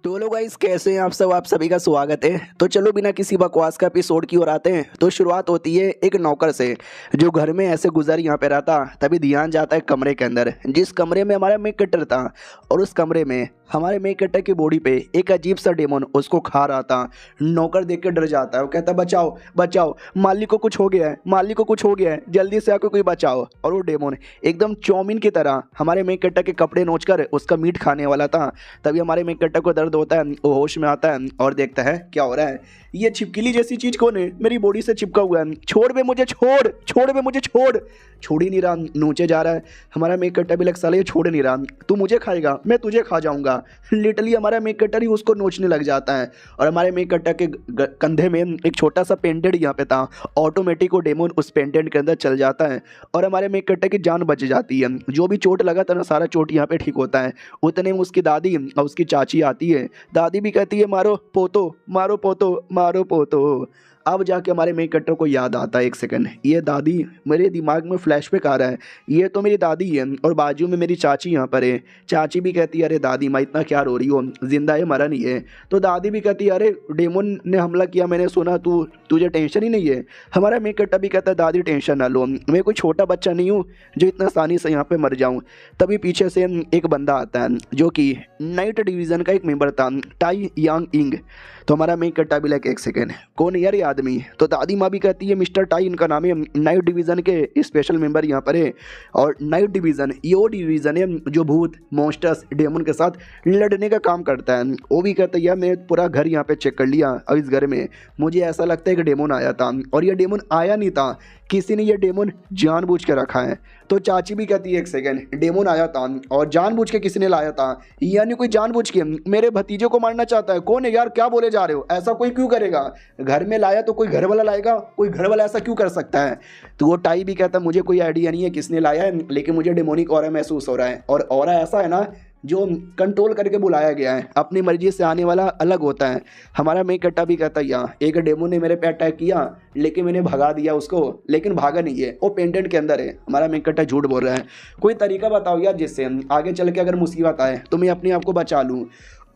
तो लोग गाइस कैसे हैं आप सब। आप सभी का स्वागत है। तो चलो बिना किसी बकवास का एपिसोड की ओर आते हैं। तो शुरुआत होती है एक नौकर से जो घर में ऐसे गुजर यहाँ पे रहता। तभी ध्यान जाता है कमरे के अंदर, जिस कमरे में हमारा मेक कटर था। और उस कमरे में हमारे मेक कटर की बॉडी पे एक अजीब सा डेमन उसको खा रहा था। नौकर देख के डर जाता है। वो कहता है बचाओ बचाओ, मालिक को कुछ हो गया है, मालिक को कुछ हो गया है, जल्दी से आकर कोई बचाओ। और वो डेमन एकदम चाउमीन की तरह हमारे मेक कटर के कपड़े नोच कर उसका मीट खाने वाला था। तभी हमारे मेक कटर को दर्द होता है, वो होश में आता है और देखता है क्या हो रहा है। ये छिपकली जैसी चीज कौन है, मेरी बॉडी से चिपका हुआ है, छोड़ बे मुझे, छोड़ बे मुझे, छोड़ ही नहीं रहा, नोचे जा रहा है। हमारा मेक कटर भी लग साले ये छोड़ नहीं रहा, तू मुझे खाएगा मैं तुझे खा जाऊंगा। लिटरली हमारा मेक कटर ही उसको नोचने लग जाता है। और हमारे मेक कटर के कंधे में एक छोटा सा पेंडेंट यहाँ पे था। ऑटोमेटिक वो डेमन उस पेंडेंट के अंदर चल जाता है और हमारे मेक कटर की जान बच जाती है। जो भी चोट लगा था ना, सारा चोट यहाँ पे ठीक होता है। उतने में उसकी दादी और उसकी चाची आती है। दादी भी कहती है मारो पोतो, मारो पोतो, मारो पोतो। अब जाके हमारे मेक कटर को याद आता है, एक सेकंड, ये दादी, मेरे दिमाग में फ्लैशबैक आ रहा है, ये तो मेरी दादी है। और बाजू में मेरी चाची यहाँ पर है। चाची भी कहती है अरे दादी माँ इतना क्या रो रही हो, जिंदा है मरा नहीं है। तो दादी भी कहती है अरे डेमन ने हमला किया, मैंने सुना, तुझे टेंशन ही नहीं है। हमारा मेक कटर भी कहता है दादी टेंशन ना लो, मैं कोई छोटा बच्चा नहीं हूँ जो इतना आसानी से यहाँ पर मर जाऊँ। तभी पीछे से एक बंदा आता है जो कि नाइट डिवीज़न का एक मेंबर था, टाई यांग इंग। तो हमारा मेक कटर भी लगे एक सेकेंड, कौन यार ये आदमी। तो दादी माँ भी कहती है मिस्टर टाई इनका नाम है, नाइट डिवीज़न के स्पेशल मेंबर यहाँ पर है। और नाइट डिवीज़न ये वो डिवीज़न है जो भूत मॉन्स्टर्स डेमन के साथ लड़ने का काम करता है। वो भी कहता है यार मैं पूरा घर यहाँ पे चेक कर लिया, अब इस घर में मुझे ऐसा लगता है कि डेमन आया था। और ये डेमन आया नहीं था, किसी ने ये डेमन जानबूझ के रखा है। तो चाची भी कहती है एक सेकेंड, डेमन आया था और जानबूझ के किसी ने लाया था, यानी कोई जानबूझ के मेरे भतीजे को मारना चाहता है। कौन है यार, क्या बोले जा रहे हो, ऐसा कोई क्यों करेगा। घर में लाया तो कोई घर वाला लाएगा, कोई घर वाला ऐसा क्यों कर सकता है। तो वो टाई भी कहता है मुझे कोई आइडिया नहीं है किसने लाया है, लेकिन मुझे डेमोनिक ऑरा महसूस हो रहा है। और ऑरा ऐसा है ना जो कंट्रोल करके बुलाया गया है, अपनी मर्जी से आने वाला अलग होता है। हमारा मेक कट्टा भी कहता है यहाँ एक डेमो ने मेरे पे अटैक किया, लेकिन मैंने भगा दिया उसको, लेकिन भागा नहीं है, वो पेंडेंट के अंदर है। हमारा मेक कट्टा झूठ बोल रहा है। कोई तरीका बताओ यार जिससे आगे चल के अगर मुसीबत आए तो मैं अपने आप को बचा लूँ।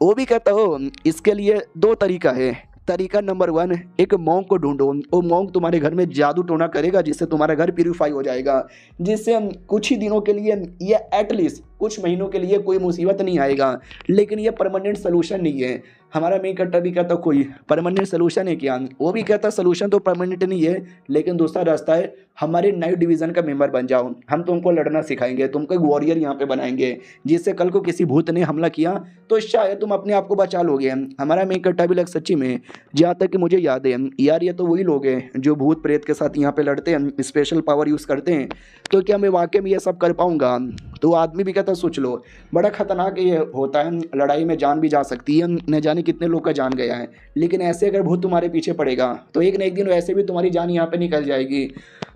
वो भी कहता हो इसके लिए दो तरीका है। तरीका नंबर 1, एक मॉन्क को ढूंढो। वो मॉन्क तुम्हारे घर में जादू टोना करेगा जिससे तुम्हारा घर प्यूरीफाई हो जाएगा, जिससे कुछ ही दिनों के लिए या एटलीस्ट कुछ महीनों के लिए कोई मुसीबत नहीं आएगा। लेकिन ये परमानेंट सोल्यूशन नहीं है। हमारा मेक कट्टा भी कहता कोई परमानेंट सोल्यूशन है क्या। वो भी कहता सोल्यूशन तो परमानेंट नहीं है, लेकिन दूसरा रास्ता है, हमारे नाइट डिवीज़न का मेंबर बन जाओ, हम तुमको लड़ना सिखाएंगे, तुमको एक वॉरियर यहाँ पे बनाएंगे, जिससे कल को किसी भूत ने हमला किया तो शायद तुम अपने आप को बचा लोगे। हमारा मेक कट्टा भी लग सच्ची में, जहाँ तक कि मुझे याद है यार ये तो वही लोग हैं जो भूत प्रेत के साथ यहाँ पे लड़ते हैं, स्पेशल पावर यूज़ करते हैं। तो क्या मैं वाकई में ये सब कर पाऊँगा। तो आदमी भी कहता सोच लो, बड़ा खतरनाक ये होता है, लड़ाई में जान भी जा सकती है, न जाने कितने लोग का जान गया है। लेकिन ऐसे अगर भूत तुम्हारे पीछे पड़ेगा तो एक न एक दिन वैसे भी तुम्हारी जान यहाँ पे निकल जाएगी।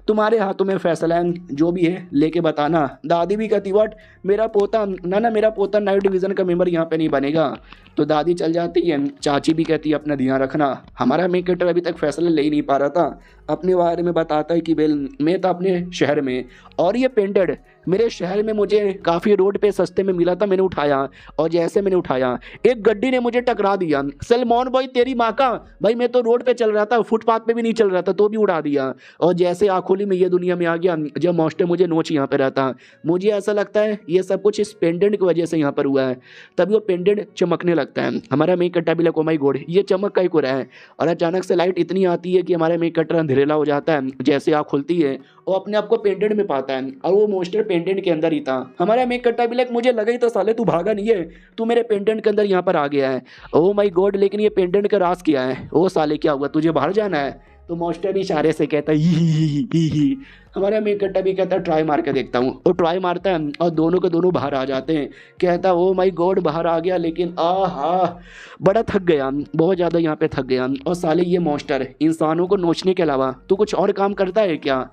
तुम्हारे हाथों में फैसला है, जो भी है लेके बताना। दादी भी कहती व्हाट, मेरा पोता ना मेरा पोता नाइट डिवीज़न का मेंबर यहाँ पे नहीं बनेगा। तो दादी चल जाती है। चाची भी कहती है अपना ध्यान रखना। हमारा मेक कटर अभी तक फैसला ले ही नहीं पा रहा था, अपने बारे में बताता है कि बेल मैं तो अपने शहर में, और ये पेंटेड मेरे शहर में मुझे काफ़ी रोड पे सस्ते में मिला था, मैंने उठाया, और जैसे मैंने उठाया एक गड्डी ने मुझे टकरा दिया। सलमान भाई तेरी माँ का, भाई मैं तो रोड पे चल रहा था, फुटपाथ पे भी नहीं चल रहा था, तो भी उड़ा दिया। और जैसे आँखोली में ये दुनिया में आ गया, जब मॉन्स्टर मुझे नोच यहाँ पे रहता, मुझे ऐसा लगता है ये सब कुछ इस पेंडेंट की वजह से यहाँ पर हुआ है। तभी वो पेंडेंट चमकने लगता है। हमारा मेक कट्टा भी लगा ओ माय गॉड ये चमक का ही रहा है। और अचानक से लाइट इतनी आती है कि हमारा मेक कट्टा अंधेरेला हो जाता है। जैसे आँख खुलती है वो अपने आप को पेंडेंट में पाता है, और वो मॉन्स्टर पेंडेंट के अंदर ही था। हमारा मेक कट्टा भी लाइक मुझे लगा ही तो साले तू भागा नहीं है, तू मेरे पेंडेंट के अंदर यहाँ पर आ गया है। ओ माय गॉड, लेकिन ये पेंडेंट का राज क्या है। ओ साले क्या हुआ, तुझे बाहर जाना है। तो मॉन्स्टर भी इशारे से कहता है ही। हमारा मेक कट्टा भी कहता है ट्राई मार के देखता हूँ। वो ट्राई मारता है और दोनों के दोनों बाहर आ जाते हैं। कहता ओ माय गॉड बाहर आ गया, लेकिन आहा बड़ा थक गया, बहुत ज़्यादा यहाँ पे थक गया। और साले ये मॉन्स्टर इंसानों को नोचने के अलावा तो कुछ और काम करता है क्या।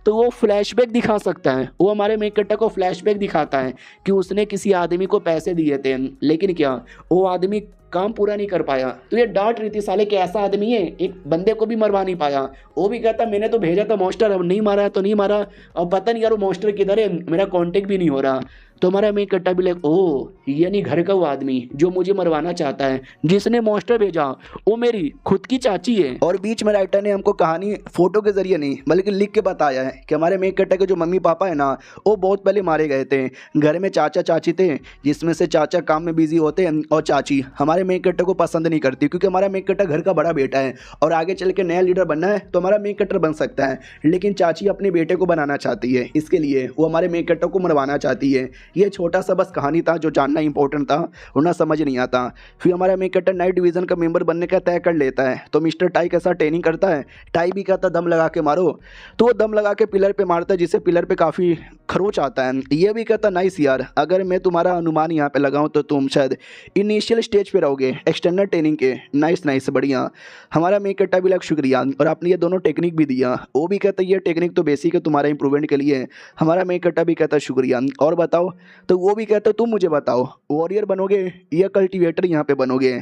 तो वो फ्लैशबैक दिखा सकता है। वो हमारे मेक कट्टा को फ्लैशबैक दिखाता है कि उसने किसी आदमी को पैसे दिए थे, लेकिन क्या वो आदमी काम पूरा नहीं कर पाया। तो ये डांट रही थी साले कि ऐसा आदमी है, एक बंदे को भी मरवा नहीं पाया। वो भी कहता मैंने तो भेजा था मॉन्स्टर, अब नहीं मारा है तो नहीं मारा, अब पता नहीं यार वो मॉन्स्टर किधर है, मेरा कांटेक्ट भी नहीं हो रहा। तो हमारा मेन कट्टा भी लाइक ओ यानी घर का वो आदमी जो मुझे मरवाना चाहता है, जिसने मॉन्स्टर भेजा वो मेरी खुद की चाची है। और बीच में राइटर ने हमको कहानी फोटो के जरिए नहीं बल्कि लिख के बताया है कि हमारे मेन कट्टा के जो मम्मी पापा है ना वो बहुत पहले मारे गए थे। घर में चाचा चाची थे, जिसमें से चाचा काम में बिजी होते हैं और चाची हमारे मेन कट्टा को पसंद नहीं करती, क्योंकि हमारा मेन कट्टा घर का बड़ा बेटा है और आगे चल के नया लीडर बनना है तो हमारा मेन कट्टर बन सकता है, लेकिन चाची अपने बेटे को बनाना चाहती है, इसके लिए वो हमारे मेन कट्टर को मरवाना चाहती है। ये छोटा सा बस कहानी था जो जानना इंपॉर्टेंट था, उन्हें समझ नहीं आता। फिर हमारा मेन कट्टर नाइट डिवीजन का मेंबर बनने का तय कर लेता है, तो मिस्टर टाई के साथ ट्रेनिंग करता है। टाई भी कहता दम लगा के मारो, तो वो दम लगा के पिलर पे मारता है, जिससे पिलर पे काफ़ी खरोच आता है। ये भी कहता नाइस यार, अगर मैं तुम्हारा अनुमान यहाँ पे लगाऊँ तो तुम शायद इनिशियल स्टेज पे रहोगे एक्सटर्नल ट्रेनिंग के। नाइस नाइस बढ़िया। हमारा मेन कट्टा भी लग शुक्रिया, और आपने ये दोनों टेक्निक भी दिया। वो भी कहता ये टेक्निक तो बेसिक है तुम्हारा इंप्रूवमेंट के लिए। हमारा मेन कट्टा भी कहता शुक्रिया, और बताओ। तो वो भी कहता तुम मुझे बताओ वॉरियर बनोगे या कल्टीवेटर यहाँ पे बनोगे।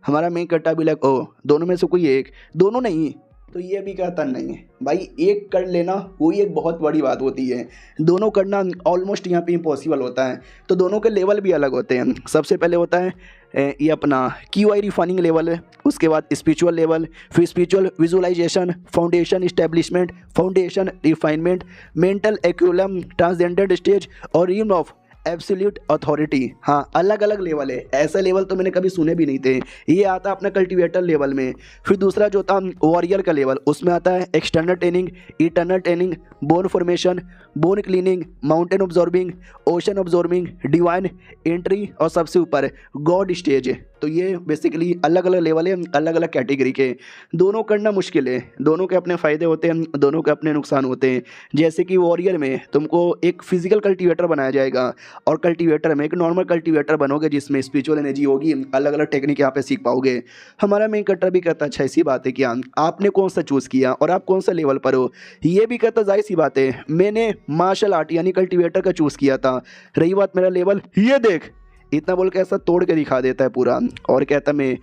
हमारा मेन कट्टा भी लग ओ दोनों में से कोई एक, दोनों नहीं। तो ये भी कहता नहीं भाई, एक कर लेना वही एक बहुत बड़ी बात होती है, दोनों करना ऑलमोस्ट यहाँ पे इम्पॉसिबल होता है। तो दोनों के लेवल भी अलग होते हैं। सबसे पहले होता है ये अपना QI रिफाइनिंग लेवल है, उसके बाद स्पिरिचुअल लेवल, फिर spiritual visualisation, foundation establishment, foundation refinement, mental एक्यूलम, ट्रांसजेंडर स्टेज और रिम ऑफ एब्सोल्यूट अथॉरिटी। हाँ, अलग अलग लेवल है, ऐसे लेवल तो मैंने कभी सुने भी नहीं थे। ये आता अपना कल्टीवेटर लेवल में। फिर दूसरा जो था वॉरियर का लेवल, उसमें आता है external training, internal training, bone formation, bone cleaning, mountain absorbing, ocean absorbing, divine entry और सबसे ऊपर गॉड स्टेज। तो ये बेसिकली अलग अलग लेवल है, अलग अलग कैटेगरी के। दोनों करना मुश्किल है, दोनों के अपने फ़ायदे होते हैं, दोनों के अपने नुकसान होते हैं। जैसे कि वॉरियर में तुमको एक फिजिकल कल्टीवेटर बनाया जाएगा, और कल्टीवेटर में एक नॉर्मल कल्टीवेटर बनोगे जिसमें स्पिरिचुअल एनर्जी होगी, अलग अलग टेक्निक यहाँ पे सीख पाओगे। हमारा मेन कट्टर भी कहता अच्छा ऐसी बात है क्या, आपने कौन सा चूज़ किया और आप कौन सा लेवल पर हो। ये भी कहता जाहिर सी बात है, मैंने मार्शल आर्ट यानी कल्टीवेटर का चूज़ किया था। रही बात मेरा लेवल, ये देख, इतना बोल के ऐसा तोड़ के दिखा देता है पूरा, और कहता मैं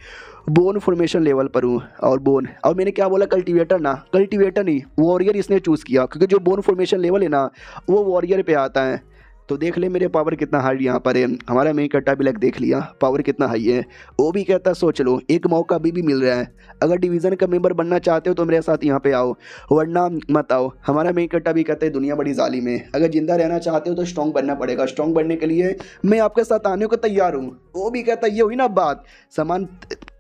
बोन फॉर्मेशन लेवल पर हूँ। और मैंने क्या बोला, कल्टीवेटर ना, कल्टीवेटर नहीं वॉरियर इसने चूज़ किया, क्योंकि जो बोन फॉर्मेशन लेवल है ना वो वॉरियर पे आता है। तो देख ले मेरे पावर कितना हाई यहाँ पर है। हमारा मेन कट्टा भी लग देख लिया पावर कितना हाई है। वो भी कहता सोच लो, एक मौका अभी भी मिल रहा है, अगर डिवीज़न का मेंबर बनना चाहते हो तो मेरे साथ यहाँ पे आओ, वरना मत आओ। हमारा मेन कट्टा भी कहता है दुनिया बड़ी जालिम है, अगर जिंदा रहना चाहते हो तो स्ट्रॉन्ग बनना पड़ेगा, स्ट्रॉन्ग बनने के लिए मैं आपके साथ आने को तैयार हूँ। वो भी कहता ये हुई ना बात, सामान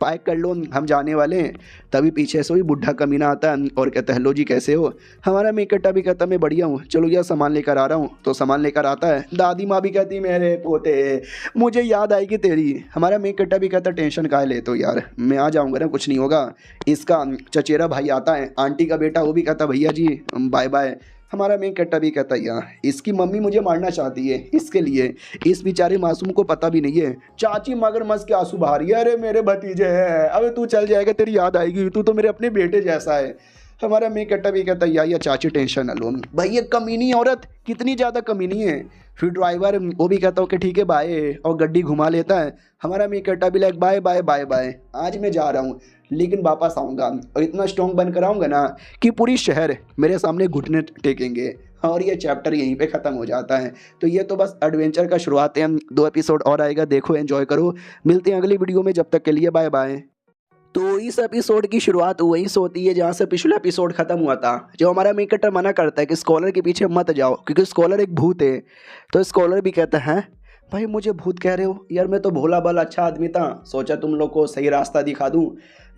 पैक कर लो हम जाने वाले हैं। तभी पीछे से वही बुढ़ा कमीना आता है और कहता है हेलो जी कैसे हो। हमारा मेन कट्टा भी कहता मैं बढ़िया हूँ, चलो यार सामान लेकर आ रहा हूँ। तो सामान लेकर आता है, दादी माँ भी कहती मेरे पोते मुझे याद आएगी तेरी। हमारा मेन कट्टा भी कहता टेंशन काहे ले, तो यार मैं आ जाऊँगा ना, कुछ नहीं होगा। इसका चचेरा भाई आता है, आंटी का बेटा, वो भी कहता भैया जी बाय बाय। हमारा मेन कट्टा भी कहता यार इसकी मम्मी मुझे मारना चाहती है, इसके लिए इस बेचारे मासूम को पता भी नहीं है। चाची मगरमच्छ के आंसू बहा रही है, अरे मेरे भतीजे हैं, अबे तू चल जाएगा तेरी याद आएगी, तू तो मेरे अपने बेटे जैसा है। हमारा मेन कट्टा भी कहता या चाची टेंशन न लो भाई, ये कमीनी औरत कितनी ज़्यादा कमीनी है। फिर ड्राइवर वो भी कहता हूँ कि ठीक है बाय, और गड्डी घुमा लेता है। हमारा मेन कट्टा भी like bye bye bye bye, आज मैं जा रहा हूँ लेकिन वापस आऊँगा और इतना स्ट्रॉन्ग बनकर आऊँगा ना कि पूरी शहर मेरे सामने घुटने टेकेंगे। और ये चैप्टर यहीं पे ख़त्म हो जाता है। तो ये तो बस एडवेंचर का शुरुआत है, 2 एपिसोड और आएगा, देखो एंजॉय करो। मिलते हैं अगली वीडियो में, जब तक के लिए बाय बाय। तो इस एपिसोड की शुरुआत वहीं से होती है जहाँ से पिछला एपिसोड खत्म हुआ था। जो हमारा मेन कट्टर मना करता है कि स्कॉलर के पीछे मत जाओ क्योंकि स्कॉलर एक भूत है। तो स्कॉलर भी कहता है भाई मुझे भूत कह रहे हो, यार मैं तो भोला भाला अच्छा आदमी था, सोचा तुम लोग को सही रास्ता दिखा दूं,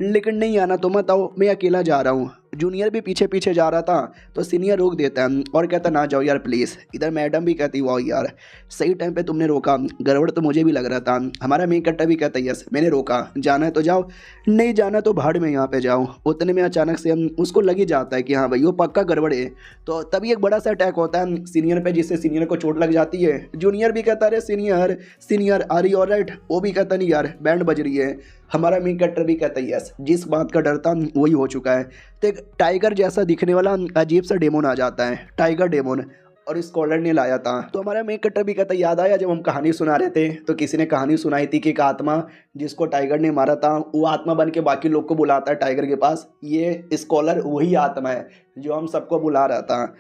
लेकिन नहीं आना तो मत आओ, मैं अकेला जा रहा हूँ। जूनियर भी पीछे पीछे जा रहा था तो सीनियर रोक देता है और कहता ना जाओ यार प्लीज़। इधर मैडम भी कहती वाह यार सही टाइम पे तुमने रोका, गड़बड़ तो मुझे भी लग रहा था। हमारा मेन कट्टा भी कहता यस मैंने रोका, जाना है तो जाओ, नहीं जाना तो भाड़ में यहाँ पे जाओ। उतने में अचानक से उसको लग ही जाता है कि हाँ भाई वो पक्का गड़बड़ है। तो तभी एक बड़ा सा अटैक होता है सीनियर पे, जिससे सीनियर को चोट लग जाती है। जूनियर भी कहता अरे senior senior are you alright, वो भी कहता नहीं यार बैंड बज रही है। हमारा मेन कट्टर भी कहता है यस जिस बात का डर था वही हो चुका है। तो एक टाइगर जैसा दिखने वाला अजीब सा डेमोन आ जाता है, टाइगर डेमोन, और स्कॉलर ने लाया था। तो हमारा मेन कट्टर भी कहता याद आया जब हम कहानी सुना रहे थे तो किसी ने कहानी सुनाई थी कि एक आत्मा जिसको टाइगर ने मारा था वो आत्मा बन के बाकी लोग को बुलाता है टाइगर के पास। ये स्कॉलर वही आत्मा है जो हम सबको बुला रहा था।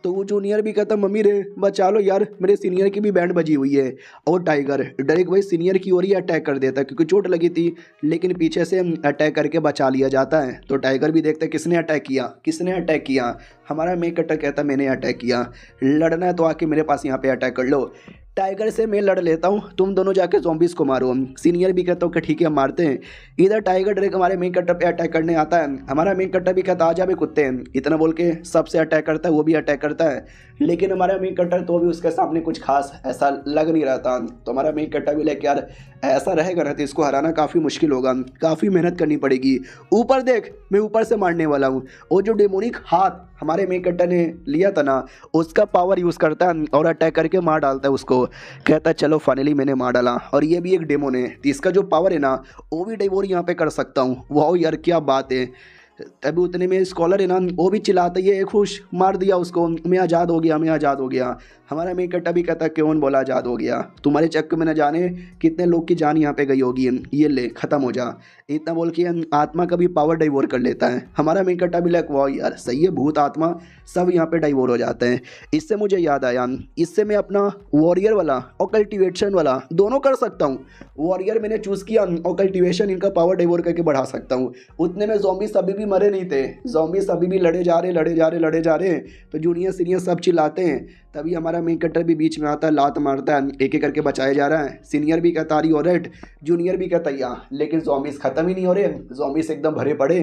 तो वो जूनियर भी कहता मम्मी रे बचा लो यार, मेरे सीनियर की भी बैंड बजी हुई है। और टाइगर डायरेक्ट वही सीनियर की ओर ही अटैक कर देता है क्योंकि चोट लगी थी, लेकिन पीछे से अटैक करके बचा लिया जाता है। तो टाइगर भी देखता है किसने अटैक किया, किसने अटैक किया। हमारा मेन कटर कहता मैंने अटैक किया, लड़ना है तो आके मेरे पास यहाँ पे अटैक कर लो। टाइगर से मैं लड़ लेता हूँ, तुम दोनों जाके ज़ॉम्बीज़ को मारो। सीनियर भी कहता हूँ कि ठीक है हम मारते हैं। इधर टाइगर डायरेक्ट हमारे मेन कट्टर पे अटैक करने आता है। हमारा मेन कट्टर भी कहता आ जा बे कुत्ते, इतना बोल के सबसे अटैक करता है, वो भी अटैक करता है। लेकिन हमारा मेन कट्टर तो भी उसके सामने कुछ खास ऐसा लग नहीं रहा था। तो हमारा मेन कट्टर भी लेके यार ऐसा रहेगा ना तो इसको हराना काफ़ी मुश्किल होगा, काफ़ी मेहनत करनी पड़ेगी। ऊपर देख मैं ऊपर से मारने वाला हूँ। वो जो डेमोनिक हाथ हमारे मेन कट्टर ने लिया था ना, उसका पावर यूज़ करता है और अटैक करके मार डालता है उसको। कहता है चलो फाइनली मैंने मार डाला, और ये भी एक डेमोन है तो इसका जो पावर है ना वो भी डेवोर यहाँ पे कर सकता हूँ। वाह यार क्या बात है। तभी उतने में स्कॉलर है ना वो भी चिल्लाता है ये खुश, मार दिया उसको, मैं आज़ाद हो गया, मैं आज़ाद हो गया। हमारा मेन कट्टा भी कहता है क्यों बोला आज़ाद हो गया, तुम्हारे चक्कर में न जाने कितने लोग की जान यहाँ पे गई होगी, ये ले ख़त्म हो जा। इतना बोल के आत्मा का भी पावर डाइवोर कर लेता है। हमारा मेन कट्टा भी लाइक वाह यार सही है, भूत आत्मा सब यहाँ पे डाइवोर हो जाते हैं। इससे मुझे याद आया, इससे मैं अपना वॉरियर वाला और कल्टिवेशन वाला दोनों कर सकता हूँ। वॉरियर मैंने चूज़ किया और कल्टिवेशन इनका पावर डाइवोर करके बढ़ा सकता हूँ। उतने में ज़ॉम्बीज़ अभी भी मरे नहीं थे, ज़ॉम्बीज़ अभी भी लड़े जा रहे लड़े जा रहे लड़े जा रहे। तो जूनियर सीनियर सब चिल्लाते हैं। तभी हमारा मेन कट्टर भी बीच में आता है, लात मारता है, एक एक करके बचाया जा रहा है। सीनियर भी कहता रही और जूनियर भी कहता या, लेकिन ज़ॉम्बीज़ ख़त्म ही नहीं हो रहे, ज़ॉम्बीज़ एकदम भरे पड़े,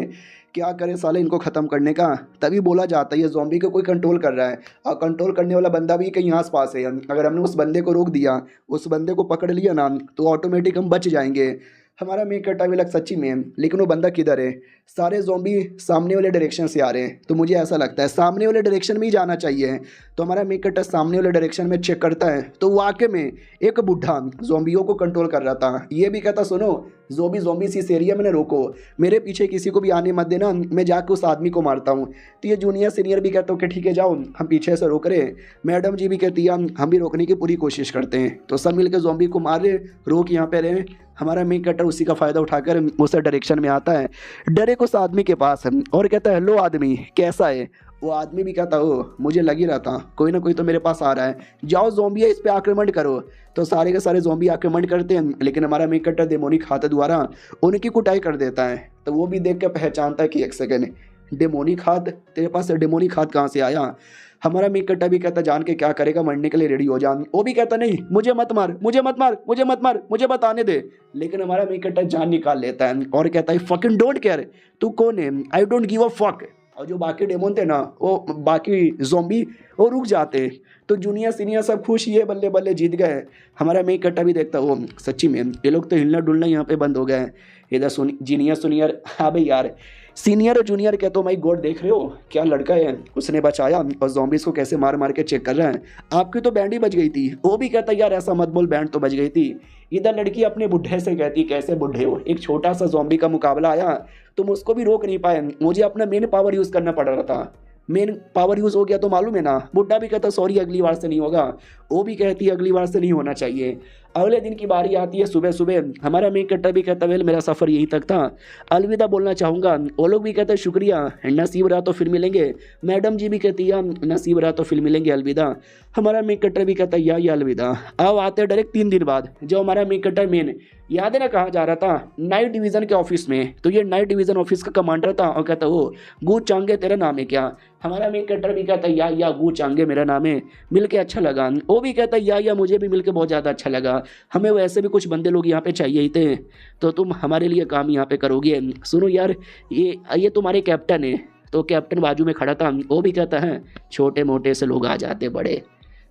क्या करे साले इनको ख़त्म करने का। तभी बोला जाता है ये ज़ॉम्बी को कोई कंट्रोल कर रहा है, और कंट्रोल करने वाला बंदा भी कहीं आस पास है। अगर हमने उस बंदे को रोक दिया, उस बंदे को पकड़ लिया ना, तो ऑटोमेटिक हम बच जाएंगे। हमारा मेन कट्टा भी लग सच्ची में, लेकिन वो बंदा किधर है। सारे ज़ॉम्बी सामने वाले डायरेक्शन से आ रहे हैं, तो मुझे ऐसा लगता है सामने वाले डायरेक्शन में ही जाना चाहिए। तो हमारा मेन कट्टा सामने वाले डायरेक्शन में चेक करता है, तो वाकई में एक बुढ़ा ज़ॉम्बियों को कंट्रोल कर रहा था। ये भी कहता सुनो ज़ॉम्बीज़ इस एरिया में न रोको, मेरे पीछे किसी को भी आने मत देना, मैं जाकर उस आदमी को मारता हूँ। तो ये जूनियर सीनियर भी कहते हो कि ठीक है जाओ, हम पीछे से रोक रहे। मैडम जी भी कहती है हम भी रोकने की पूरी कोशिश करते हैं। तो सब मिलकर ज़ॉम्बी को मार रहे, रोक यहाँ पे रहे। हमारा मेन कटर उसी का फ़ायदा उठाकर उस डायरेक्शन में आता है, डायरेक्ट उस आदमी के पास और कहता है हेलो आदमी कैसा है। वो आदमी भी कहता ओ मुझे लग ही रहा था कोई ना कोई तो मेरे पास आ रहा है, जाओ ज़ॉम्बी है इस पे आक्रमण करो। तो सारे के सारे ज़ॉम्बी आक्रमण करते हैं, लेकिन हमारा मेन कटर डेमोनिक हाथ द्वारा उनकी कुटाई कर देता है। तो वो भी देख कर पहचानता है कि एक सेकेंड, डेमोनिक हाथ, तेरे पास डेमोनिक हाथ कहाँ से आया। हमारा मेन कट्टा भी कहता जान के क्या करेगा, मरने के लिए रेडी हो जान। वो भी कहता नहीं मुझे मत मार, मुझे मत मार, मुझे मत मार, मुझे बताने दे। लेकिन हमारा मेन कट्टा जान निकाल लेता है और कहता है फकिंग डोंट केयर, तू कौन है, I don't give a fuck. और जो बाकी डेमोन थे ना, वो बाकी ज़ॉम्बी वो रुक जाते। तो जूनियर सीनियर सब खुश, ये बल्ले बल्ले जीत गए। हमारा मेन कट्टा भी देखता वो सच्ची में ये लोग तो हिलना डुलना यहाँ पे बंद हो गए। इधर जूनियर हाँ भाई यार, सीनियर और जूनियर क्या तो माई गॉड देख रहे हो क्या लड़का है, उसने बचाया और ज़ॉम्बीज़ को कैसे मार मार के चेक कर रहा है। आपकी तो बैंड ही बच गई थी। वो भी कहता यार ऐसा मत बोल, बैंड तो बच गई थी। इधर लड़की अपने बुढ़े से कहती कैसे बुढ़े हो, एक छोटा सा ज़ॉम्बी का मुकाबला आया, तुम उसको भी रोक नहीं पाए, मुझे अपना मेन पावर यूज़ करना पड़ रहा था, मेन पावर यूज़ हो गया तो मालूम है ना। बुड्ढा भी कहता सॉरी अगली बार से नहीं होगा। वो भी कहती है अगली बार से नहीं होना चाहिए। अगले दिन की बारी आती है सुबह सुबह, हमारा मेन कट्टा भी कहता वेल मेरा सफ़र यहीं तक था, अलविदा बोलना चाहूँगा। वो लोग भी कहते हैं शुक्रिया, नसीब रहा तो फिर मिलेंगे। मैडम जी भी कहती है नसीब रहा तो फिर मिलेंगे, अलविदा। हमारा मेन कट्टर भी कहता है या अलविदा। अब आते हैं डायरेक्ट 3 दिन बाद, जो हमारा मेन कट्टर मेन याद है ना कहाँ जा रहा था, नाइट डिवीज़न के ऑफिस में। तो ये नाइट डिवीज़न ऑफिस का कमांडर था और कहता वो गू चांगे तेरा नाम है क्या। हमारा मेन कट्टर भी कहता है या गू चांगे मेरा नाम है, मिल के अच्छा लगा। वो भी कहता है या मुझे भी मिल के बहुत ज़्यादा अच्छा लगा, हमें वैसे भी कुछ बंदे लोग यहाँ पे चाहिए ही थे, तो तुम हमारे लिए काम यहाँ पे करोगे। सुनो यार ये तुम्हारे कैप्टन है। तो कैप्टन बाजू में खड़ा था, वो भी कहता है छोटे मोटे से लोग आ जाते बड़े।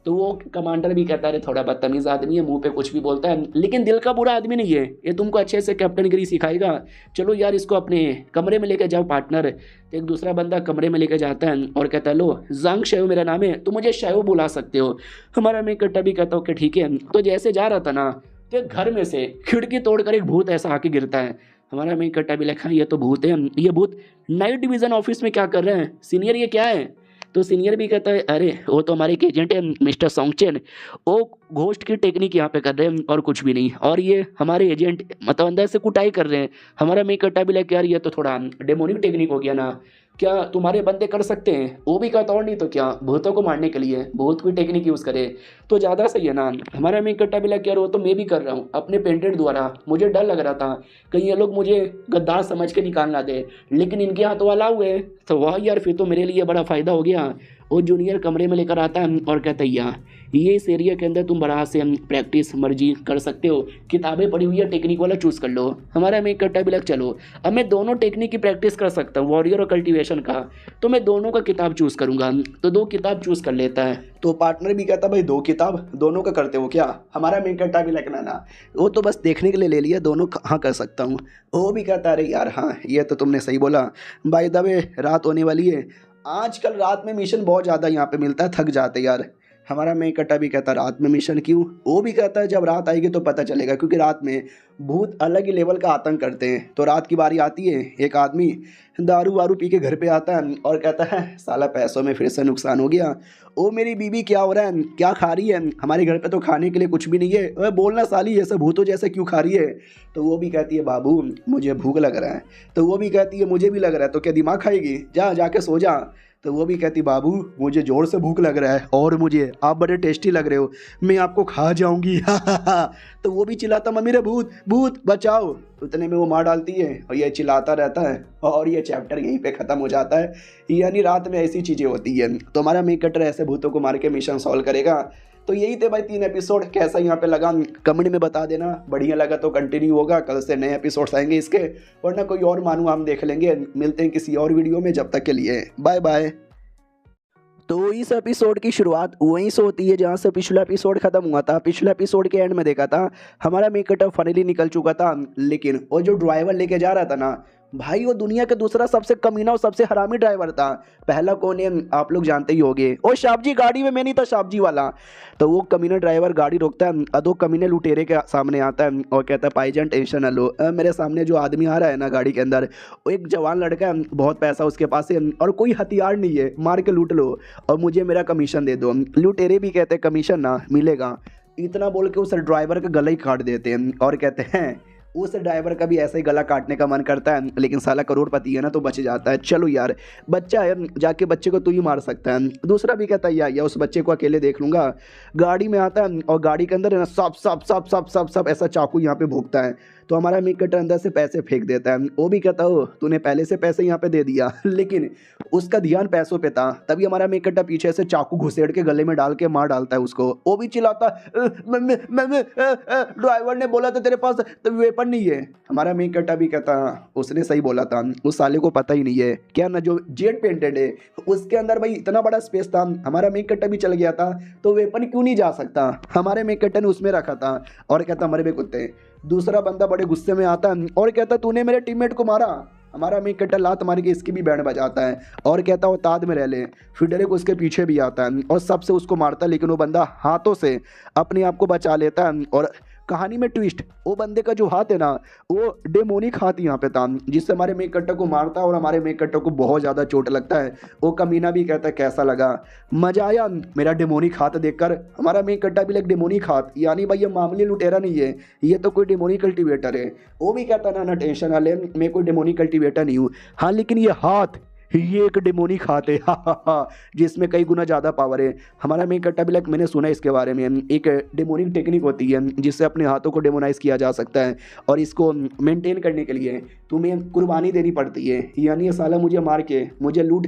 तो वो कमांडर भी कहता है थोड़ा बदतमीज़ आदमी है, मुंह पे कुछ भी बोलता है, लेकिन दिल का बुरा आदमी नहीं है, ये तुमको अच्छे से कैप्टनगिरी सिखाएगा। चलो यार इसको अपने कमरे में लेके जाओ पार्टनर। तो एक दूसरा बंदा कमरे में लेके जाता है और कहता है लो जंग शेव मेरा नाम है, तो मुझे शेव बुला सकते हो। हमारा मैं कट्टा भी कहता हूँ कि ठीक है। तो जैसे जा रहा था ना, तो घर में से खिड़की तोड़कर एक भूत ऐसा आके गिरता है। हमारा मेन कट्टा भी लिखा ये तो भूत है, ये भूत नाइट डिवीज़न ऑफिस में क्या कर रहे हैं सीनियर, ये क्या है। तो सीनियर भी कहता है अरे वो तो हमारे एक एजेंट है मिस्टर सोंगचेन, वो घोस्ट की टेक्निक यहाँ पे कर रहे हैं और कुछ भी नहीं, और ये हमारे एजेंट मतलब अंदर से कुटाई कर रहे हैं। हमारा मेन कट्टा भी लग यार ये तो थोड़ा डेमोनिक टेक्निक हो गया ना। क्या तुम्हारे बंदे कर सकते हैं? वो भी कहता और नहीं तो क्या, भूतों को मारने के लिए बहुत कोई टेक्निक यूज़ करे तो ज़्यादा सही है ना। हमारा मेन कट्टा भी लग यार वो तो मैं भी कर रहा हूँ अपने पेंटेंट द्वारा, मुझे डर लग रहा था कहीं ये लोग मुझे गद्दार समझ के निकाल ना दे, लेकिन इनके हाथ वाला हुए तो वाह यार फिर तो मेरे लिए बड़ा फ़ायदा हो गया। वो जूनियर कमरे में लेकर आता है और कहता है यार ये इस एरिया के अंदर तुम बड़ा से प्रैक्टिस मर्जी कर सकते हो, किताबें पढ़ी हुई है टेक्निक वाला चूज़ कर लो। हमारा मेन कट्टा भी लग चलो अब मैं दोनों टेक्निक की प्रैक्टिस कर सकता हूँ, वॉरियर और कल्टीवेशन का, तो मैं दोनों का किताब चूज़ करूँगा। तो 2 किताब चूज़ कर लेता है। तो पार्टनर भी कहता भाई 2 किताब दोनों का करते हो क्या? हमारा मेन कट्टा भी लगना ना वो तो बस देखने के लिए ले लिया, दोनों हाँ कर सकता हूँ। वो भी कहता अरे यार हाँ ये तो तुमने सही बोला। बाय द वे रात होने वाली है, आजकल रात में मिशन बहुत ज़्यादा यहाँ पे मिलता है, थक जाते यार। हमारा मेन कट्टा भी कहता रात में मिशन क्यों? वो भी कहता है जब रात आएगी तो पता चलेगा, क्योंकि रात में भूत अलग ही लेवल का आतंक करते हैं। तो रात की बारी आती है, एक आदमी दारू वारू पी के घर पे आता है और कहता है साला पैसों में फिर से नुकसान हो गया। ओ मेरी बीवी क्या हो रहा है, क्या खा रही है? हमारे घर पे तो खाने के लिए कुछ भी नहीं है। ओए बोलना साली ऐसे भूतों जैसे क्यों खा रही है? तो वो भी कहती है बाबू मुझे भूख लग रहा है। तो वो भी कहती है मुझे भी लग रहा है। तो क्या दिमाग खाएगी, जा जाके सो जा। तो वो भी कहती बाबू मुझे ज़ोर से भूख लग रहा है और मुझे आप बड़े टेस्टी लग रहे हो, मैं आपको खा जाऊंगी। तो वो भी चिल्लाता मम्मी रे भूत भूत बचाओ। उतने में वो मार डालती है और ये चिल्लाता रहता है और ये चैप्टर यहीं पे ख़त्म हो जाता है। यानी रात में ऐसी चीज़ें होती है। तो हमारा मेन कटर ऐसे भूतों को मार के मिशन सॉल्व करेगा। तो यही थे भाई 3 एपिसोड, कैसा यहाँ पे लगा कमेंट में बता देना। बढ़िया लगा तो कंटिन्यू होगा, कल से नए एपिसोड्स आएंगे इसके, वरना कोई और मानू हम देख लेंगे। मिलते हैं किसी और वीडियो में, जब तक के लिए बाय बाय। तो इस एपिसोड की शुरुआत वहीं से होती है जहाँ से पिछला एपिसोड खत्म हुआ था। पिछला एपिसोड के एंड में देखा था हमारा मेकअप फाइनली निकल चुका था, लेकिन वो जो ड्राइवर लेके जा रहा था ना भाई, वो दुनिया का दूसरा सबसे कमीना और सबसे हरामी ड्राइवर था। पहला कौन है आप लोग जानते ही होंगे, ओ शाबजी गाड़ी में मैं नहीं था शाबजी वाला। तो वो कमीना ड्राइवर गाड़ी रोकता है, अदो कमीने लुटेरे के सामने आता है और कहता है भाईजान टेंशन न लो, मेरे सामने जो आदमी आ रहा है ना गाड़ी के अंदर, वो एक जवान लड़का है, बहुत पैसा उसके पास है और कोई हथियार नहीं है, मार के लूट लो और मुझे मेरा कमीशन दे दो। लुटेरे भी कहते हैं कमीशन ना मिलेगा। इतना बोल के उस ड्राइवर का गला ही काट देते हैं और कहते हैं उस ड्राइवर का भी ऐसा ही गला काटने का मन करता है, लेकिन साला करोड़पति है ना तो बच जाता है। चलो यार बच्चा है, जाके बच्चे को तू ही मार सकता है। दूसरा भी कहता है या उस बच्चे को अकेले देख लूंगा। गाड़ी में आता है और गाड़ी के अंदर है ना सब सब सब सब सब सब ऐसा चाकू यहाँ पे भोंकता है। तो हमारा मिक कटर अंदर से पैसे फेंक देता है। वो भी कहता हो तूने पहले से पैसे यहाँ पे दे दिया, लेकिन उसका ध्यान पैसों पे था। तभी हमारा मिक कटर पीछे से चाकू घुसेड़ के गले में डाल के मार डालता है उसको। वो भी चिल्लाता ड्राइवर ने बोला था तेरे पास तो वेपन नहीं है। हमारा मिक कटर भी कहता उसने सही बोला था, उस साले को पता ही नहीं है क्या ना जो जेट पेंटेड है उसके अंदर भाई इतना बड़ा स्पेस था। हमारा मिक कटर भी चल गया था तो वेपन क्यों नहीं जा सकता। हमारे मिक कटर ने उसमें रखा था और कहता मरे बे कुत्ते। दूसरा बंदा बड़े गुस्से में आता है और कहता तूने मेरे टीममेट को मारा। हमारा मिक कटर लात मार के इसकी भी बैंड बजाता है और कहता वो ताद में रह ले। फिर डायरेक्ट उसके पीछे भी आता है और सबसे उसको मारता है, लेकिन वो बंदा हाथों से अपने आप को बचा लेता है। और कहानी में ट्विस्ट, वो बंदे का जो हाथ है ना वो डेमोनिक हाथ यहाँ पे था, जिससे हमारे मेक कट्टर को मारता है और हमारे मेक कट्टर को बहुत ज़्यादा चोट लगता है। वो कमीना भी कहता है कैसा लगा, मजा आया मेरा डेमोनिक हाथ देखकर। हमारा मेक कट्टा भी लाइक डेमोनिक हाथ, यानी भाई ये मामूली लुटेरा नहीं है, ये तो कोई डेमोनिक कल्टिवेटर है। वो भी कहता ना टेंशन ना ले, मैं कोई डेमोनिक कल्टिवेटर नहीं हूँ, हाँ लेकिन ये हाथ ये एक डेमोनिक हाथ है जिसमें कई गुना ज़्यादा पावर है। हमारा मेक कट्टा भी लाइक मैंने सुना इसके बारे में, एक डेमोनिक टेक्निक होती है जिससे अपने हाथों को डेमोनाइज किया जा सकता है और इसको मेंटेन करने के लिए तुम्हें कुर्बानी देनी पड़ती है। यानी ये साला मुझे मार के मुझे लूट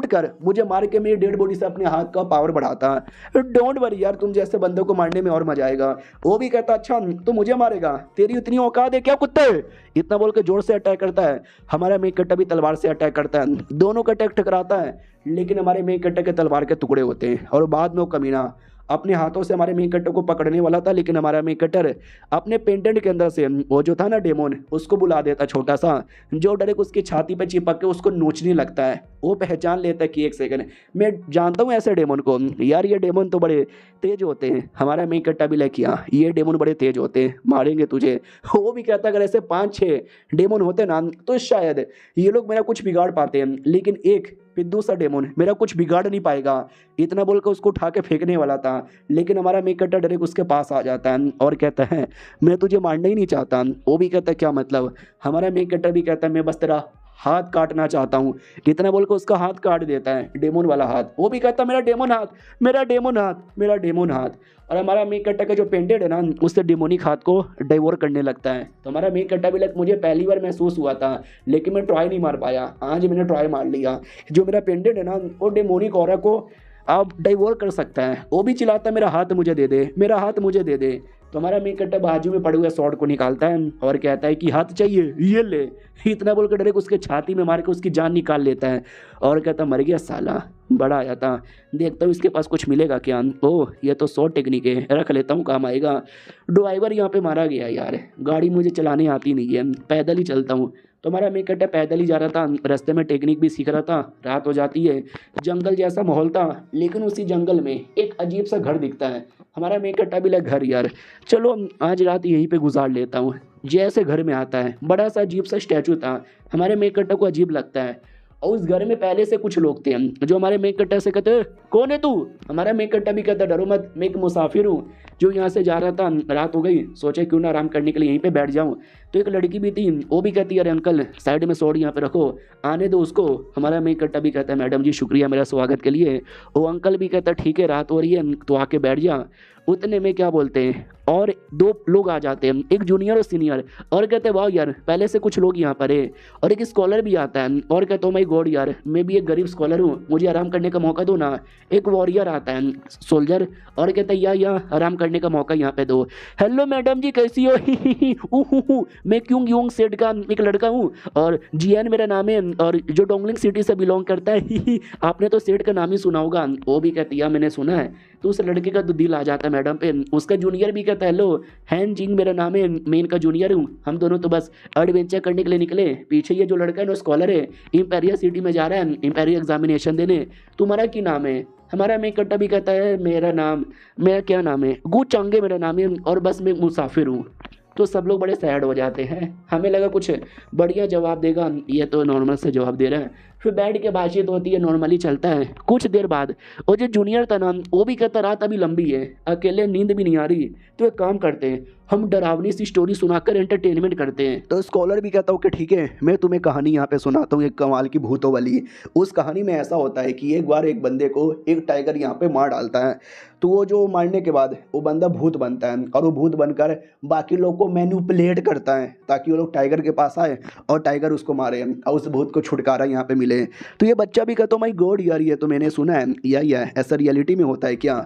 कर मुझे मार के मेरी डेड बॉडी से अपने हाथ का पावर बढ़ाता। डोंट वरी यार, तुम जैसे बंदों को मारने में और मजा आएगा। वो भी कहता अच्छा तो मुझे मारेगा, तेरी उतनी औकात है क्या कुत्ते। इतना बोल के जोर से अटैक करता है। हमारा मेक कट्टा भी तलवार से अटैक करता है, दोनों का अटैक टकराता है, लेकिन हमारे मेक कट्टा के तलवार के टुकड़े होते हैं और बाद में वो कमीना अपने हाथों से हमारे मेक कटर को पकड़ने वाला था, लेकिन हमारा मेक कटर अपने पेंडेंट के अंदर से वो जो था ना डेमोन उसको बुला देता छोटा सा, जो डायरेक्ट उसकी छाती पे चिपक के उसको नोचने लगता है। वो पहचान लेता है कि एक सेकंड मैं जानता हूँ ऐसे डेमन को, यार ये डेमन तो बड़े तेज होते हैं। हमारा मेक कट्टा भी किया ये डेमन बड़े तेज होते हैं, मारेंगे तुझे। वो भी कहता अगर ऐसे 5-6 डेमन होते ना तो शायद ये लोग मेरा कुछ बिगाड़ पाते हैं, लेकिन एक पिद्दू सा डेमन मेरा कुछ बिगाड़ नहीं पाएगा। इतना बोलकर उसको उठा के फेंकने वाला था, लेकिन हमारा मेक कट्टा डायरेक्ट उसके पास आ जाता है और कहता है मैं तुझे मारना ही नहीं चाहता। वो भी कहता है क्या मतलब। हमारा मेक कट्टा भी कहता है मैं बस तेरा हाथ काटना चाहता हूँ। इतना बोल के उसका हाथ काट देता है, डेमोन वाला हाथ। वो भी कहता मेरा डेमोन हाथ, मेरा डेमोन हाथ, मेरा डेमोन हाथ। और हमारा मेन कट्टा का जो पेंटेड है ना, उससे डेमोनिक हाथ को डिवोर करने लगता है। तो हमारा मेन कट्टा भी लाइक मुझे पहली बार महसूस हुआ था, लेकिन मैं ट्राई नहीं मार पाया। आज मैंने ट्राई मार लिया। जो मेरा पेंटेड है ना, वो डेमोनिक ऑरा को आप डिवोर कर सकता है। वो भी चिल्लाता है मेरा हाथ मुझे दे दे, मेरा हाथ मुझे दे दे। तो हमारा मेन कट्टा बाजू में पड़े हुए स्वॉर्ड को निकालता है और कहता है कि हाथ चाहिए, ये ले। इतना बोलकर डायरेक्ट उसके छाती में मार के उसकी जान निकाल लेता है और कहता मर गया साला, बड़ा आया था, देखता हूँ इसके पास कुछ मिलेगा क्या। ओह ये तो 100 टेक्निक है, रख लेता हूँ, काम आएगा। ड्राइवर यहाँ पे मारा गया यार, गाड़ी मुझे चलाने आती नहीं है, पैदल ही चलता हूँ। तो हमारा मेन कट्टा पैदल ही जा रहा था, रास्ते में टेक्निक भी सीख रहा था। रात हो जाती है, जंगल जैसा माहौल था, लेकिन उसी जंगल में एक अजीब सा घर दिखता है। हमारा मेन कट्टा भी लगा घर यार, चलो आज रात यहीं पे गुजार लेता हूँ। जैसे घर में आता है, बड़ा सा अजीब सा स्टैचू था। हमारे मेन कट्टा को अजीब लगता है और उस घर में पहले से कुछ लोग थे जो हमारे मेन कट्टा से कहते कौन है तू। हमारा मेन कट्टा भी कहता डरो मत, मैं एक मुसाफिर हूँ जो यहाँ से जा रहा था, रात हो गई, सोचे क्यों ना आराम करने के लिए यहीं पे बैठ जाऊँ। तो एक लड़की भी थी, वो भी कहती है अरे अंकल साइड में सोड यहाँ पे रखो, आने दो उसको। हमारा मेन कट्टा भी कहता है मैडम जी शुक्रिया मेरा स्वागत के लिए। वो अंकल भी कहता ठीक है रात हो रही है तो आके बैठ जा। उतने में क्या बोलते हैं और 2 लोग आ जाते हैं, एक जूनियर और सीनियर, और कहते हैं वाह यार पहले से कुछ लोग यहाँ पर है। और एक स्कॉलर भी आता है और कहता हूँ माई गॉड यार मैं भी एक गरीब स्कॉलर हूँ, मुझे आराम करने का मौका दो ना। एक वॉरियर आता है सोल्जर और कहता है या आराम करने का मौका यहाँ पे दो। हेलो मैडम जी कैसी हो मैं क्यों यूंग सेठ का एक लड़का हूँ और जियान मेरा नाम है और जो डोंगलिंग सिटी से बिलोंग करता है आपने तो सेठ का नाम ही सुना होगा। वो भी कहती है मैंने सुना है। तो उस लड़के का तो दिल आ जाता है मैडम पे। उसका जूनियर भी कहता है हेलो हैन जिंग मेरा नाम है, मैं इनका जूनियर हूँ, हम दोनों तो बस एडवेंचर करने के लिए निकले। पीछे ये जो लड़का है ना स्कॉलर है, इम्पेरियल सिटी में जा रहा है इम्पेरियल एग्जामिनेशन देने। तुम्हारा क्या नाम है। हमारा मेन कट्टा भी कहता है मेरा क्या नाम है, गु चांगे मेरा नाम है और बस मैं मुसाफिर हूँ। तो सब लोग बड़े सैड हो जाते हैं। हमें लगा कुछ बढ़िया जवाब देगा, ये तो नॉर्मल से जवाब दे रहा है। फिर बैठ के बातचीत होती है, नॉर्मली चलता है। कुछ देर बाद वो जो जूनियर था ना, वो भी कहता रात अभी लंबी है, अकेले नींद भी नहीं आ रही, तो एक काम करते हैं हम डरावनी सी स्टोरी सुनाकर एंटरटेनमेंट करते हैं। तो स्कॉलर भी कहता हूँ कि ठीक है मैं तुम्हें कहानी यहाँ पे सुनाता हूँ, एक कमाल की भूतों वाली। उस कहानी में ऐसा होता है कि एक बार एक बंदे को एक टाइगर यहाँ पे मार डालता है। तो वो जो मारने के बाद वो बंदा भूत बनता है और वो भूत बनकर बाकी लोग को मैनिपुलेट करता है ताकि वो लोग टाइगर के पास आए और टाइगर उसको मारे और उस भूत को छुटकारा यहाँ पे मिले। तो ये बच्चा भी कहता माय गॉड यार ये तो मैंने सुना है, या ऐसा रियलिटी में होता है क्या।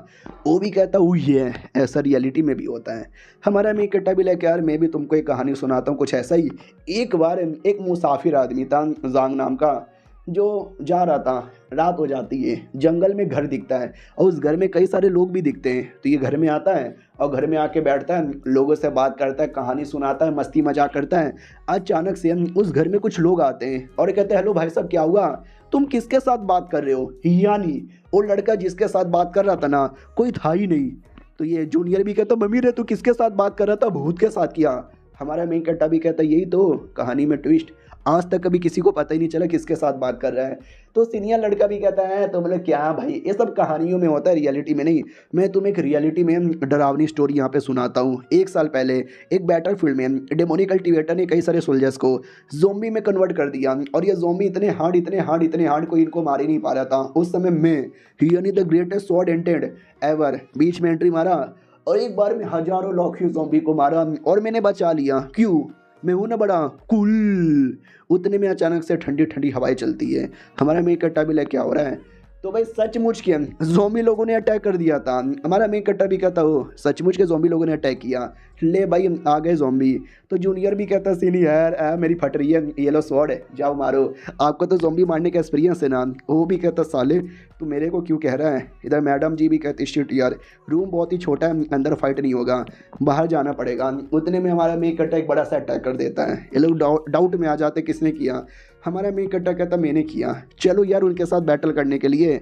वो भी कहता हूँ ये ऐसा रियलिटी में भी होता है। हमारा मेन कट्टा भी लेके यार मैं भी तुमको एक कहानी सुनाता हूँ कुछ ऐसा ही। एक बार एक मुसाफिर आदमी था जांग नाम का, जो जा रहा था, रात हो जाती है, जंगल में घर दिखता है और उस घर में कई सारे लोग भी दिखते हैं। तो ये घर में आता है और घर में आके बैठता है, लोगों से बात करता है, कहानी सुनाता है, मस्ती मजाक करता है। अचानक से उस घर में कुछ लोग आते हैं और कहते हैं हेलो भाई साहब क्या हुआ, तुम किसके साथ बात कर रहे हो। यानी वो लड़का जिसके साथ बात कर रहा था ना कोई था ही नहीं। तो ये जूनियर भी कहता मम्मी रे तू किसके साथ बात कर रहा था, भूत के साथ किया। हमारा मेन कट्टा भी कहता यही तो कहानी में ट्विस्ट, आज तक कभी किसी को पता ही नहीं चला किसके साथ बात कर रहा है। तो सीनियर लड़का भी कहता है तो मतलब क्या भाई ये सब कहानियों में होता है, रियलिटी में नहीं। मैं तुम्हें एक रियलिटी में डरावनी स्टोरी यहाँ पे सुनाता हूँ। 1 साल पहले एक बैटलफील्ड में डेमोनिक कल्टीवेटर ने कई सारे सोल्जर्स को ज़ोंबी में कन्वर्ट कर दिया और ये ज़ोंबी इतने हार्ड कोई इनको मार ही नहीं पा रहा था। उस समय मैं यानी द ग्रेटेस्ट स्वॉर्ड एंटेड एवर बीच में एंट्री मारा और एक बार में हजारों लाखों ज़ोंबी को मारा और मैंने बचा लिया। क्यों, मैं हूँ ना बड़ा कूल। उतने में अचानक से ठंडी ठंडी हवाएं चलती है। हमारा मेन कट्टा भी क्या हो रहा है। तो भाई सचमुच के ज़ोंबी लोगों ने अटैक कर दिया था। हमारा मेन कट्टा भी कहता हो सचमुच के ज़ोंबी लोगों ने अटैक किया, ले भाई आ गए ज़ोंबी। तो जूनियर भी कहता सीनियर मेरी फट रही है, ये लो स्वॉर्ड है जाओ मारो, आपको तो ज़ोंबी मारने का एक्सपीरियंस है ना। वो भी कहता साले तू मेरे को क्यों कह रहा है। इधर मैडम जी भी कहती शिट यार रूम बहुत ही छोटा है, अंदर फाइट नहीं होगा, बाहर जाना पड़ेगा। उतने में हमारा मेन कट्टा एक बड़ा सा अटैक कर देता है। ये लोग डाउट में आ जाते किसने किया। हमारा मेन कट्टा कहता मैंने किया, चलो यार उनके साथ बैटल करने के लिए।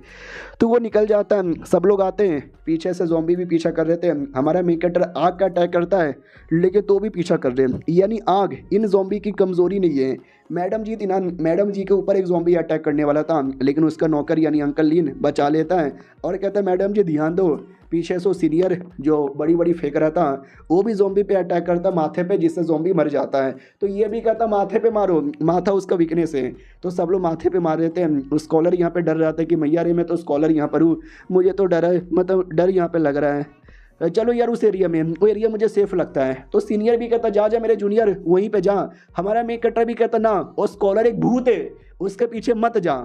तो वो निकल जाता है, सब लोग आते हैं, पीछे से ज़ोंबी भी पीछा कर रहे थे। हमारा मेन कट्टा आग का अटैक करता है है लेकिन तो भी पीछा कर रहे हैं। यानी आग इन ज़ॉम्बी की कमज़ोरी नहीं है। मैडम जी थी ना, मैडम जी के ऊपर एक ज़ॉम्बी अटैक करने वाला था, लेकिन उसका नौकर यानी अंकल लीन बचा लेता है और कहता है मैडम जी ध्यान दो, पीछे से सीनियर जो बड़ी बड़ी फेंक रहा था वो भी ज़ॉम्बी पे अटैक करता माथे पे, जिससे ज़ॉम्बी मर जाता है। तो ये भी कहता माथे पे मारो, माथा उसका वीकनेस है। तो सब लोग माथे पे मार देते हैं। स्कॉलर यहाँ पे डर रहा था कि मैया रे मैं तो स्कॉलर यहाँ पर हूँ, मुझे तो डर है, मतलब डर यहाँ पे लग रहा है। चलो यार उस एरिया में, वो एरिया मुझे सेफ लगता है। तो सीनियर भी कहता जा जा मेरे जूनियर वहीं पे जा। हमारा मेक कटर भी कहता ना, वो स्कॉलर एक भूत है, उसके पीछे मत जा।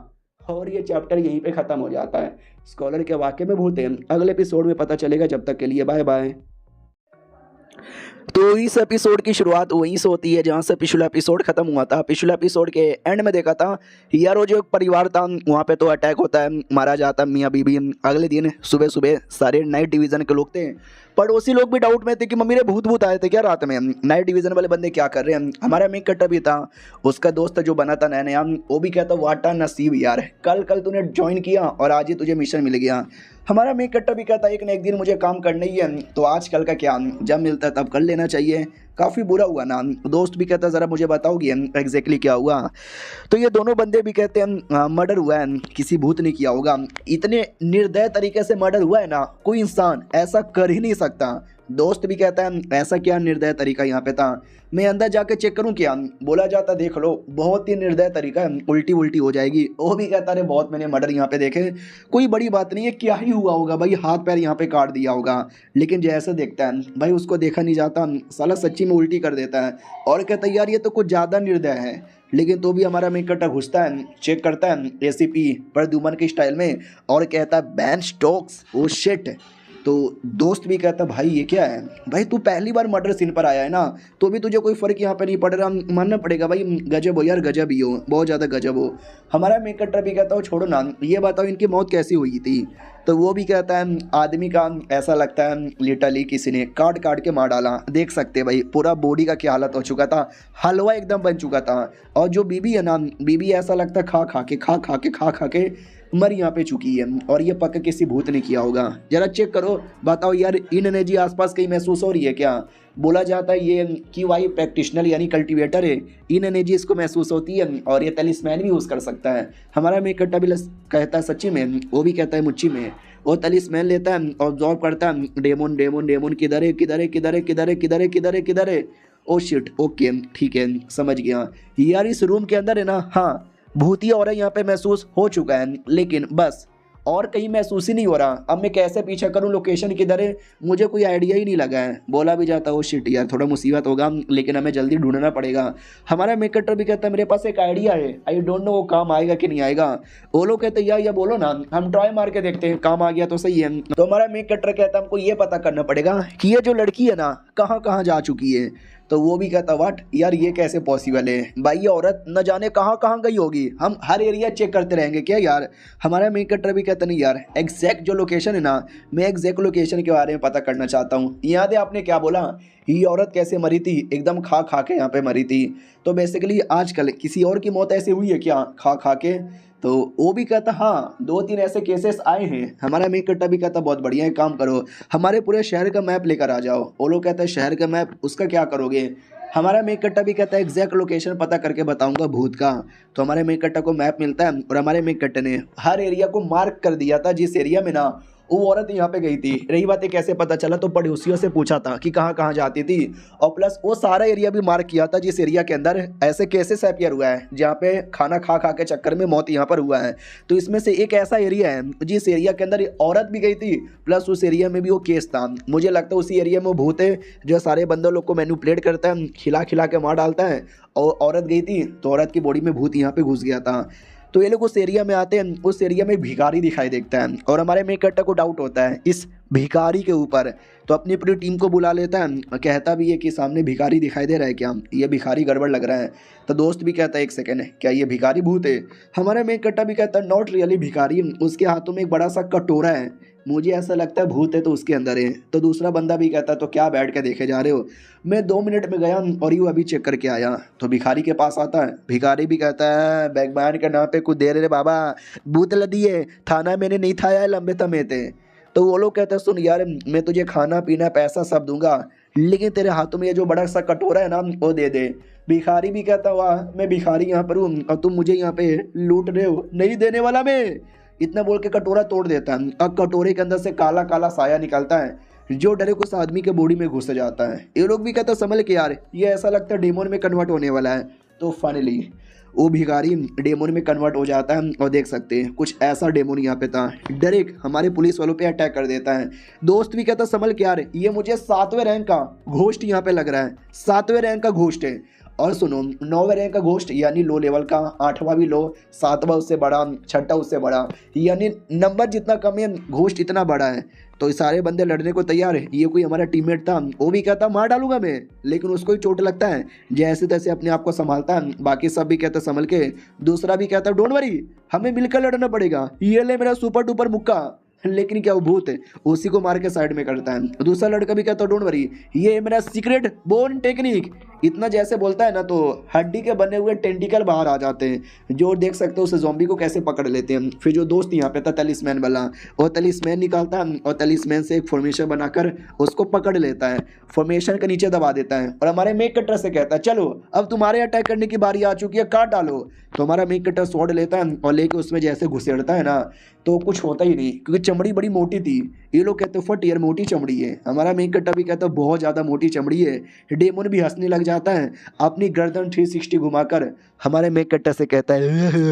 और ये चैप्टर यहीं पे ख़त्म हो जाता है। स्कॉलर के वाकई में भूत है, अगले एपिसोड में पता चलेगा। जब तक के लिए बाय बाय। तो इस एपिसोड की शुरुआत वहीं से होती है जहाँ से पिछला एपिसोड खत्म हुआ था। पिछले एपिसोड के एंड में देखा था यार वो जो एक परिवार था वहाँ पे तो अटैक होता है, मारा जाता है मियाँ बीबी। अगले दिन सुबह सुबह सारे नाइट डिवीज़न के लोग थे, पड़ोसी लोग भी डाउट में थे कि मम्मी रे भूत भूत आए थे क्या रात में, नाइट डिवीज़न वाले बंदे क्या कर रहे हैं। हमारा मेक कट्टर भी था, उसका दोस्त जो बना था नया नया, वो भी कहता वाटा नसीब यार, कल कल तूने ज्वाइन किया और आज ही तुझे मिशन मिल गया। हमारा मेक कट्टर भी कहता एक न एक दिन मुझे काम करना ही है, तो आजकल का क्या, जब मिलता है तब कर लेना चाहिए। काफ़ी बुरा हुआ ना। दोस्त भी कहता ज़रा मुझे बताओगी एग्जैक्टली क्या हुआ। तो ये दोनों बंदे भी कहते हैं मर्डर हुआ है, किसी भूत ने किया होगा। इतने निर्दय तरीके से मर्डर हुआ है ना, कोई इंसान ऐसा कर ही नहीं सकता। दोस्त भी कहता है ऐसा क्या निर्दय तरीका यहाँ पे था, मैं अंदर जाके चेक करूँ क्या। बोला जाता देख लो, बहुत ही निर्दय तरीका है, उल्टी उल्टी हो जाएगी। वो भी कहता है बहुत मैंने मर्डर यहाँ पे देखे, कोई बड़ी बात नहीं है, क्या ही हुआ होगा भाई, हाथ पैर यहाँ पे काट दिया होगा। लेकिन जैसे देखता है भाई उसको देखा नहीं जाता, साला सच्ची में उल्टी कर देता है और कहता है यार ये तो कुछ ज़्यादा निर्दय है। लेकिन तो भी हमारा मेक कट्टर घुसता है, चेक करता है एसीपी प्रद्युमन के स्टाइल में और कहता है बैन स्टोक्स ओ शिट। तो दोस्त भी कहता भाई ये क्या है, भाई तू पहली बार मर्डर सीन पर आया है ना, तो भी तुझे कोई फ़र्क यहाँ पे नहीं पड़ रहा, मानना पड़ेगा भाई गजब हो यार, गजब ही हो, बहुत ज़्यादा गजब हो। हमारा मेक कट्टर भी कहता हो छोड़ो ना, ये बताओ इनकी मौत कैसी हुई थी। तो वो भी कहता है आदमी का ऐसा लगता है लिटरली किसी ने काट काट के मार डाला। देख सकते भाई पूरा बॉडी का क्या हालत हो चुका था, हलवा एकदम बन चुका था। और जो बीबी है ना, बीबी ऐसा लगता है खा खा के मर यहाँ पे चुकी है, और ये पक्का किसी भूत ने किया होगा। जरा चेक करो, बताओ यार इन एनर्जी आसपास कहीं महसूस हो रही है क्या। बोला जाता है ये कि वाई प्रैक्टिशनर यानी कल्टीवेटर है, इन एनर्जी इसको महसूस होती है और ये तलिस्मैन भी यूज़ कर सकता है। हमारा मेक कट्टा भी कहता है सच्ची में, वो भी कहता है मुच्ची में। वो तलिस्मैन लेता है, ऑब्जॉर्व करता है, डेमोन डेमोन डेमोन किधर है किधर है किधर है किधर है किधर है किधर है किधर है। ओ शिट, ओके ठीक है समझ गया यार, इस रूम के अंदर है ना, हाँ भूतिया हो रहा है यहाँ पे महसूस हो चुका है, लेकिन बस और कहीं महसूस ही नहीं हो रहा। अब मैं कैसे पीछा करूँ, लोकेशन किधर है, मुझे कोई आइडिया ही नहीं लगा है। बोला भी जाता हो शिट यार थोड़ा मुसीबत होगा, लेकिन हमें जल्दी ढूंढना पड़ेगा। हमारा मेक कट्टर भी कहता है मेरे पास एक आइडिया है, आई डोंट नो वो काम आएगा कि नहीं आएगा। वो लोग कहते हैं या बोलो ना, हम ट्राई मार के देखते हैं, काम आ गया तो सही है। तो हमारा मेक कट्टर कहता है हमको ये पता करना पड़ेगा कि ये जो लड़की है ना कहाँ कहाँ जा चुकी है। तो वो भी कहता वाट यार ये कैसे पॉसिबल है भाई, ये औरत न जाने कहाँ कहाँ गई होगी, हम हर एरिया चेक करते रहेंगे क्या यार। हमारा मेक कट्टर भी कहता नहीं यार एग्जैक्ट जो लोकेशन है ना, मैं एग्जैक्ट लोकेशन के बारे में पता करना चाहता हूँ। याद है आपने क्या बोला, ये औरत कैसे मरी थी, एकदम खा खा के यहाँ पे मरी थी। तो बेसिकली आजकल किसी और की मौत ऐसी हुई है क्या खा खा के। तो वो भी कहता हाँ 2-3 ऐसे केसेस आए हैं। हमारा मेक कट्टा भी कहता बहुत बढ़िया है, काम करो हमारे पूरे शहर का मैप लेकर आ जाओ। वो लोग कहता है शहर का मैप, उसका क्या करोगे। हमारा मेक कट्टा भी कहता है एग्जैक्ट लोकेशन पता करके बताऊंगा भूत का। तो हमारे मेक कट्टा को मैप मिलता है और हमारे मेक कट्टे ने हर एरिया को मार्क कर दिया था जिस एरिया में ना वो औरत यहाँ पे गई थी। रही बात है कैसे पता चला, तो पड़ोसियों से पूछा था कि कहाँ कहाँ जाती थी, और प्लस वो सारा एरिया भी मार्क किया था जिस एरिया के अंदर ऐसे केसेस अपीयर हुआ है जहाँ पे खाना खा खा के चक्कर में मौत यहाँ पर हुआ है। तो इसमें से एक ऐसा एरिया है जिस एरिया के अंदर औरत भी गई थी, प्लस उस एरिया में भी वो केस था। मुझे लगता है उसी एरिया में वो भूत है जो सारे बंदों लोग को मैनिपुलेट करता है, खिला खिला के मार डालता है। और औरत गई थी तो औरत की बॉडी में भूत यहाँ पे घुस गया था। तो ये लोग उस एरिया में आते हैं, उस एरिया में भिखारी दिखाई देखता है और हमारे मेक कट्टा को डाउट होता है इस भिखारी के ऊपर। तो अपनी पूरी टीम को बुला लेता है, कहता भी है कि सामने भिखारी दिखाई दे रहा है क्या, ये भिखारी गड़बड़ लग रहा है। तो दोस्त भी कहता है एक सेकेंड क्या ये भिखारी भूत है। हमारा मेक कट्टा भी कहता है नॉट रियली भिखारी, उसके हाथों में एक बड़ा सा कटोरा है, मुझे ऐसा लगता है भूत है तो उसके अंदर है। तो दूसरा बंदा भी कहता है तो क्या बैठ के देखे जा रहे हो, मैं 2 मिनट में गया और यूँ अभी चेक करके आया। तो भिखारी के पास आता है, भिखारी भी कहता है बैगमैन के नाम पे कुछ दे रहे बाबा, भूत लदी है, थाना मैंने नहीं था यार लंबे समय थे। तो वो लोग कहते हैं सुन यार मैं तुझे खाना पीना पैसा सब दूंगा, लेकिन तेरे हाथों में ये जो बड़ा सा कटोरा है ना वो दे दे। भिखारी भी कहता हुआ मैं भिखारी यहाँ पर हूँ और तुम मुझे यहाँ पे लूट रहे हो, नहीं देने वाला मैं। इतना बोल के कटोरा तोड़ देता है। अब कटोरे के अंदर से काला काला साया निकलता है जो डायरेक्ट उस आदमी के बॉडी में घुस जाता है। ये लोग भी कहता संभल के यार, ये ऐसा लगता है डेमन में कन्वर्ट होने वाला है। तो फाइनली वो भिखारी डेमन में कन्वर्ट हो जाता है और देख सकते हैं कुछ ऐसा डेमन यहाँ पे था, डायरेक्ट हमारे पुलिस वालों पे अटैक कर देता है। दोस्त भी कहता संभल के यार, ये मुझे 7वें रैंक का घोस्ट यहाँ पे लग रहा है, 7वें रैंक का घोस्ट है। और सुनो 9वें रैंक का घोस्ट यानी लो लेवल का, 8वां भी लो, 7वां उससे बड़ा, 6ठा उससे बड़ा, यानी नंबर जितना कम है घोस्ट इतना बड़ा है। तो ये सारे बंदे लड़ने को तैयार है। ये कोई हमारा टीममेट था, वो भी कहता मार डालूंगा मैं, लेकिन उसको ही चोट लगता है, जैसे तैसे अपने आप को संभालता है। बाकी सब भी कहता संभल के। दूसरा भी कहता डोंट वरी, हमें मिलकर लड़ना पड़ेगा, ये ले मेरा सुपर डुपर मुक्का। लेकिन क्या वो भूत है, उसी को मार के साइड में करता है। दूसरा लड़का भी कहता डोंट वरी, ये मेरा सीक्रेट बोन टेक्निक। इतना जैसे बोलता है ना तो हड्डी के बने हुए टेंटिकल बाहर आ जाते हैं, जो देख सकते हो उस ज़ॉम्बी को कैसे पकड़ लेते हैं। फिर जो दोस्त यहाँ पे था तलिस्मैन वाला, वो तलिस्मैन निकालता है और तलिस्मैन से एक फॉर्मेशन बनाकर उसको पकड़ लेता है, फॉर्मेशन के नीचे दबा देता है और हमारे मेक कटर से कहता है चलो अब तुम्हारे अटैक करने की बारी आ चुकी है, काट डालो। तो हमारा मेक कटर स्वॉर्ड लेता है और लेके उसमें जैसे घुसेड़ता है ना तो कुछ होता ही नहीं, क्योंकि चमड़ी बड़ी मोटी थी। ये लोग कहते फट यार मोटी चमड़ी है। हमारा मेक कट्टा भी कहता बहुत ज़्यादा मोटी चमड़ी है। डेमन भी हंसने लग जाता है, अपनी गर्दन 360 घुमाकर हमारे मेक कट्टा से कहता है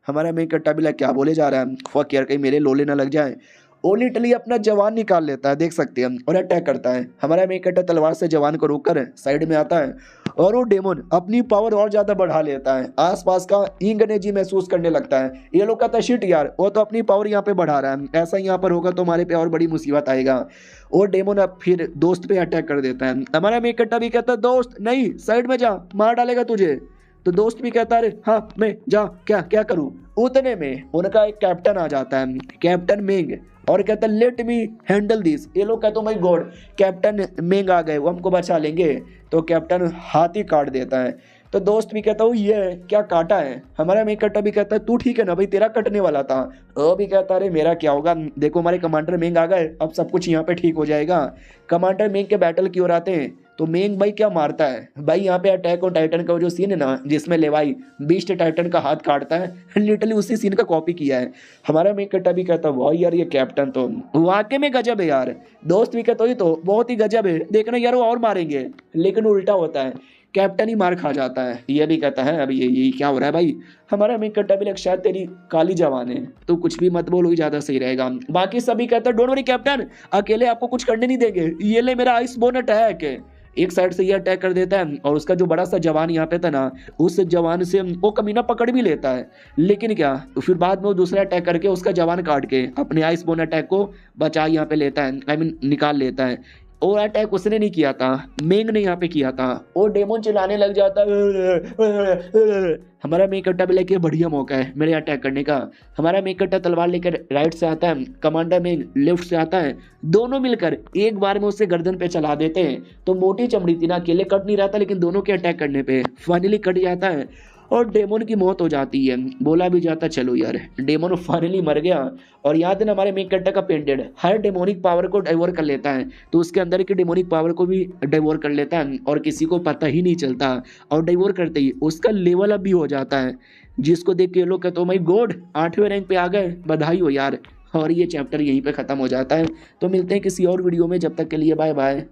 हमारा मेक कट्टा भी लग क्या बोले जा रहा है, फक यार कहीं मेरे लोले ना लग जाए। वो लिटरली अपना जवान निकाल लेता है, देख सकते हैं, और अटैक करता है। हमारा मेक कट्टा तलवार से जवान को रोककर साइड में आता है और वो डेमन अपनी पावर और ज़्यादा बढ़ा लेता है, आसपास का इंगनेजी महसूस करने लगता है। ये लोग कहता है शिट यार वो तो अपनी पावर यहाँ पे बढ़ा रहा है, ऐसा यहाँ पर होगा तो हमारे पे और बड़ी मुसीबत आएगा। और डेमन अब फिर दोस्त पे अटैक कर देता है। हमारा मेक कट्टा भी कहता है दोस्त नहीं साइड में जा, मार डालेगा तुझे। तो दोस्त भी कहता है हाँ मैं जा क्या क्या करूँ। उतने में उनका एक कैप्टन आ जाता है, कैप्टन मेंग, और कहता है लेट मी हैंडल दिस। ये लोग कहते माय गॉड कैप्टन मेंग आ गए, वो हमको बचा लेंगे। तो कैप्टन हाथ ही काट देता है। तो दोस्त भी कहता हूँ ये क्या काटा है। हमारा मेक कट्टा भी कहता है तू ठीक है ना भाई, तेरा कटने वाला था। वो भी कहता है अरे मेरा क्या होगा, देखो हमारे कमांडर मेंग आ गए, अब सब कुछ यहाँ पे ठीक हो जाएगा। कमांडर मेंग के बैटल की ओर आते हैं तो मेंग भाई क्या मारता है भाई, यहाँ पे अटैक ऑन टाइटन का जो सीन है ना जिसमें लेवाई बीस्ट टाइटन का हाथ काटता है, लिटरली उसी सीन का कॉपी किया है। हमारा मेक कट्टा भी कहता है वाह यार ये कैप्टन तो वाकई में गजब है यार। दोस्त भी कहता है ये तो बहुत ही गजब है, देखना यार वो और मारेंगे, लेकिन उल्टा होता है, कैप्टन ही मार खा जाता है। ये भी कहता है अभी ये क्या हो रहा है भाई। हमारा मेक कट्टा भी लग शायद तेरी काली जवान है, तो कुछ भी मत बोलो, ज़्यादा सही रहेगा। बाकी सभी कहता है डोंट वरी कैप्टन, अकेले आपको कुछ करने नहीं देंगे, ये ले मेरा आइस बोन अटैक है। एक साइड से ये अटैक कर देता है और उसका जो बड़ा सा जवान यहाँ पे था ना, उस जवान से वो कमीना पकड़ भी लेता है, लेकिन क्या फिर बाद में वो दूसरा अटैक करके उसका जवान काट के अपने आइस बोन अटैक को बचा यहाँ पे लेता है, आई मीन निकाल लेता है। वो अटैक उसने नहीं किया था, मेंग ने यहाँ पे किया था। वो डेमन चिल्लाने लग जाता है। हमारा मेक कट्टा भी लेके बढ़िया मौका है मेरे अटैक करने का। हमारा मेक कट्टा तलवार लेकर राइट से आता है, कमांडर मेंग लेफ्ट से आता है, दोनों मिलकर एक बार में उससे गर्दन पे चला देते हैं। तो मोटी चमड़ी थी ना, अकेले कट नहीं रहा था, लेकिन दोनों के अटैक करने पे फाइनली कट जाता है और डेमन की मौत हो जाती है। बोला भी जाता चलो यार डेमन फाइनली मर गया। और याद है ना हमारे मेक कट्टा का पेंडेड हर डेमोनिक पावर को डाइवोर कर लेता है, तो उसके अंदर की डेमोनिक पावर को भी डाइवोर कर लेता है और किसी को पता ही नहीं चलता। और डाइवोर करते ही उसका लेवल अप भी हो जाता है, जिसको देख के लोग कहते हो माय गॉड 8वें रैंक पे आ गए, बधाई हो यार। और ये चैप्टर यहीं पे ख़त्म हो जाता है। तो मिलते हैं किसी और वीडियो में, जब तक के लिए बाय बाय।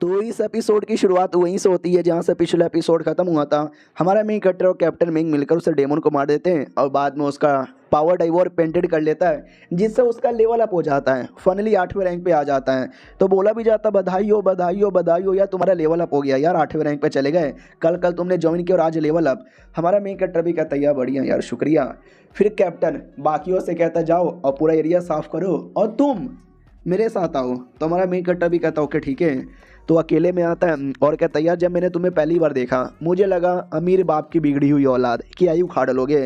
तो इस एपिसोड की शुरुआत वहीं से होती है जहाँ से पिछला एपिसोड खत्म हुआ था। हमारा मेन कट्टर और कैप्टन मिंग मिलकर उसे डेमन को मार देते हैं और बाद में उसका पावर डाइवोर पेंटेड कर लेता है, जिससे उसका लेवल अप हो जाता है, फाइनली 8वें रैंक पे आ जाता है। तो बोला भी जाता बधाई हो बधाई हो बधाई हो यार, तुम्हारा लेवल अप हो गया यार, 8वें रैंक पे चले गए, कल तुमने ज्वाइन किया और आज लेवल अप। हमारा मेन कट्टर भी कहता है यार बढ़िया यार शुक्रिया। फिर कैप्टन बाकियों से कहता जाओ और पूरा एरिया साफ करो और तुम मेरे साथ आओ। तो हमारा मेन कट्टर भी कहता ओके ठीक है। तो अकेले में आता है और कहता यार जब मैंने तुम्हें पहली बार देखा मुझे लगा अमीर बाप की बिगड़ी हुई औलाद की आयु उखाड़ लोगे,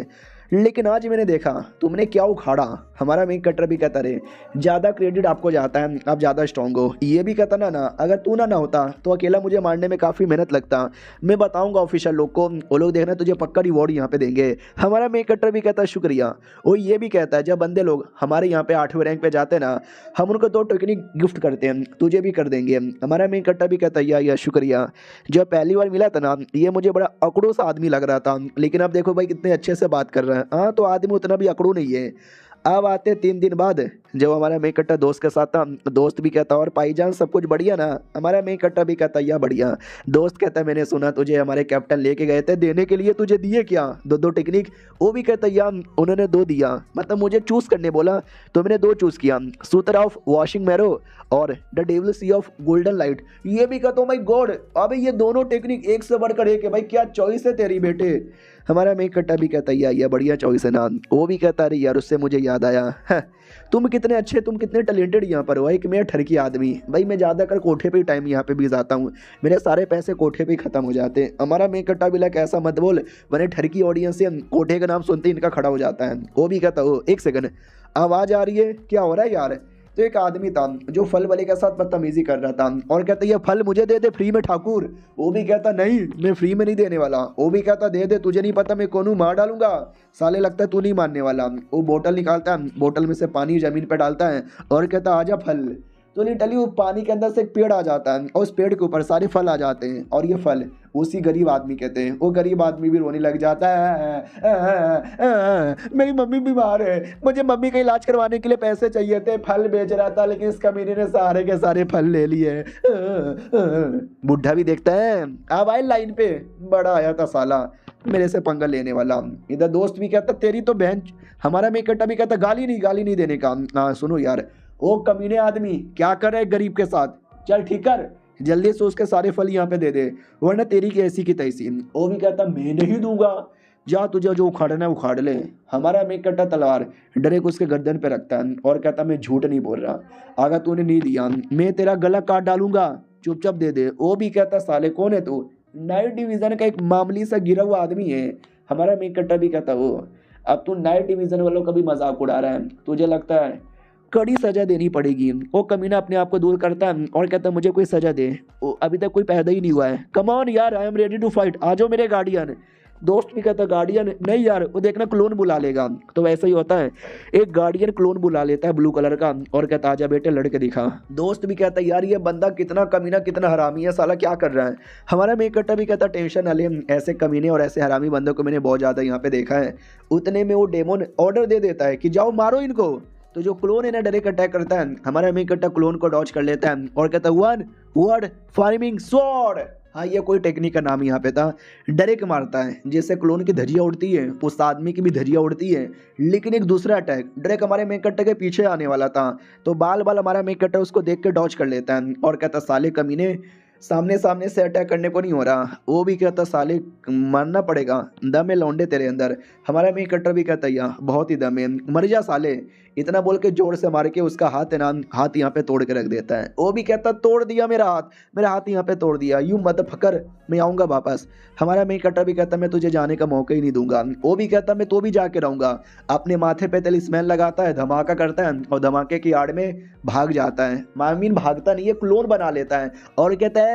लेकिन आज मैंने देखा तुमने क्या उखाड़ा। हमारा मेन कटर भी कहता रहे ज़्यादा क्रेडिट आपको जाता है, आप ज़्यादा स्ट्रांग हो। ये भी कहता ना अगर तू ना होता तो अकेला मुझे मारने में काफ़ी मेहनत लगता। मैं बताऊंगा ऑफिशियल लोग को, वो लोग देखना तुझे पक्का रिवॉर्ड यहाँ पे देंगे। हमारा मेन कटर भी कहता है शुक्रिया। वो ये भी कहता है जब बंदे लोग हमारे यहाँ पे 8वें रैंक पे जाते हैं ना, हम उनको 2 टेक्निक गिफ्ट करते हैं, तुझे भी कर देंगे। हमारा मेन कट्टा भी कहता है या शुक्रिया। जब पहली बार मिला था ना, ये मुझे बड़ा अकड़ू सा आदमी लग रहा था, लेकिन अब देखो भाई कितने अच्छे से बात कर रहा है। हाँ तो आदमी उतना भी अकड़ू नहीं है। अब आते 3 दिन बाद जब हमारा मेन कट्टा दोस्त के साथ था, दोस्त भी कहता और भाईजान सब कुछ बढ़िया ना। हमारा मेन कट्टा भी कहता या बढ़िया। दोस्त कहता मैंने सुना तुझे हमारे कैप्टन लेके गए थे, देने के लिए तुझे दिए क्या 2 टेक्निक? वो भी कहता या उन्होंने 2 दिया, मतलब मुझे चूज़ करने बोला तो मैंने 2 चूज़ किया, सूत्र ऑफ वॉशिंग मैरो और the devil sea of golden light. ये भी कहता हूँ माई गॉड, अबे ये दोनों टेक्निक एक से बढ़कर एक है भाई, क्या चॉइस है तेरी बेटे। हमारा मेन कट्टा भी कहता या बढ़िया चॉइस है ना। वो भी कहता अरे यार उससे मुझे याद आया, तुम कितने अच्छे, तुम कितने टैलेंटेड यहाँ पर हो। एक मैं ठरकी आदमी भाई, मैं ज़्यादातर कोठे पे ही टाइम यहाँ पे बिताता हूँ, मेरे सारे पैसे कोठे पे ही खत्म हो जाते हैं। हमारा मेन कट्टा भी लाइक ऐसा मत बोल, मैंने ठरकी ऑडियंस से कोठे का नाम सुनते ही इनका खड़ा हो जाता है। वो भी कहता हो 1 सेकंड आवाज़ आ रही है, क्या हो रहा है यार। तो एक आदमी था जो फल वाले के साथ बदतमीजी कर रहा था और कहता ये फल मुझे दे दे फ्री में ठाकुर। वो भी कहता नहीं मैं फ्री में नहीं देने वाला। वो भी कहता दे दे, तुझे नहीं पता मैं कौन हूँ, मार डालूंगा। साले लगता है तू नहीं मानने वाला। वो बोतल निकालता है, बोतल में से पानी ज़मीन पर डालता है और कहता आजा फल। तो लिटरली वो पानी के अंदर से एक पेड़ आ जाता है और उस पेड़ के ऊपर सारे फल आ जाते हैं और ये फल उसी गरीब आदमी कहते हैं। वो गरीब आदमी भी रोने लग जाता है, मेरी मम्मी बीमार है, मुझे मम्मी का इलाज करवाने के लिए पैसे चाहिए थे, फल बेच रहा था लेकिन इस कमीने ने सारे के सारे फल ले लिए। बुढ़ा भी देखता है अब आए लाइन पे, बड़ा आया था साला मेरे से पंगा लेने वाला। इधर दोस्त भी कहता तेरी तो बहन। हमारा मेन कट्टा भी कहता गाली नहीं देने का। हाँ सुनो यार, वो कमीने आदमी क्या कर रहा है गरीब के साथ, चल ठीक कर जल्दी से उसके सारे फल यहाँ पे दे दे वरना तेरी की ऐसी की तैसी। वो भी कहता मैं नहीं दूंगा, जा तुझे जो उखाड़ना है उखाड़ ले। हमारा मेन कट्टा तलवार डायरेक्ट उसके गर्दन पे रखता है और कहता मैं झूठ नहीं बोल रहा, अगर तूने नहीं दिया मैं तेरा गला काट डालूंगा, चुपचाप दे दे। वो भी कहता साले कौन है तू, नाइट डिवीजन का एक मामूली सा गिरा हुआ आदमी है। हमारा मेन कट्टा भी कहता वो अब तू नाइट डिवीजन वालों का भी मजाक उड़ा रहा है, तुझे लगता है कड़ी सजा देनी पड़ेगी। वो कमीना अपने आप को दूर करता है और कहता है मुझे कोई सजा दे, अभी तक कोई पैदा ही नहीं हुआ है, कम ऑन यार I am ready to fight, आ जाओ मेरे गार्डियन। दोस्त भी कहता गार्डियन नहीं यार, वो देखना क्लोन बुला लेगा। तो वैसा ही होता है, एक गार्डियन क्लोन बुला लेता है ब्लू कलर का और कहता आजा बेटे लड़के दिखा। दोस्त भी कहता यार ये बंदा कितना कमीना कितना हरामी है, साला क्या कर रहा है। हमारा मेन कट्टा भी कहता टेंशन ना ले, ऐसे कमीने और ऐसे हरामी बंदों को मैंने बहुत ज़्यादा यहाँ पे देखा है। उतने में वो डेमोन ऑर्डर दे देता है कि जाओ मारो इनको। तो जो क्लोन है ना डायरेक्ट अटैक करता है, हमारा मेन कट्टा क्लोन को डॉज कर लेता है और कहता है वन वर्ड फार्मिंग स्वॉर्ड। हाँ ये कोई टेक्निक का नाम यहाँ पे था। डायरेक्ट मारता है जिससे क्लोन की धज्जियाँ उड़ती है, उस आदमी की भी धज्जियाँ उड़ती है। लेकिन एक दूसरा अटैक डायरेक्ट हमारे मेन कट्टे के पीछे आने वाला था, तो बाल हमारा मेन कट्टा उसको देख के डॉज कर लेता है और कहता साले कमीने सामने से अटैक करने को नहीं हो रहा। वो भी कहता साले मरना पड़ेगा, दम है लौंडे तेरे अंदर। हमारा मेन कट्टर भी कहता या बहुत ही दम है, मर जा साले। इतना बोल के जोर से मार के उसका हाथ है ना, हाथ यहाँ पे तोड़ के रख देता है। वो भी कहता तोड़ दिया मेरा हाथ यहाँ पे तोड़ दिया, यूं मत फकर मैं आऊँगा वापस। हमारा मेन कट्टर भी कहता मैं तुझे जाने का मौका ही नहीं दूंगा। वो भी कहता मैं तो भी जाके रहूँगा। अपने माथे पे तेल स्मेल लगाता है, धमाका करता है और धमाके की आड़ में भाग जाता है। मामीन भागता नहीं है, क्लोन बना लेता है और कहता है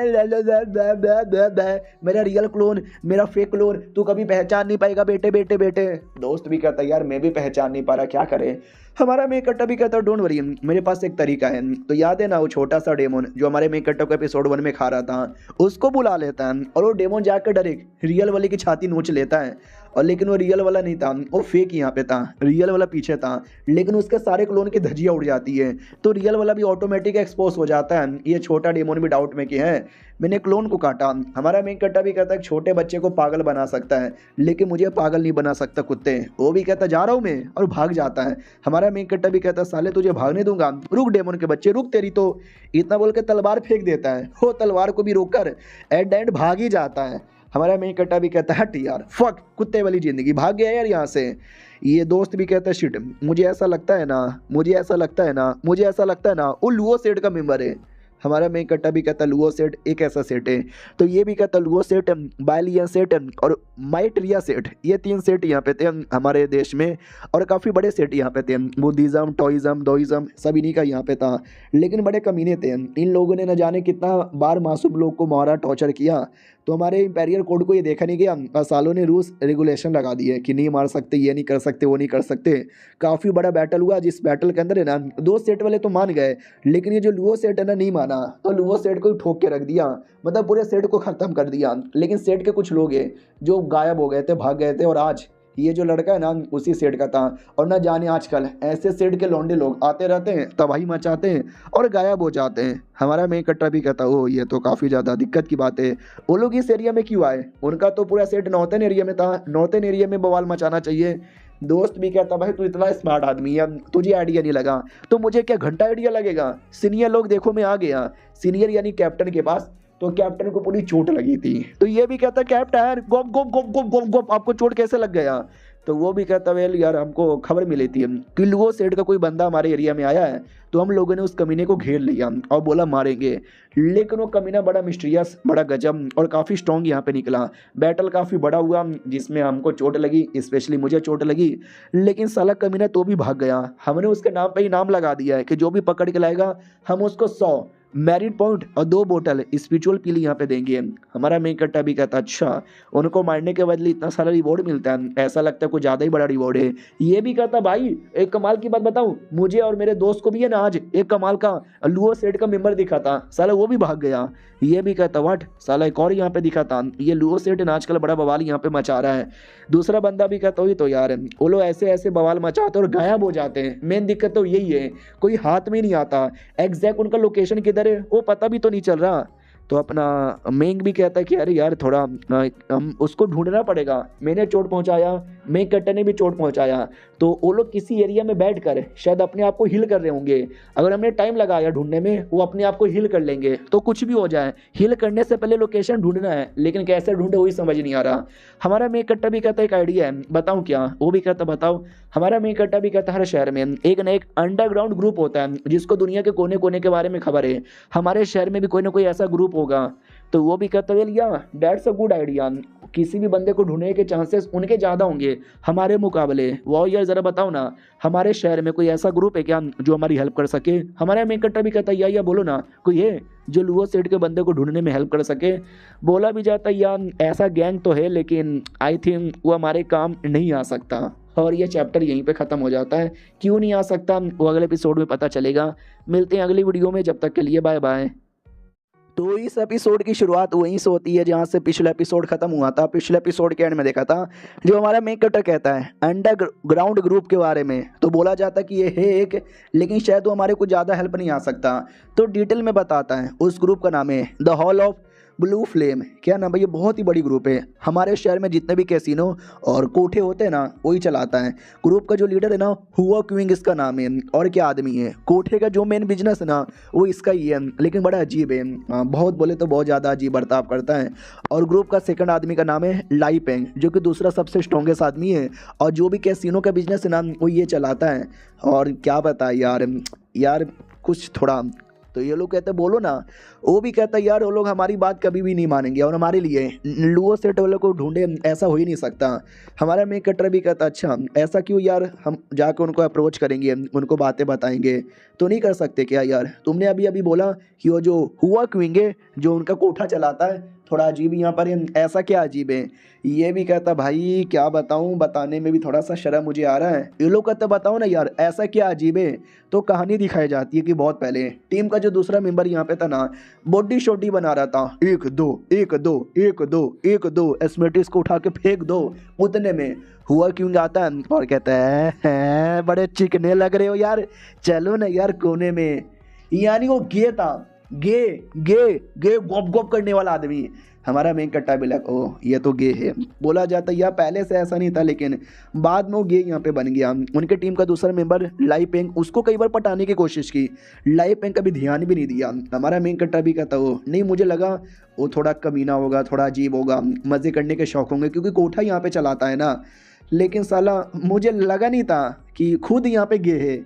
मेरा रियल क्लोन मेरा फेक क्लोन तू कभी पहचान नहीं पाएगा बेटे। दोस्त भी कहता यार मैं भी पहचान नहीं पा रहा, क्या करे। हमारा मेन कट्टा भी कहता डोंट वरी मेरे पास एक तरीका है। तो याद है ना वो छोटा सा डेमोन जो हमारे मेन कट्टा को एपिसोड 1 में खा रहा था, उसको बुला लेता है और वो डेमोन जाकर डायरेक्ट रियल वाले की छाती नोच लेता है। और लेकिन वो रियल वाला नहीं था, वो फेक यहाँ पे था, रियल वाला पीछे था। लेकिन उसके सारे क्लोन की धज्जियाँ उड़ जाती है, तो रियल वाला भी ऑटोमेटिक एक्सपोज हो जाता है। ये छोटा डेमोन भी डाउट में कि है मैंने क्लोन को काटा। हमारा मेन कट्टा भी कहता है छोटे बच्चे को पागल बना सकता है लेकिन मुझे पागल नहीं बना सकता कुत्ते। वो भी कहता जा रहा हूँ मैं और भाग जाता है। हमारा मेन कट्टा भी कहता साले तुझे भागने दूंगा, रुक डेमोन के बच्चे रुक, तेरी तो। इतना बोल के तलवार फेंक देता है, वो तलवार को भी रोककर एट द एंड भाग ही जाता है। हमारा मेन कट्टा भी कहता है हट यार फक कुत्ते वाली जिंदगी, भाग गया यार यहाँ से। ये दोस्त भी कहता है शिट मुझे ऐसा लगता है ना वो लुओ सेट का मेंबर है। हमारा मेन कट्टा भी कहता है लुओ सेट एक ऐसा सेट है। तो ये भी कहता है लुओ सेट, बायलियन सेट और माइट्रिया सेट, ये 3 सेट यहाँ पे थे हमारे देश में, और काफ़ी बड़े सेट यहाँ पे थे। बुद्धिज़्म, टोइज़्म, डोइज़्म सब इन्हीं का यहाँ पे था, लेकिन बड़े कमीने थे। इन लोगों ने न जाने कितना बार मासूम लोग को मारा, टॉर्चर किया। तो हमारे इंपीरियल कोड को ये देखा नहीं गया और सालों ने रूस रेगुलेशन लगा दिए कि नहीं मार सकते, ये नहीं कर सकते, वो नहीं कर सकते। काफ़ी बड़ा बैटल हुआ, जिस बैटल के अंदर है ना 2 सेट वाले तो मान गए, लेकिन ये जो लुओ सेट है ना नहीं माना, तो लुओ सेट को ही ठोक के रख दिया, मतलब पूरे सेट को ख़त्म कर दिया। लेकिन सेट के कुछ लोग हैं जो गायब हो गए थे, भाग गए थे, और आज ये जो लड़का है ना उसी सेट का था। और ना जाने आजकल ऐसे सेट के लौंडे लोग आते रहते हैं, तबाही मचाते हैं और गायब हो जाते हैं। हमारा मेन कट्टा भी कहता ओ ये तो काफ़ी ज़्यादा दिक्कत की बात है, वो लोग इस एरिया में क्यों आए? उनका तो पूरा सेट नॉर्थन एरिया में था, नॉर्थन एरिया में बवाल मचाना चाहिए। दोस्त भी कहता भाई तू इतना स्मार्ट आदमी है, तुझे आइडिया नहीं लगा तो मुझे क्या घंटा आइडिया लगेगा? सीनियर लोग देखो मैं आ गया, सीनियर यानी कैप्टन के पास, तो कैप्टन को पूरी चोट लगी थी। तो ये भी कहता कैप्टन गोप गोप गोप गोप गोप गोप आपको चोट कैसे लग गया? तो वो भी कहता वेल यार हमको खबर मिली थी कि लुओ सेट का कोई बंदा हमारे एरिया में आया है, तो हम लोगों ने उस कमीने को घेर लिया और बोला मारेंगे। लेकिन वो कमीना बड़ा मिस्टीरियस, बड़ा गजब और काफ़ी स्ट्रॉन्ग यहाँ पे निकला। बैटल काफ़ी बड़ा हुआ जिसमें हमको चोट लगी, स्पेशली मुझे चोट लगी, लेकिन साला कमीना तो भी भाग गया। हमने उसके नाम पे ही नाम लगा दिया है कि जो भी पकड़ के लाएगा हम उसको 100 मेरिट पॉइंट और 2 बोतल स्पिरिचुअल पीली यहाँ पे देंगे। हमारा मेन कट्टा भी कहता अच्छा उनको मारने के बदले इतना सारा रिवॉर्ड मिलता है, ऐसा लगता है कुछ ज़्यादा ही बड़ा रिवॉर्ड है। ये भी कहता भाई एक कमाल की बात बताऊं, मुझे और मेरे दोस्त को भी है ना आज एक कमाल का लुओ सेट का मेंबर दिखा था, साला वो भी भाग गया। ये भी कहता व्हाट, साला एक और यहाँ पे दिखा था। ये लुओ सेट है ना आजकल बड़ा बवाल यहाँ पे मचा रहा है। दूसरा बंदा भी कहता वही तो यार वो लोग ऐसे ऐसे बवाल मचाते और गायब हो जाते हैं। मेन दिक्कत तो यही है, कोई हाथ में नहीं आता, एग्जैक्ट उनका लोकेशन किधर है वो पता भी तो नहीं चल रहा। तो अपना मेंग भी कहता है कि अरे यार थोड़ा हम उसको ढूंढना पड़ेगा, मैंने चोट पहुंचाया, मेंग कट्टा ने भी चोट पहुंचाया, तो वो लोग किसी एरिया में बैठ कर शायद अपने आप को हील कर रहे होंगे। अगर हमने टाइम लगाया ढूंढने में वो अपने आप को हील कर लेंगे, तो कुछ भी हो जाए हील करने से पहले लोकेशन ढूंढना है, लेकिन कैसे ढूंढे वही समझ नहीं आ रहा। हमारा मेंग कट्टा भी कहता है एक आइडिया है, बताऊँ क्या? वो भी कहता बताओ। हमारा मेंग कट्टा भी कहता हर शहर में एक ना एक अंडरग्राउंड ग्रुप होता है जिसको दुनिया के कोने कोने के बारे में खबर है, हमारे शहर में भी कोई ना कोई ऐसा ग्रुप होगा। तो वो भी कहता है या दैट्स अ गुड आइडिया, किसी भी बंदे को ढूंढने के चांसेस उनके ज़्यादा होंगे हमारे मुकाबले। वो यार ज़रा बताओ ना हमारे शहर में कोई ऐसा ग्रुप है क्या जो हमारी हेल्प कर सके? हमारा मेन कट्टा भी कहता है या बोलो ना कोई है जो लुओ सेट के बंदे को ढूंढने में हेल्प कर सके। बोला भी जाता है या ऐसा गैंग तो है, लेकिन आई थिंक वो हमारे काम नहीं आ सकता। और ये चैप्टर यहीं पे ख़त्म हो जाता है। क्यों नहीं आ सकता वो अगले एपिसोड में पता चलेगा। मिलते हैं अगली वीडियो में, जब तक के लिए बाय बाय। तो इस एपिसोड की शुरुआत वहीं से होती है जहाँ से पिछला एपिसोड खत्म हुआ था। पिछले एपिसोड के एंड में देखा था जो हमारा मेन कट्टर कहता है अंडरग्राउंड ग्रुप के बारे में, तो बोला जाता है कि ये है एक, लेकिन शायद वो हमारे को ज़्यादा हेल्प नहीं आ सकता। तो डिटेल में बताता है उस ग्रुप का नाम है the hall of blue flame. क्या नाम है? ये बहुत ही बड़ी ग्रुप है, हमारे शहर में जितने भी कैसीनो और कोठे होते हैं ना वही चलाता है। ग्रुप का जो लीडर है ना हुआ क्विंग इसका नाम है, और क्या आदमी है। कोठे का जो मेन बिजनेस है ना वो इसका ही है, लेकिन बड़ा अजीब है, बहुत बोले तो बहुत ज़्यादा अजीब बर्ताव करता है। और ग्रुप का सेकंड आदमी का नाम है लाई पेंग, जो कि दूसरा सबसे स्ट्रॉन्गेस्ट आदमी है, और जो भी कैसीनो का बिजनेस है ना वो ये चलाता है। और क्या बताए यार कुछ थोड़ा, तो ये लोग कहते बोलो ना। वो भी कहता है यार वो लोग हमारी बात कभी भी नहीं मानेंगे, और हमारे लिए लुओ सेट वालों को ढूंढे ऐसा हो ही नहीं सकता। हमारा मेन कट्टर भी कहता अच्छा ऐसा क्यों यार, हम जाकर उनको अप्रोच करेंगे, उनको बातें बताएंगे। तो नहीं कर सकते क्या यार? तुमने अभी अभी बोला कि वो जो हुआ क्विंग है जो उनका कोठा चलाता है थोड़ा अजीब यहाँ पर, ऐसा क्या अजीब है? ये भी कहता भाई क्या बताऊँ, बताने में भी थोड़ा सा शर्म मुझे आ रहा है। ये लोग कहते बताओ ना यार ऐसा क्या अजीब है? तो कहानी दिखाई जाती है कि बहुत पहले टीम का जो दूसरा मेंबर यहाँ पे था ना बॉडी शॉडी बना रहा था, 1 2 1 2 1 2 1 2 एस्मेटिस को उठा के फेंक दो। उतने में हुआ क्यों आता है और कहता है बड़े चिकने लग रहे हो यार, चलो ना यार कोने में। यानी वो गे था, गे गे गे गोप गोप करने वाला आदमी। हमारा मेन कट्टा भी लगा ओ ये तो गे है। बोला जाता है यार पहले से ऐसा नहीं था, लेकिन बाद में वो गे यहाँ पे बन गया। उनके टीम का दूसरा मेंबर लाई पेंग, उसको कई बार पटाने की कोशिश की, लाई पेंग कभी ध्यान भी नहीं दिया। हमारा मेन कट्टा भी कहता वो नहीं, मुझे लगा वो थोड़ा कमीना होगा, थोड़ा अजीब होगा, मज़े करने के शौक होंगे क्योंकि कोठा यहाँ पे चलाता है ना, लेकिन साला मुझे लगा नहीं था कि खुद यहाँ पे गे है।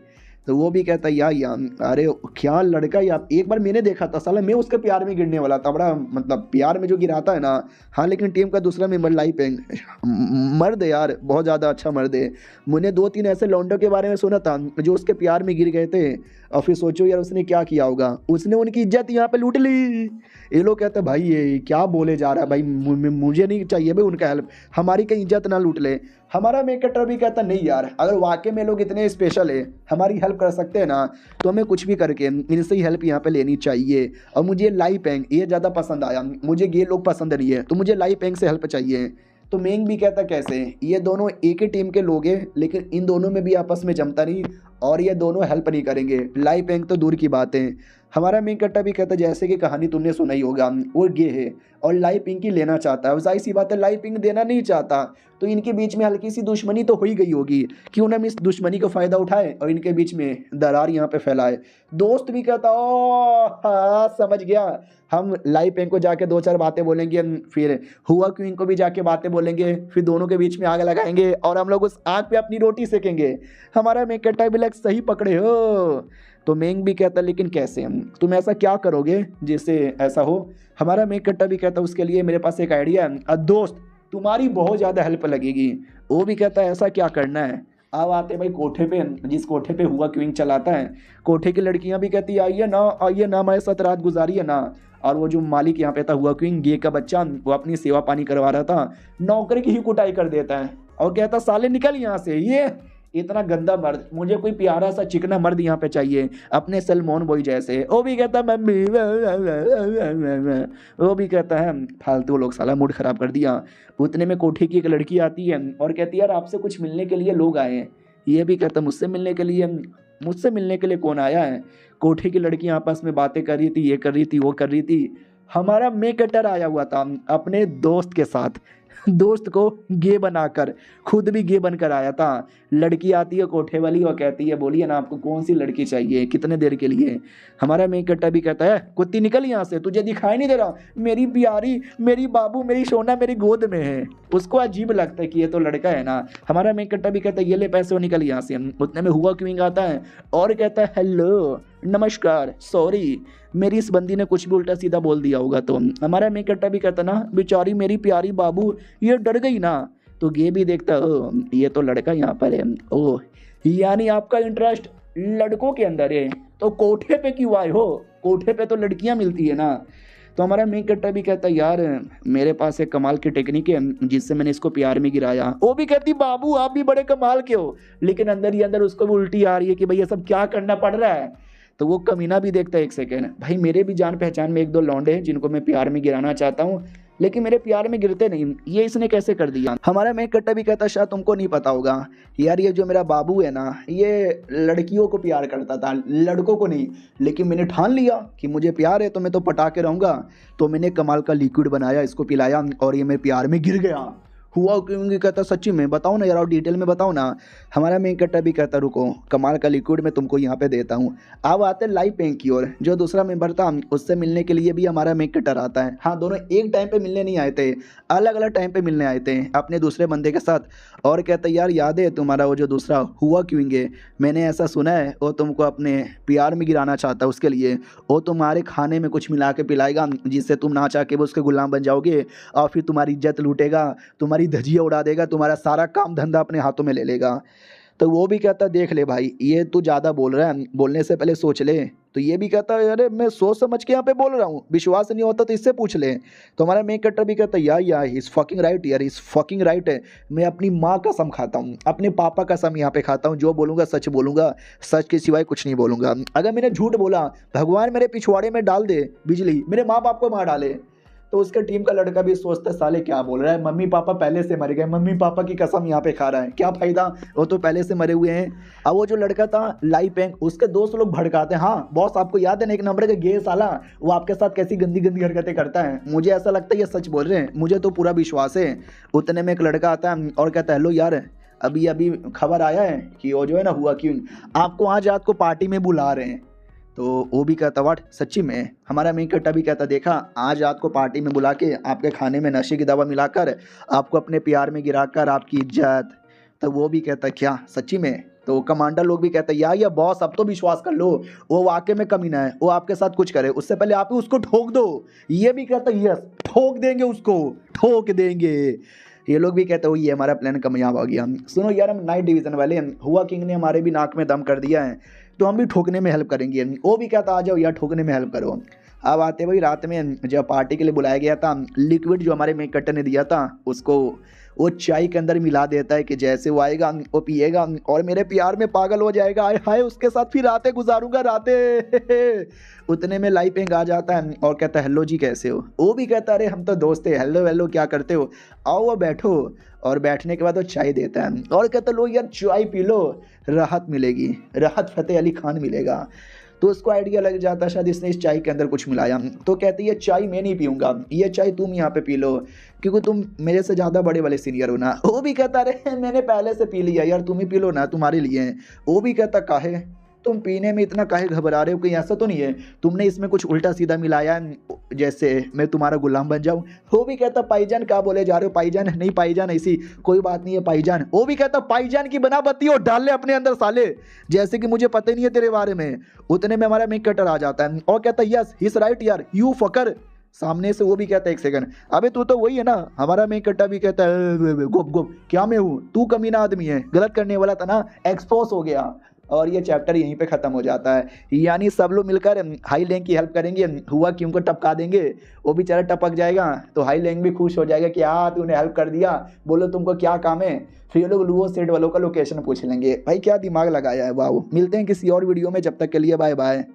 तो वो भी कहता है यार अरे क्या लड़का यार, एक बार मैंने देखा था साला, मैं उसके प्यार में गिरने वाला था, बड़ा मतलब प्यार में जो गिराता है ना। हाँ लेकिन टीम का दूसरा मेंबर लाई पेंग मर्द है यार, बहुत ज़्यादा अच्छा मर्द है। मैंने 2-3 ऐसे लौंडों के बारे में सुना था जो उसके प्यार में गिर गए थे, और फिर सोचो यार उसने क्या किया होगा, उसने उनकी इज्जत यहाँ पे लूट ली। ये लोग कहते हैं भाई ये क्या बोले जा रहा है भाई, मुझे नहीं चाहिए भाई उनका हेल्प, हमारी कहीं इज्जत ना लूट ले। हमारा मेन कैरेक्टर भी कहता नहीं यार, अगर वाकई में लोग इतने स्पेशल है, हमारी हेल्प कर सकते हैं ना, तो हमें कुछ भी करके इनसे ही हेल्प यहाँ पे लेनी चाहिए। और मुझे लाई पेंग ये ज़्यादा पसंद आया, मुझे ये लोग पसंद नहीं है, तो मुझे लाई पेंग से हेल्प चाहिए। तो मेंग भी कहता कैसे, ये दोनों एक ही टीम के लोग हैं, लेकिन इन दोनों में भी आपस में जमता नहीं, और ये दोनों हेल्प नहीं करेंगे। लाई पेंग तो दूर की बात है। हमारा मेन कट्टा भी कहता जैसे कि कहानी तुमने सुनाई होगा, वो गे है और लाई पिंग की लेना चाहता है, जाहिर सी बात है लाई पिंग देना नहीं चाहता, तो इनके बीच में हल्की सी दुश्मनी तो हो ही गई होगी, क्यों ना हम इस दुश्मनी का फ़ायदा उठाए और इनके बीच में दरार यहाँ पे फैलाए। दोस्त भी कहता ओ हाँ समझ गया, हम लाई पेंग को जाके 2-4 बातें बोलेंगे, फिर हुआ क्वीन को भी जाके बातें बोलेंगे, फिर दोनों के बीच में आग लगाएंगे और हम लोग उस आग पे अपनी रोटी सेकेंगे। हमारा मेन कट्टा भी लग सही पकड़े हो। तो मेंग भी कहता लेकिन कैसे, हम तुम ऐसा क्या करोगे जिससे ऐसा हो। हमारा मेन कट्टा भी कहता उसके लिए मेरे पास एक आइडिया है, दोस्त तुम्हारी बहुत ज़्यादा हेल्प लगेगी। वो भी कहता है ऐसा क्या करना है। अब आते भाई कोठे पे, जिस कोठे पे हुआ क्वीन चलाता है, कोठे की लड़कियां भी कहती आइए ना हमारे साथ रात गुजारिए ना। और वो जो मालिक यहाँ पे था हुआ क्वीन गे का बच्चा, वो अपनी सेवा पानी करवा रहा था, नौकरी की ही कुटाई कर देता है और कहता साले निकल यहाँ से, ये इतना गंदा मर्द, मुझे कोई प्यारा सा चिकना मर्द यहाँ पे चाहिए अपने सलमान बॉय जैसे। वो भी कहता मम्मी, वो भी कहता है फालतू लोग, साला मूड खराब कर दिया। उतने में कोठी की एक लड़की आती है और कहती है यार आपसे कुछ मिलने के लिए लोग आए हैं। ये भी कहता मुझसे मिलने के लिए कौन आया है। कोठी की लड़की आपस में बातें कर रही थी, ये कर रही थी, वो कर रही थी। हमारा मेकटर आया हुआ था अपने दोस्त के साथ, दोस्त को गे बनाकर, खुद भी गे बनकर आया था। लड़की आती है कोठे वाली और कहती है बोलिए ना आपको कौन सी लड़की चाहिए, कितने देर के लिए। हमारा मेकट्टा भी कहता है कुत्ती निकल यहाँ से, तुझे दिखाई नहीं दे रहा मेरी प्यारी, मेरी बाबू, मेरी सोना मेरी गोद में है। उसको अजीब लगता है कि ये तो लड़का है ना। हमारा मेकट्टा भी कहता है ये ले पैसे और निकल यहाँ से। उतने में हुआ क्वीन आता है और कहता है हेलो नमस्कार, सॉरी मेरी इस बंदी ने कुछ भी उल्टा सीधा बोल दिया होगा। तो हमारा मेकट्टा भी कहता ना बेचारी मेरी प्यारी बाबू ये डर गई ना। तो ये भी देखता ओ ये तो लड़का यहाँ पर है, ओ यानी आपका इंटरेस्ट लड़कों के अंदर है, तो कोठे पे क्यों आए हो, कोठे पे तो लड़कियाँ मिलती है ना। तो हमारा मेकट्टा भी कहता यार मेरे पास एक कमाल की टेक्निक है जिससे मैंने इसको प्यार में गिराया। वो भी कहती बाबू आप भी बड़े कमाल के हो, लेकिन अंदर ही अंदर उसको भी उल्टी आ रही है कि भाई ये सब क्या करना पड़ रहा है। तो वो कमीना भी देखता है एक सेकेंड, भाई मेरे भी जान पहचान में 1-2 लौंडे हैं जिनको मैं प्यार में गिराना चाहता हूँ, लेकिन मेरे प्यार में गिरते नहीं, ये इसने कैसे कर दिया। हमारा मेकट्टा भी कहता शायद तुमको नहीं पता होगा यार, ये जो मेरा बाबू है ना ये लड़कियों को प्यार करता था, लड़कों को नहीं, लेकिन मैंने ठान लिया कि मुझे प्यार है तो मैं तो पटा के रहूँगा। तो मैंने कमाल का लिक्विड बनाया, इसको पिलाया और ये मेरे प्यार में गिर गया। हुआ क्योंकि कहता सच्ची में बताओ ना यार, और डिटेल में बताओ ना। हमारा मेन कट्टा भी कहता रुको कमाल का लिक्विड मैं तुमको यहाँ पे देता हूँ। अब आते लाइव पेंग की ओर, जो दूसरा मेंबर था उससे मिलने के लिए भी हमारा मेन कट्टर आता है। हाँ दोनों एक टाइम पे मिलने नहीं आए थे, अलग अलग टाइम पे मिलने आए थे अपने दूसरे बंदे के साथ। और कहता यार याद है तुम्हारा वो जो दूसरा हुआ क्यों है, मैंने ऐसा सुना है वो तुमको अपने प्यार में गिराना चाहता है, उसके लिए वो तुम्हारे खाने में कुछ मिला के पिलाएगा जिससे तुम ना चाह के वो उसके गुलाम बन जाओगे, और फिर तुम्हारी इज्जत लूटेगा, तुम्हारी धजिया उड़ा देगा, तुम्हारा सारा काम धंधा अपने हाथों में ले लेगा। तो वो भी कहता देख ले भाई ये तू ज़्यादा बोल रहा है, बोलने से पहले सोच ले। तो ये भी कहता है अरे मैं सोच समझ के यहाँ पे बोल रहा हूँ, विश्वास नहीं होता तो इससे पूछ ले। तो हमारा मेन कट्टर भी कहता है यार इज़ फकिंग राइट यार, इज़ फकिंग राइट है। मैं अपनी माँ कसम खाता हूँ, अपने पापा कसम यहाँ पे खाता हूँ, जो बोलूँगा सच बोलूँगा, सच के सिवाय कुछ नहीं बोलूँगा। अगर मैंने झूठ बोला भगवान मेरे पिछवाड़े में डाल दे बिजली, मेरे माँ बाप को मार डाले। तो उसके टीम का लड़का भी सोचता साले क्या बोल रहा है, मम्मी पापा पहले से मर गए, मम्मी पापा की कसम यहाँ पे खा रहा है, क्या फ़ायदा, वो तो पहले से मरे हुए हैं। अब वो जो लड़का था लाई पेंग, उसके दोस्त लोग भड़काते हैं, हाँ बॉस आपको याद है ना 1 नंबर का गे साला, वो आपके साथ कैसी गंदी गंदी हरकतें करता है। मुझे ऐसा लगता है ये सच बोल रहे हैं, मुझे तो पूरा विश्वास है। उतने में एक लड़का आता है और कहता है हेलो यार अभी खबर आया है कि वो जो है ना हुआ क्यों आपको आज रात को पार्टी में बुला रहे हैं। तो वो भी कहता वाट सच्ची में। हमारा मेन कट्टा भी कहता देखा आज रात को पार्टी में बुला के आपके खाने में नशे की दवा मिलाकर आपको अपने प्यार में गिराकर आपकी इज्जत। तो वो भी कहता क्या सच्ची में। तो कमांडर लोग भी कहते हैं यार ये बॉस अब तो विश्वास कर लो, वो वाकई में कमीना है, वो आपके साथ कुछ करे उससे पहले आप ही उसको ठोक दो। ये भी कहता है यस ठोक देंगे उसको, ठोक देंगे। ये लोग भी कहते हो ये हमारा प्लान कामयाब हो गया। सुनो यार हम नाइट डिवीजन वाले हैं, हुआ किंग ने हमारे भी नाक में दम कर दिया है, तो हम भी ठोकने में हेल्प करेंगे। वो भी कहता आ जाओ यार ठोकने में हेल्प करो। अब आते भाई रात में जब पार्टी के लिए बुलाया गया था, लिक्विड जो हमारे मेक कट्टर ने दिया था उसको वो चाय के अंदर मिला देता है कि जैसे वो आएगा वो पिएगा और मेरे प्यार में पागल हो जाएगा, आए हाय उसके साथ फिर रातें गुजारूंगा रातें। उतने में लाइपिंग आ जाता है और कहता है हेलो जी कैसे हो। वो भी कहता है अरे हम तो दोस्त हैं, हेलो हेलो क्या करते हो, आओ वो बैठो। और बैठने के बाद वो चाय देता है और कहता लो यार चाय पी लो, राहत मिलेगी, राहत फतेह अली खान मिलेगा। तो उसको आइडिया लग जाता है शायद इसने इस चाय के अंदर कुछ मिलाया। तो कहती है चाय मैं नहीं पीऊंगा, ये चाय तुम यहाँ पे पी लो क्योंकि तुम मेरे से ज़्यादा बड़े वाले सीनियर हो ना। वो भी कहता रहे मैंने पहले से पी लिया यार, तुम ही पी लो ना, तुम्हारे लिए है। वो भी कहता काहे तुम पीने में इतना काहे घबरा रहे हो, कहीं ऐसा तो नहीं है तुमने इसमें कुछ उल्टा सीधा मिलाया है, जैसे मैं तुम्हारा गुलाम बन जाऊं। वो भी कहता पाईजान क्या बोले जा रहे हो, पाईजान नहीं पाईजान ऐसी कोई बात नहीं है पाईजान। वो भी कहता पाईजान की बना बत्ती और डाल ले अपने अंदर साले, जैसे कि मुझे पता ही नहीं है तेरे बारे में। उतने में हमारा मेक कटर आ जाता है और कहता यस हिज राइट यार यू फकर। सामने से वो भी कहता है एक सेकंड अबे तू तो वही है ना। हमारा मेक कट्टा भी कहता है गुप गुप क्या मैं हूँ, तू कमीना आदमी है, गलत करने वाला था ना, एक्सपोज हो गया। और ये चैप्टर यहीं पे ख़त्म हो जाता है। यानी सब लोग मिलकर हाई लैंग की हेल्प करेंगे, हुआ कि उनको टपका देंगे, वो बेचारा टपक जाएगा तो हाई लैंग भी खुश हो जाएगा कि हाँ तूने हेल्प कर दिया, बोलो तुमको क्या काम है। फिर ये लोग लूओ सेट वालों का लोकेशन पूछ लेंगे। भाई क्या दिमाग लगाया है, वाह। मिलते हैं किसी और वीडियो में, जब तक के लिए बाय बाय।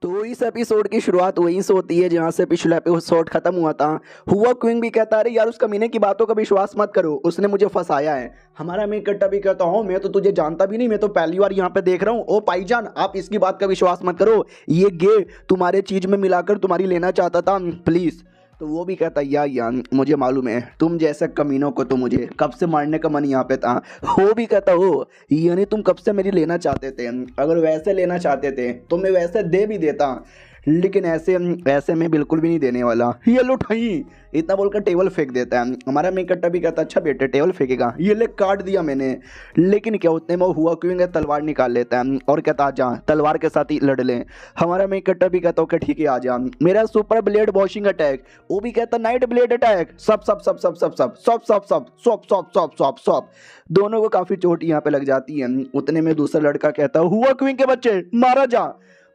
तो इस एपिसोड की शुरुआत वहीं से होती है जहां से पिछला एपिसोड खत्म हुआ था। हुआ क्विंग भी कहता है यार उस कमीने की बातों का विश्वास मत करो, उसने मुझे फंसाया है। हमारा मेक कट्टा भी कहता हूँ मैं तो तुझे जानता भी नहीं, मैं तो पहली बार यहाँ पे देख रहा हूँ। ओ पाईजान आप इसकी बात का विश्वास मत करो, ये गे तुम्हारे चीज में मिलाकर तुम्हारी लेना चाहता था प्लीज। तो वो भी कहता है यार मुझे मालूम है तुम जैसे कमीनों को तो मुझे कब से मारने का मन यहाँ पे था। वो भी कहता हो यानी तुम कब से मेरी लेना चाहते थे, अगर वैसे लेना चाहते थे तो मैं वैसे दे भी देता, लेकिन ऐसे में बिल्कुल भी नहीं देने वाला। ये लो ठई इतना बोलकर टेबल फेंक देता है। हमारा मेक कट्टा भी कहता अच्छा बेटे टेबल फेंकेगा, ये ले काट दिया मैंने। लेकिन क्या उतने में हुआ क्यों तलवार निकाल लेता है और कहता आजा तलवार के साथ ही लड़ ले। हमारा मेक कट्टा भी कहता ओके ठीक है आजा, मेरा सुपर ब्लेड वॉशिंग अटैक। वो भी कहता नाइट ब्लेड अटैक, सब सब सब सब सब सब सब सब सब सब सब सब सब सब। दोनों को काफी चोट यहाँ पे लग जाती है। उतने में दूसरा लड़का कहता हुआ क्यों के बच्चे मारा जा।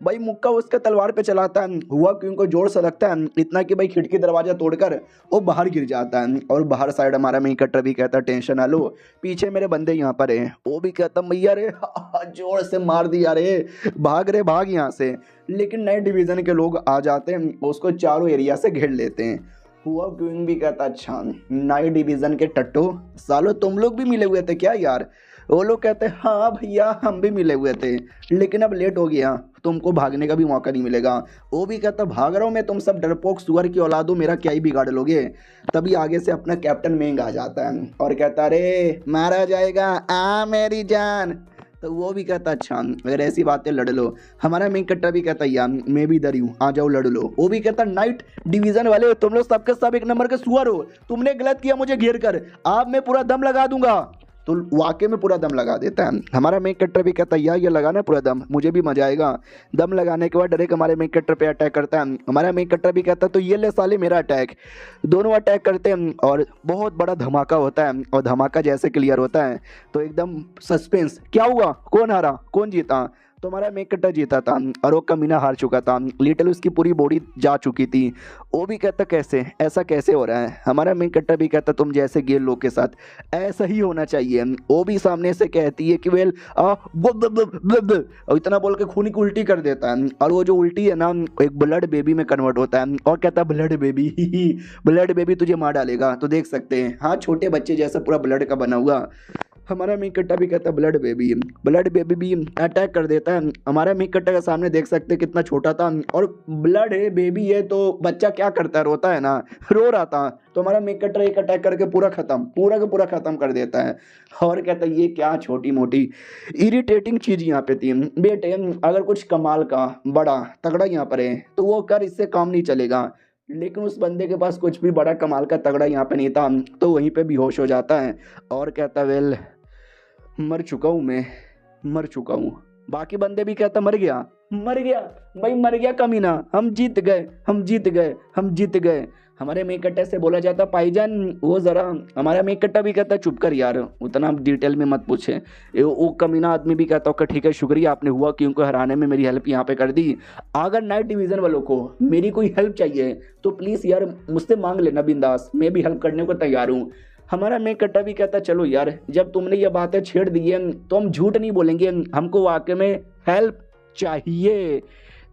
भाई मुक्का उसके तलवार पे चलाता है, हुआ क्यों को जोर से रखता है इतना कि भाई खिड़की दरवाजा तोड़कर वो बाहर गिर जाता है। और बाहर साइड हमारा मेक कट्टर भी कहता टेंशन ना लो, पीछे मेरे बंदे यहाँ पर हैं। वो भी कहता मैया रे जोर से मार दिया रे, भाग रे भाग यहाँ से। लेकिन नए डिवीजन के लोग आ जाते हैं, उसको चारों एरिया से घेर लेते हैं। हुआ क्वीन भी कहता अच्छा नए डिवीजन के टट्टो सालो तुम लोग भी मिले हुए थे क्या यार। वो लोग कहते हैं हाँ भैया हम भी मिले हुए थे, लेकिन अब लेट हो गया, तुमको भागने का भी मौका नहीं मिलेगा। वो भी कहता भाग रहा हूँ मैं, तुम सब डरपोक सुअर की औलाद हो, मेरा क्या ही बिगाड़ लोगे। तभी आगे से अपना कैप्टन मेंग आ जाता है और कहता अरे मारा जाएगा आ मेरी जान। तो वो भी कहता अच्छा अगर ऐसी बातें लड़ लो। हमारा मेन कट्टा भी कहता यार मैं भी इधर हूँ आ जाओ लड़ लो। वो भी कहता नाइट डिवीजन वाले तुम लोग सबके सब एक नंबर के सुअर हो, तुमने गलत किया मुझे घेर कर, अब मैं पूरा दम लगा दूंगा। तो वाकई में पूरा दम लगा देता है। हमारा मेक कट्टर भी कहता है यार ये लगाना पूरा दम, मुझे भी मजा आएगा। दम लगाने के बाद डायरेक्ट हमारे मेक कट्टर पे अटैक करता है। हमारा मेक कट्टर भी कहता है तो ये ले साले मेरा अटैक। दोनों अटैक करते हैं और बहुत बड़ा धमाका होता है। और धमाका जैसे क्लियर होता है तो एकदम सस्पेंस, क्या हुआ, कौन हारा, कौन जीता। तो हमारा मेक कट्टा जीता था और वो कमीना हार चुका था। लिटिल उसकी पूरी बॉडी जा चुकी थी। वो भी कहता कैसे, ऐसा कैसे हो रहा है। हमारा मेक कट्टा भी कहता तुम जैसे गेल लोग के साथ ऐसा ही होना चाहिए। वो भी सामने से कहती है कि वेल और इतना बोल के खूनी की उल्टी कर देता है। और वो जो उल्टी है ना एक ब्लड बेबी में कन्वर्ट होता है और कहता ब्लड बेबी ब्लड बेबी तुझे मार डालेगा। तो देख सकते हैं हाँ छोटे बच्चे जैसा पूरा ब्लड का बना हुआ। हमारा मेक कट्टा भी कहता है ब्लड बेबी भी अटैक कर देता है। हमारा मेक कट्टा के सामने देख सकते हैं कितना छोटा था और ब्लड है बेबी है तो बच्चा क्या करता है, रोता है ना, रो रहा था। तो हमारा मेक कट्टा एक अटैक करके पूरा का पूरा खत्म कर देता है। और कहता है ये क्या छोटी मोटी इरिटेटिंग चीज यहाँ पे थी बेटे, अगर कुछ कमाल का बड़ा तगड़ा यहाँ पर है तो वो कर, इससे काम नहीं चलेगा। लेकिन उस बंदे के पास कुछ भी बड़ा कमाल का तगड़ा यहाँ पे नहीं था तो वहीं पे बेहोश हो जाता है और कहता वेल मर चुका हूँ मैं, मर चुका हूँ। बाकी बंदे भी कहता मर गया, मर गया भाई, मर गया कमीना, हम जीत गए, हम जीत गए, हम जीत गए। हमारे मेक कट्टे से बोला जाता भाईजान वो ज़रा, हमारा मेक कट्टा भी कहता चुप कर यार, उतना डिटेल में मत पूछे। वो कमीना आदमी भी कहता ओके ठीक है शुक्रिया आपने हुआ कि उनको हराने में मेरी हेल्प यहाँ पे कर दी। अगर नाइट डिवीज़न वालों को मेरी कोई हेल्प चाहिए तो प्लीज़ यार मुझसे मांग लेना बिंदास, मैं भी हेल्प करने को तैयार हूँ। हमारा मेक कट्टा भी कहता चलो यार जब तुमने ये बातें छेड़ दी है तो हम झूठ नहीं बोलेंगे, हमको वाकई में हेल्प चाहिए।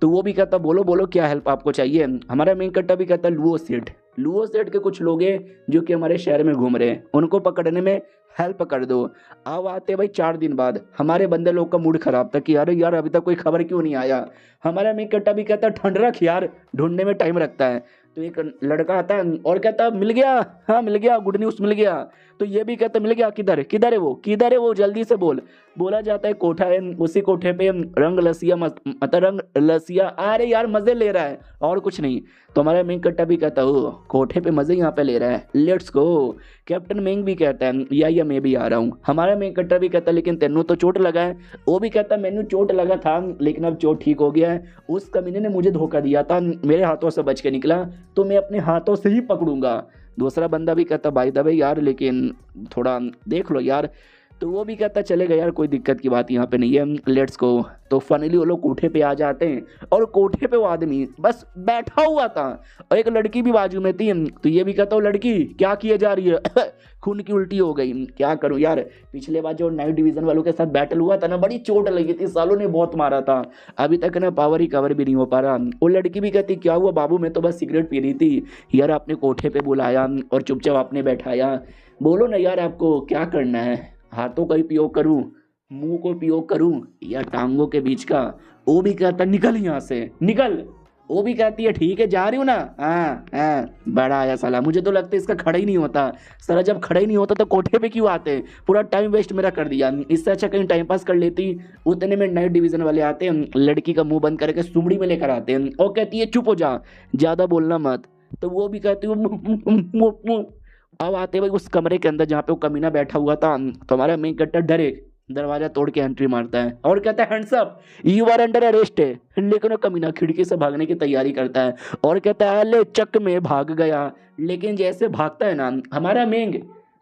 तो वो भी कहता बोलो बोलो क्या हेल्प आपको चाहिए। हमारा मेन कट्टा भी कहता लुओ सेठ के कुछ लोग हैं जो कि हमारे शहर में घूम रहे हैं, उनको पकड़ने में हेल्प कर दो। अब आते भाई 4 दिन बाद, हमारे बंदे लोग का मूड खराब था कि अरे यार अभी तक कोई खबर क्यों नहीं आया। हमारा मेन कट्टा भी कहता ठंड रख यार, ढूंढने में टाइम लगता है। तो एक लड़का आता है और कहता मिल गया, हाँ मिल गया, गुड न्यूज़ मिल गया। तो ये भी कहता मिल गया, किधर है, किधर है वो, किधर है वो, जल्दी से बोल। बोला जाता है कोठा है, उसी कोठे पे रंग लसिया मतलब रंग लसिया, अरे यार मजे ले रहा है और कुछ नहीं। तो हमारा मेंग कट्टा भी कहता ओ कोठे पे मजे यहाँ पे ले रहा है, लेट्स गो। कैप्टन मेंग भी कहता है या मैं भी आ रहा हूँ। हमारा मेंग कट्टा भी कहता लेकिन तेनू तो चोट लगा है। वो भी कहता मैनू चोट लगा था लेकिन अब चोट ठीक हो गया है, उस कमीने ने मुझे धोखा दिया था, मेरे हाथों से बच के निकला तो मैं अपने हाथों से ही पकड़ूंगा। दूसरा बंदा भी कहता भाई दबे यार लेकिन थोड़ा देख लो यार। तो वो भी कहता चलेगा यार कोई दिक्कत की बात यहाँ पे नहीं है, लेट्स गो। तो फाइनली वो लोग कोठे पे आ जाते हैं और कोठे पे वो आदमी बस बैठा हुआ था और एक लड़की भी बाजू में थी। तो ये भी कहता हूँ लड़की क्या किए जा रही है खून की उल्टी हो गई, क्या करूँ यार। पिछले बार जो नाइट डिवीजन वालों के साथ बैटल हुआ था ना, बड़ी चोट लगी थी, सालों ने बहुत मारा था, अभी तक ना पावर रिकवर भी नहीं हो पा रहा। वो लड़की भी कहती क्या हुआ बाबू, मैं तो बस सिगरेट पी रही थी यार, आपने कोठे पे बुलाया और चुपचाप आपने बैठाया, बोलो ना यार आपको क्या करना है, हाथों का उपयोग करूं, मुंह को उपयोग करूं या टांगों के बीच का। वो भी कहता निकल यहाँ से निकल। वो भी कहती है ठीक है जा रही हूँ ना, हाँ बड़ा आया साला, मुझे तो लगता है इसका खड़ा ही नहीं होता। साला जब खड़ा ही नहीं होता तो कोठे पे क्यों आते, पूरा टाइम वेस्ट मेरा कर दिया, इससे अच्छा कहीं टाइम पास कर लेती। उतने में नाइट डिवीजन वाले आते हैं, लड़की का मुंह बंद करके सुमड़ी में लेकर आते हैं और कहती है चुप हो जा, ज़्यादा बोलना मत। तो वो भी कहती है अब आते भाई उस कमरे के अंदर जहाँ पे वो कमीना बैठा हुआ था। तो हमारा मेन कट्टा डरे दरवाजा तोड़ के एंट्री मारता है और कहता है hands up, you are under arrest है। लेकिन वो कमीना खिड़की से भागने की तैयारी करता है और कहता है ले चक में भाग गया। लेकिन जैसे भागता है ना, हमारा मेंग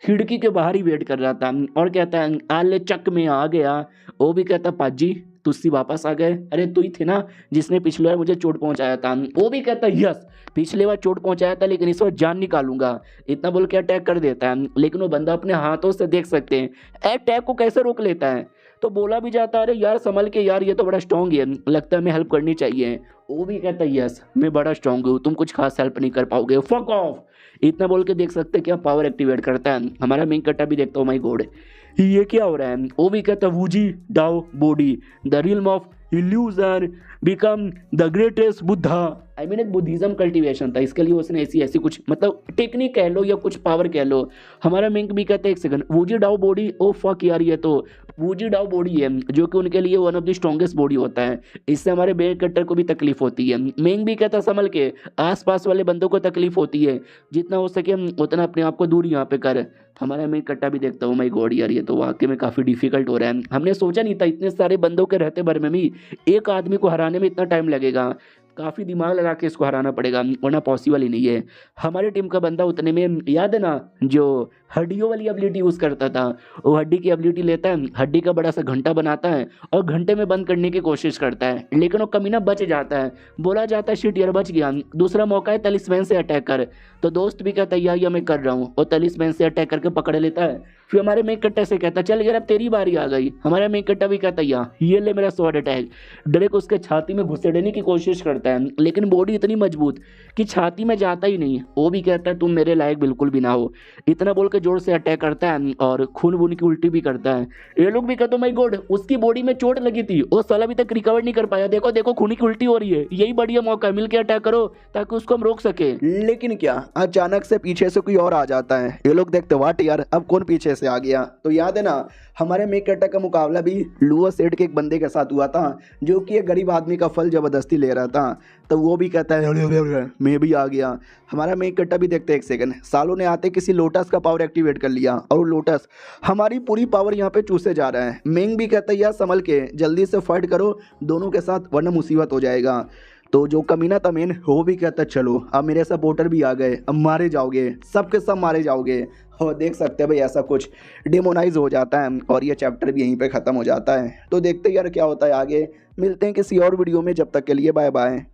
खिड़की के बाहर ही वेट कर रहा था और कहता है आले चक में आ गया। वो भी कहता पाजी तुस्सी वापस आ गए, अरे तू ही थे ना जिसने पिछले बार मुझे चोट पहुंचाया था। वो भी कहता यस पिछले बार चोट पहुंचाया था लेकिन इस बार जान निकालूंगा। इतना बोल के अटैक कर देता है, लेकिन वो बंदा अपने हाथों से देख सकते हैं अटैक को कैसे रोक लेता है। तो बोला भी जाता है अरे यार संभल के यार, ये तो बड़ा स्ट्रॉन्ग है, लगता है हमें हेल्प करनी चाहिए। वो भी कहता है यस मैं बड़ा स्ट्रॉन्ग हूँ, तुम कुछ खास हेल्प नहीं कर पाओगे, फक ऑफ। इतना बोल के देख सकते क्या पावर एक्टिवेट करता है। हमारा मेन कट्टा भी देखता हूँ माई गॉड ये क्या हो रहा है। वो भी कहता है Wuji Dao body the realm of illusion become the greatest Buddha. I mean एक बुद्धिज्म कल्टीवेशन था, इसके लिए उसने ऐसी कुछ मतलब टेक्निक कह लो या कुछ पावर कह लो। हमारा मिंक भी कहते हैं एक second Wuji Dao body, oh fuck यार ये तो वूजी डाओ बॉडी है जो कि उनके लिए one of the strongest body होता है, इससे हमारे मेन कट्टर को भी तकलीफ होती है। मिंक भी कहता संभल के, आसपास वाले बंदों को तकलीफ होती है, जितना हो सके उतना अपने आप को दूर यहाँ पे कर। हमारा मैं कट्टा भी देखता हूँ माई गॉड यार ये तो वाकई में काफ़ी डिफिकल्ट हो रहा है। हमने सोचा नहीं था इतने सारे बंदों के रहते भर में भी एक आदमी को हराने में इतना टाइम लगेगा, काफ़ी दिमाग लगा के इसको हराना पड़ेगा वरना पॉसिबल ही नहीं है। हमारी टीम का बंदा उतने में याद है ना जो हड्डियों वाली एबिलिटी यूज़ करता था, वो हड्डी की एबिलिटी लेता है, हड्डी का बड़ा सा घंटा बनाता है और घंटे में बंद करने की कोशिश करता है, लेकिन वो कमीना बच जाता है। बोला जाता है शिट यार बच गया, दूसरा मौका है तलिस्मैन से अटैक कर। तो दोस्त भी कहता है यार ये मैं कर रहा हूँ, और तलिस्मैन से अटैक करके पकड़ लेता है। फिर हमारे मेक कट्टा से कहता चल यार अब तेरी बारी आ गई। हमारा मेक कट्टा भी कहता ये ले मेरा स्वॉर्ड अटैक, डायरेक्ट उसके छाती में घुसेड़ने की कोशिश करता है, लेकिन बॉडी इतनी मजबूत कि छाती में जाता ही नहीं। वो भी कहता है तुम मेरे लायक बिल्कुल भी ना हो, इतना बोल के जोर से अटैक करता है और खून वून की उल्टी भी करता है। ये लोग भी कहते माय गॉड उसकी बॉडी में चोट लगी थी, वो साला अभी तक रिकवर नहीं कर पाया, देखो देखो खून की उल्टी हो रही है, यही बढ़िया मौका है मिल के अटैक करो ताकि उसको हम रोक सके। लेकिन क्या अचानक से पीछे से कोई और आ जाता है। ये लोग देखते वाट यार अब कौन पीछे से आ गया। तो याद है ना हमारे मेक कट्टा का मुकाबला भी लुआ सेठ के एक बंदे के साथ हुआ था जो कि एक गरीब आदमी का फल जबरदस्ती ले रहा था। तो वो भी कहता है मैं भी आ गया। हमारा मेक कट्टा भी देखते एक सेकंड, सालों ने आते किसी लोटस का पावर एक्टिवेट कर लिया और वो लोटस हमारी पूरी पावर यहाँ पे चूसे जा रहा है। मेंग भी कहता है यार संभल के जल्दी से फाइट करो दोनों के साथ वरना मुसीबत हो जाएगा। तो जो कमीना था मेन वो भी कहता है चलो अब मेरे सपोर्टर भी आ गए, अब मारे जाओगे, सब के सब मारे जाओगे। और देख सकते हैं भाई ऐसा कुछ डिमोनाइज हो जाता है और ये चैप्टर भी यहीं पे ख़त्म हो जाता है। तो देखते हैं यार क्या होता है आगे, मिलते हैं किसी और वीडियो में, जब तक के लिए बाय बाय।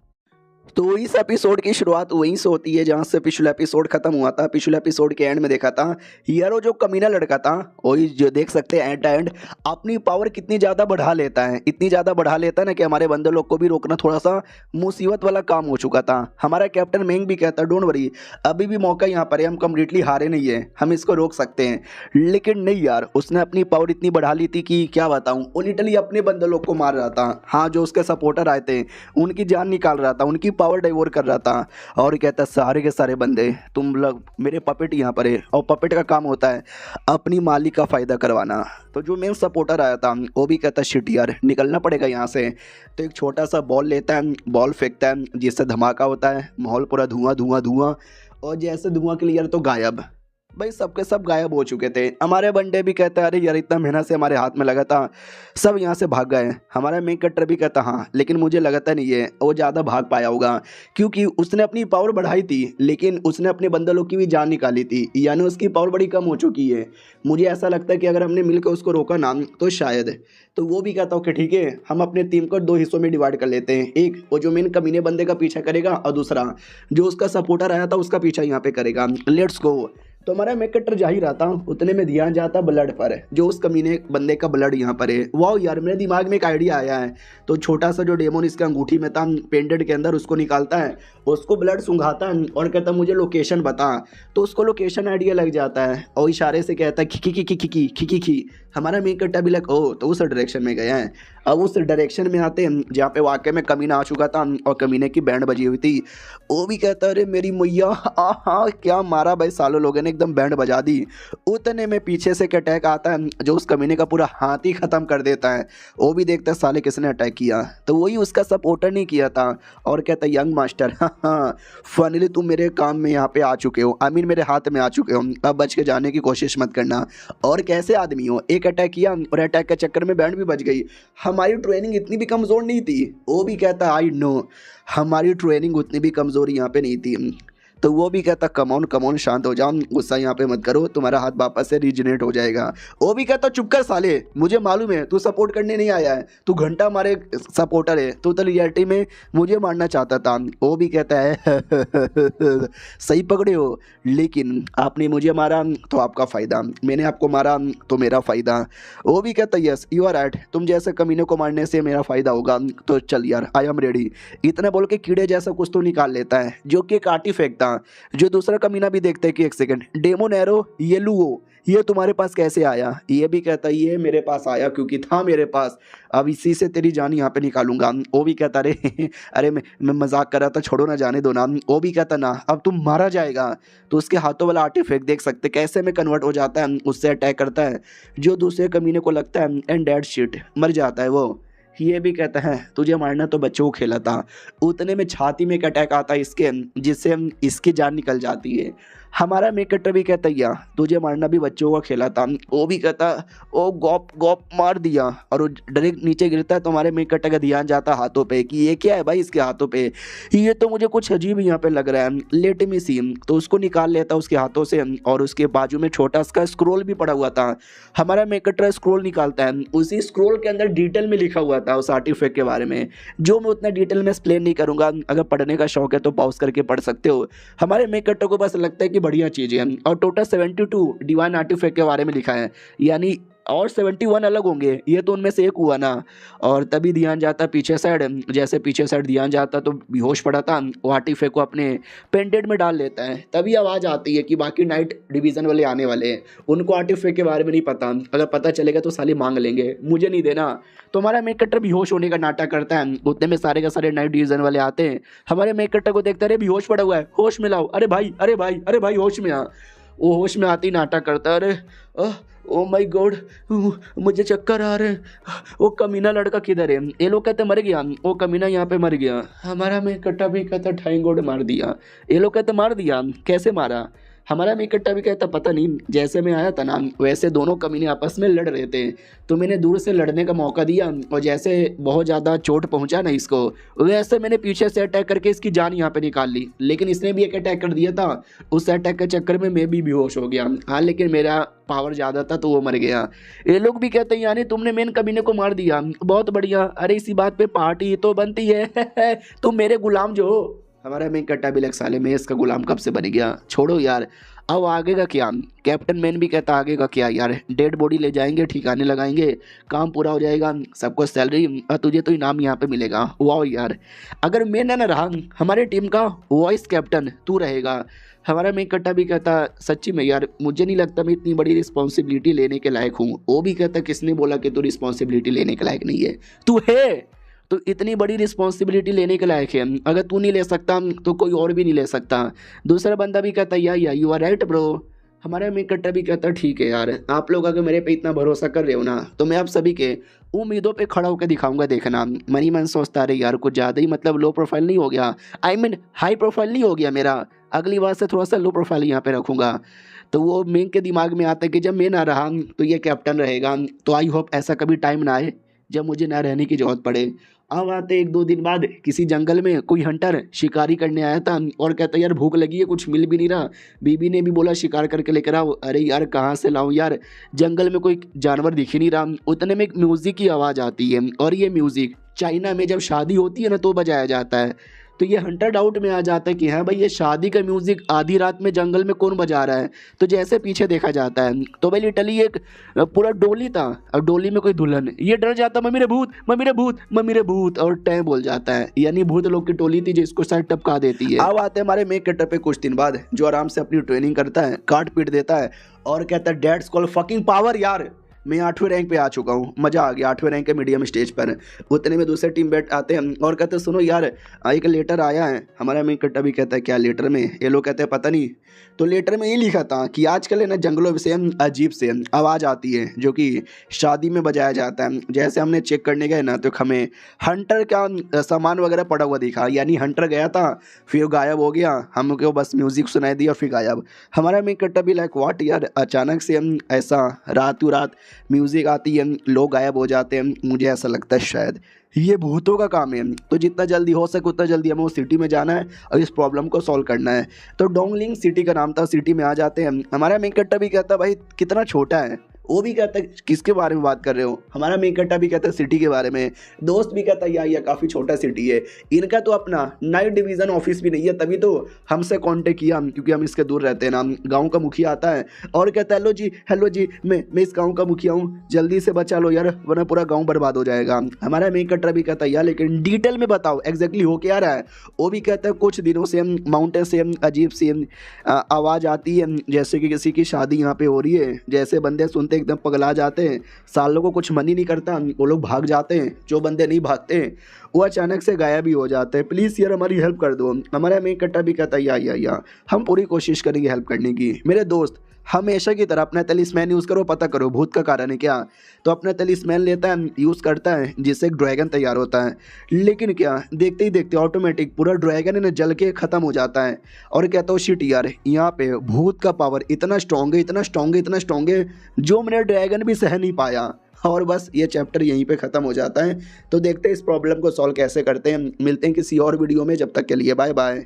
तो इस एपिसोड की शुरुआत वहीं से होती है जहाँ से पिछला एपिसोड खत्म हुआ था। पिछले एपिसोड के एंड में देखा था यार वो जो कमीना लड़का था वही जो देख सकते हैं एंड अपनी पावर कितनी ज़्यादा बढ़ा लेता है, इतनी ज़्यादा बढ़ा लेता है ना कि हमारे बंदे लोग को भी रोकना थोड़ा सा मुसीबत वाला काम हो चुका था। हमारा कैप्टन मेंग भी कहता डोंट वरी अभी भी मौका यहाँ पर है, हम कम्प्लीटली हारे नहीं है, हम इसको रोक सकते हैं। लेकिन नहीं यार उसने अपनी पावर इतनी बढ़ा ली थी कि क्या बताऊँ, वो लिटरली अपने बंदे लोग को मार रहा था। हाँ जो उसके सपोर्टर आए थे उनकी जान निकाल रहा था, उनकी पावर डाइवोर कर रहा था। और कहता सारे के सारे बंदे तुम लोग मेरे पपेट यहाँ पर है और पपेट का काम होता है अपनी मालिक का फ़ायदा करवाना। तो जो मेन सपोर्टर आया था वो भी कहता शिट यार निकलना पड़ेगा यहाँ से। तो एक छोटा सा बॉल लेता है, बॉल फेंकता है जिससे धमाका होता है, माहौल पूरा धुआं धुआं धुआं और जैसे धुआं क्लियर तो गायब। भाई सबके सब गायब हो चुके थे। हमारे बंदे भी कहते हैं अरे यार इतना मेहनत से हमारे हाथ में लगा था, सब यहाँ से भाग गए। हमारा मेन कट्टर भी कहता हाँ लेकिन मुझे लगता नहीं है वो ज़्यादा भाग पाया होगा क्योंकि उसने अपनी पावर बढ़ाई थी लेकिन उसने अपने बंदे लोग की भी जान निकाली थी, यानी उसकी पावर बड़ी कम हो चुकी है। मुझे ऐसा लगता है कि अगर हमने मिलकर उसको रोका ना तो शायद। तो वो भी कहता हूँ कि ठीक है हम अपने टीम को 2 हिस्सों में डिवाइड कर लेते हैं, एक वो जो मेन कमीने बंदे का पीछा करेगा और दूसरा जो उसका सपोर्टर आया था उसका पीछा यहाँ पे करेगा। Let's go. तो हमारा मैं कट्टर जा ही रहा था उतने में ध्यान जाता ब्लड पर, जो उस कमीने बंदे का ब्लड यहाँ पर है। वाह यार मेरे दिमाग में एक आइडिया आया है। तो छोटा सा जो डेमोन इसके अंगूठी में था पेंडेंट के अंदर उसको निकालता है, उसको ब्लड सूंघाता है और कहता मुझे लोकेशन बता। तो उसको लोकेशन आइडिया लग जाता है और इशारे से कहता है खी खी खी खी खी खी खी खी। हमारा मेन कट्टा भी लग ओ तो उस डायरेक्शन में गया है। अब उस डायरेक्शन में आते हैं जहाँ पे वाकई में कमीना आ चुका था और कमीने की बैंड बजी हुई थी। वो भी कहता अरे मेरी मैया हाँ क्या मारा भाई सालों लोगों ने एकदम बैंड बजा दी। उतने में पीछे से एक अटैक आता है जो उस कमीने का पूरा हाथ ही ख़त्म कर देता है। वो भी देखता है साले किसने अटैक किया, तो वही उसका सपोर्टर नहीं किया था और कहता यंग मास्टर हाँ फाइनली तुम मेरे काम में यहाँ पे आ चुके हो, आई मीन मेरे हाथ में आ चुके हो, अब बच के जाने की कोशिश मत करना। और कैसे आदमी हो, एक अटैक किया और अटैक के चक्कर में बैंड भी बच गई। हमारी ट्रेनिंग इतनी भी कमज़ोर नहीं थी। वो भी कहता आई नो हमारी ट्रेनिंग उतनी भी कमज़ोर यहाँ पे नहीं थी। तो वो भी कहता कमॉन शांत हो जाओ, गुस्सा यहाँ पे मत करो, तुम्हारा हाथ वापस से रीजनरेट हो जाएगा। वो भी कहता चुप कर साले, मुझे मालूम है तू सपोर्ट करने नहीं आया है, तू घंटा मारे सपोर्टर है, तू तो रियलिटी में मुझे मारना चाहता था। वो भी कहता है सही पकड़े हो, लेकिन आपने मुझे मारा तो आपका फ़ायदा, मैंने आपको मारा तो मेरा फ़ायदा। वो भी कहता यस यू आर राइट, तुम जैसे कमीने को मारने से मेरा फ़ायदा होगा, तो चल यार आई एम रेडी। इतना बोल के कीड़े जैसा कुछ तो निकाल लेता है जो कि एक आर्टिफैक्ट था। जो दूसरा कमीना भी देखता है कि एक सेकंड डेमोन एरो ये लुओ ये तुम्हारे पास कैसे आया। ये भी कहता है ये मेरे पास आया क्योंकि था मेरे पास, अब इसी से तेरी जान यहाँ पे निकालूंगा। वो भी कहता अरे मैं मजाक कर रहा था, छोड़ो ना, जाने दो ना। वो भी कहता ना अब तुम मारा जाएगा। तो उसके हाथों वाला आर्टिफैक्ट देख सकते कैसे में कन्वर्ट हो जाता है, उससे अटैक करता है जो दूसरे कमीने को लगता है एंड डेड शिट मर जाता है वो। ये भी कहता है तुझे मारना तो बच्चों को खेला था। उतने में छाती में एक अटैक आता है इसके, जिससे इसकी जान निकल जाती है। हमारा मेकटर भी कहता है तुझे मारना भी बच्चों का खेला था। वो भी कहता ओ गॉप गॉप मार दिया और वो डायरेक्ट नीचे गिरता है। तो हमारे मेकटर का ध्यान जाता हाथों पे कि ये क्या है भाई इसके हाथों पे, ये तो मुझे कुछ अजीब यहाँ पे लग रहा है, लेट मी सी। तो उसको निकाल लेता उसके हाथों से और उसके बाजू में छोटा सा स्क्रोल भी पड़ा हुआ था। हमारा मेकटर स्क्रोल निकालता है, उसी स्क्रोल के अंदर डिटेल में लिखा हुआ था उस आर्टिफैक्ट के बारे में, जो मैं उतना डिटेल में एक्सप्लेन नहीं करूँगा। अगर पढ़ने का शौक है तो पॉज करके पढ़ सकते हो। हमारे मेकटर को बस लगता है कि बढ़िया चीज़ है और टोटल 72 डिवाइन आर्टिफैक्ट के बारे में लिखा है, यानी और 71 अलग होंगे, ये तो उनमें से एक हुआ ना। और तभी ध्यान जाता पीछे साइड, जैसे पीछे साइड ध्यान जाता तो बेहोश पड़ा था, वो आर्टिफैक्ट को अपने पेंडेंट में डाल लेता है। तभी आवाज़ आती है कि बाकी नाइट डिवीज़न वाले आने वाले हैं, उनको आर्टिफैक्ट के बारे में नहीं पता, अगर पता चलेगा तो साले मांग लेंगे, मुझे नहीं देना। तो हमारा मेकटर बेहोश होने का नाटक करता है। उतने में सारे के सारे नाइट डिवीज़न वाले आते हैं, हमारे मेकटर को देखते अरे बेहोश पड़ा हुआ है, होश में लाओ, अरे भाई अरे भाई अरे भाई होश में आ। वो होश में आती नाटक करता अरे ओ माय गॉड मुझे चक्कर आ रहे हैं, वो कमीना लड़का किधर है। ये लोग कहते मर गया, वो कमीना यहाँ पे मर गया। हमारा मेकटा भी कहता ठाई गोड मार दिया। ये लोग कहते मार दिया, कैसे मारा, हमारा मेन कट्टा भी कहता पता नहीं, जैसे मैं आया था ना वैसे दोनों कमीने आपस में लड़ रहे थे, तो मैंने दूर से लड़ने का मौका दिया और जैसे बहुत ज़्यादा चोट पहुंचा ना इसको, वैसे मैंने पीछे से अटैक करके इसकी जान यहाँ पे निकाल ली। लेकिन इसने भी एक अटैक कर दिया था, उस अटैक के चक्कर में मैं भी बेहोश हो गया। हाँ लेकिन मेरा पावर ज़्यादा था तो वो मर गया। ये लोग भी कहते हैं यानी तुमने मेन कमीने को मार दिया, बहुत बढ़िया, अरे इसी बात पे पार्टी तो बनती है तुम मेरे गुलाम जो हो। हमारा मेन कट्टा भी लग साले मैं इसका गुलाम कब से बन गया, छोड़ो यार। अब आगे का क्या, कैप्टन मैन भी कहता आगे का क्या यार, डेड बॉडी ले जाएंगे, ठिकाने लगाएंगे, काम पूरा हो जाएगा, सबको सैलरी और तुझे तो इनाम यहाँ पे मिलेगा। वाह यार, अगर मैं ना रहा हमारी टीम का वॉइस कैप्टन तू रहेगा। हमारा मेन कट्टा भी कहता सच्ची में यार मुझे नहीं लगता मैं इतनी बड़ी रिस्पॉन्सिबिलिटी लेने के लायक हूँ। वो भी कहता किसने बोला कि तू रिस्पॉन्सिबिलिटी लेने के लायक नहीं है, तू है तो इतनी बड़ी रिस्पॉन्सिबिलिटी लेने के लायक है। अगर तू नहीं ले सकता तो कोई और भी नहीं ले सकता। दूसरा बंदा भी कहता या यू आर राइट ब्रो। हमारा मेन कट्टा भी कहता ठीक है यार, आप लोग अगर मेरे पे इतना भरोसा कर रहे हो ना तो मैं आप सभी के उम्मीदों पे खड़ा होकर दिखाऊंगा। देखना मनी मन सोचता रहे यार कुछ ज़्यादा ही मतलब लो प्रोफाइल नहीं हो गया, आई मीन हाई प्रोफाइल नहीं हो गया मेरा, अगली बार से थोड़ा सा लो प्रोफाइल यहाँ पे रखूँगा। तो वो मेन के दिमाग में आता है कि जब मैं ना रहा तो ये कैप्टन रहेगा। तो आई होप ऐसा कभी टाइम ना आए जब मुझे ना रहने की ज़रूरत पड़े। अब आते एक दो दिन बाद किसी जंगल में कोई हंटर शिकारी करने आया था और कहता यार भूख लगी है, कुछ मिल भी नहीं रहा। बीबी ने भी बोला शिकार करके लेकर आओ। अरे यार कहाँ से लाऊं यार, जंगल में कोई जानवर दिख ही नहीं रहा। उतने में एक म्यूज़िक की आवाज़ आती है और ये म्यूज़िक चाइना में जब शादी होती है ना तो बजाया जाता है। तो ये हंटर डाउट में आ जाता है कि हाँ भाई ये शादी का म्यूज़िक आधी रात में जंगल में कौन बजा रहा है। तो जैसे पीछे देखा जाता है तो भाई लिटरली एक पूरा डोली था और डोली में कोई दुल्हन, ये डर जाता मम्मी रे भूत मम्मी रे भूत मम्मी रे भूत और टैं बोल जाता है, यानी भूत लोग की टोली थी जिसको शायद टपका देती है। अब आते हैं हमारे मेक कटर पे कुछ दिन बाद, जो आराम से अपनी ट्रेनिंग करता है, काट पीट देता है और कहता है डेट्स कॉल फकिंग पावर। यार मैं 8वें रैंक पे आ चुका हूँ, मज़ा आ गया 8वें रैंक के मीडियम स्टेज पर। उतने में दूसरे टीम बैठ आते हैं और कहते हैं सुनो यार एक लेटर आया है। हमारा मेन कट्टा भी कहता है क्या लेटर में, ये लोग कहते हैं पता नहीं। तो लेटर में ये लिखा था कि आजकल है ना जंगलों से अजीब से आवाज़ आती है जो कि शादी में बजाया जाता है। जैसे हमने चेक करने गए ना तो हमें हंटर का सामान वगैरह पड़ा हुआ दिखा, यानी हंटर गया था फिर गायब हो गया, हमको बस म्यूज़िक सुनाई दिया फिर गायब। हमारा मेन कट्टा भी लाइक व्हाट यार, अचानक से हम ऐसा रातों रात म्यूज़िक आती है लोग गायब हो जाते हैं। मुझे ऐसा लगता है शायद ये भूतों का काम है। तो जितना जल्दी हो सके उतना जल्दी हमें उस सिटी में जाना है और इस प्रॉब्लम को सॉल्व करना है। तो डोंगलिंग सिटी का नाम था, सिटी में आ जाते हैं। हमारा मेन कट्टा भी कहता भाई कितना छोटा है, वो भी कहता है किसके बारे में बात कर रहे हो। हमारा मेन कट्टा भी कहता है सिटी के बारे में। दोस्त भी कहता है यार काफ़ी छोटा सिटी है, इनका तो अपना नाइट डिवीज़न ऑफिस भी नहीं है, तभी तो हमसे कांटेक्ट किया क्योंकि हम इसके दूर रहते हैं ना। गांव का मुखिया आता है और कहता है हेलो जी मैं इस गांव का मुखिया हूँ, जल्दी से बचा लो यार वरना पूरा गाँव बर्बाद हो जाएगा। हमारा मेन कट्टा भी कहता है यार लेकिन डिटेल में बताओ एग्जैक्टली हो क्या रहा है। वो भी कहता है कुछ दिनों से माउंटेन से अजीब सी आवाज़ आती है जैसे कि किसी की शादी यहाँ पे हो रही है। जैसे बंदे सुनते एकदम पगला जाते हैं, सालों को कुछ मन ही नहीं करता, वो लोग भाग जाते हैं। जो बंदे नहीं भागते वो अचानक से गायब भी हो जाते हैं। प्लीज़ यार हमारी हेल्प कर दो। हमारा मेन कट्टा भी कहता है या हम पूरी कोशिश करेंगे हेल्प करने की। मेरे दोस्त हमेशा की तरह अपना तलिस्मैन यूज़ करो, पता करो भूत का कारण है क्या। तो अपना तलिस्मैन लेता है यूज़ करता है जिससे एक ड्रैगन तैयार होता है। लेकिन क्या देखते ही देखते ऑटोमेटिक पूरा ड्रैगन है ना जल के ख़त्म हो जाता है। और कहता हूँ शिट यार यहाँ पे भूत का पावर इतना स्ट्रॉन्ग है, इतना स्ट्रॉन्ग है, इतना स्ट्रॉन्ग है जो मेरा ड्रैगन भी सह नहीं पाया। और बस ये चैप्टर यहीं पे ख़त्म हो जाता है। तो देखते हैं इस प्रॉब्लम को सॉल्व कैसे करते हैं। मिलते हैं किसी और वीडियो में, जब तक के लिए बाय बाय।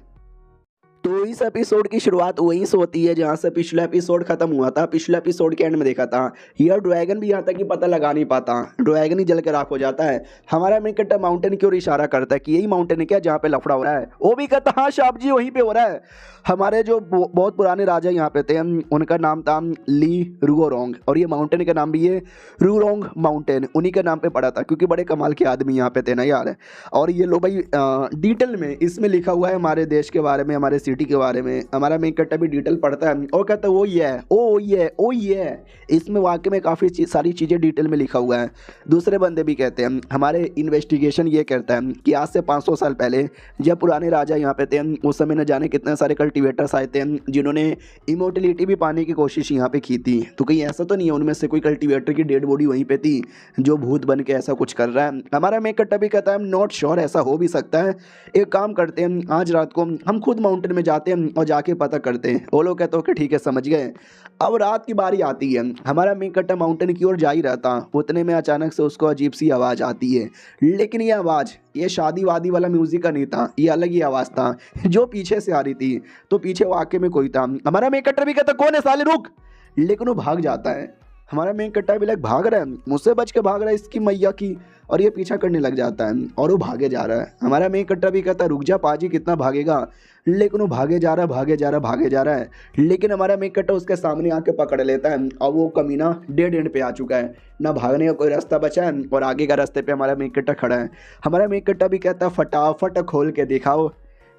तो इस एपिसोड की शुरुआत वहीं से होती है जहाँ से पिछला एपिसोड खत्म हुआ था। पिछला एपिसोड के एंड में देखा था यह ड्रैगन भी यहाँ तक कि पता लगा नहीं पाता, ड्रैगन ही जल के राख हो जाता है। हमारा मेन कट्टा माउंटेन की ओर इशारा करता है कि यही माउंटेन है क्या जहाँ पे लफड़ा हो रहा है। वो भी कहता हाँ शाप जी वहीं पे हो रहा है। हमारे जो बहुत पुराने राजा यहाँ पे थे उनका नाम था ली रुओरोंग और ये माउंटेन का नाम भी ये रुओरोंग माउंटेन उन्हीं के नाम पे पड़ा था क्योंकि बड़े कमाल के आदमी यहाँ पे थे ना यार। और ये लो भाई डिटेल में इसमें लिखा हुआ है हमारे देश के बारे में, हमारे सिटी के बारे में। हमारा मेन कट्टा भी डिटेल पढ़ता है और कहता है ओ ये इसमें वाकई में काफ़ी सारी चीज़ें डिटेल में लिखा हुआ है। दूसरे बंदे भी कहते हैं हमारे इन्वेस्टिगेशन ये कहता है कि आज से 500 साल पहले जब पुराने राजा यहाँ पे थे उस समय न जाने कितने सारे कल्टिवेटर्स आए थे जिन्होंने इमोर्टलिटी भी पाने की कोशिश यहाँ पे की थी। तो कहीं ऐसा तो नहीं है उनमें से कोई कल्टिवेटर की डेड बॉडी वहीं पे थी जो भूत बन के ऐसा कुछ कर रहा है। हमारा मेन कट्टा भी कहता है नॉट श्योर, ऐसा हो भी सकता है। एक काम करते हैं आज रात को हम खुद माउंटेन में जाते हैं और जाके पता करते हैं। वो लोग कहते हो कि ठीक है समझ गए। अब रात की बारी आती है, हमारा मेन कट्टा माउंटेन की ओर जा ही रहता, उतने में अचानक से उसको अजीब सी आवाज़ आती है। लेकिन ये आवाज़ ये शादी वादी वाला म्यूजिक का नहीं था, ये अलग ही आवाज़ था जो पीछे से आ रही थी। तो पीछे वाकई में कोई था। हमारा मेन कट्टा भी कहता कौन है साले रुक, लेकिन वो भाग जाता है। हमारा मेन कट्टा भी लाइक भाग रहा है, मुझसे बच के भाग रहा है इसकी मैया की, और ये पीछा करने लग जाता है और वो भागे जा रहा है। हमारा मेन कट्टा भी कहता है रुक जा पाजी कितना भागेगा, लेकिन वो भागे जा रहा है भागे जा रहा है भागे जा रहा है। लेकिन हमारा मेन कट्टा उसके सामने आके पकड़ लेता है और वो कमीना डेड एंड पे आ चुका है, ना भागने का कोई रास्ता बचा है और आगे का रास्ते पे हमारा मेन कट्टा खड़ा है। हमारा मेन कट्टा भी कहता है फटाफट खोल के दिखाओ,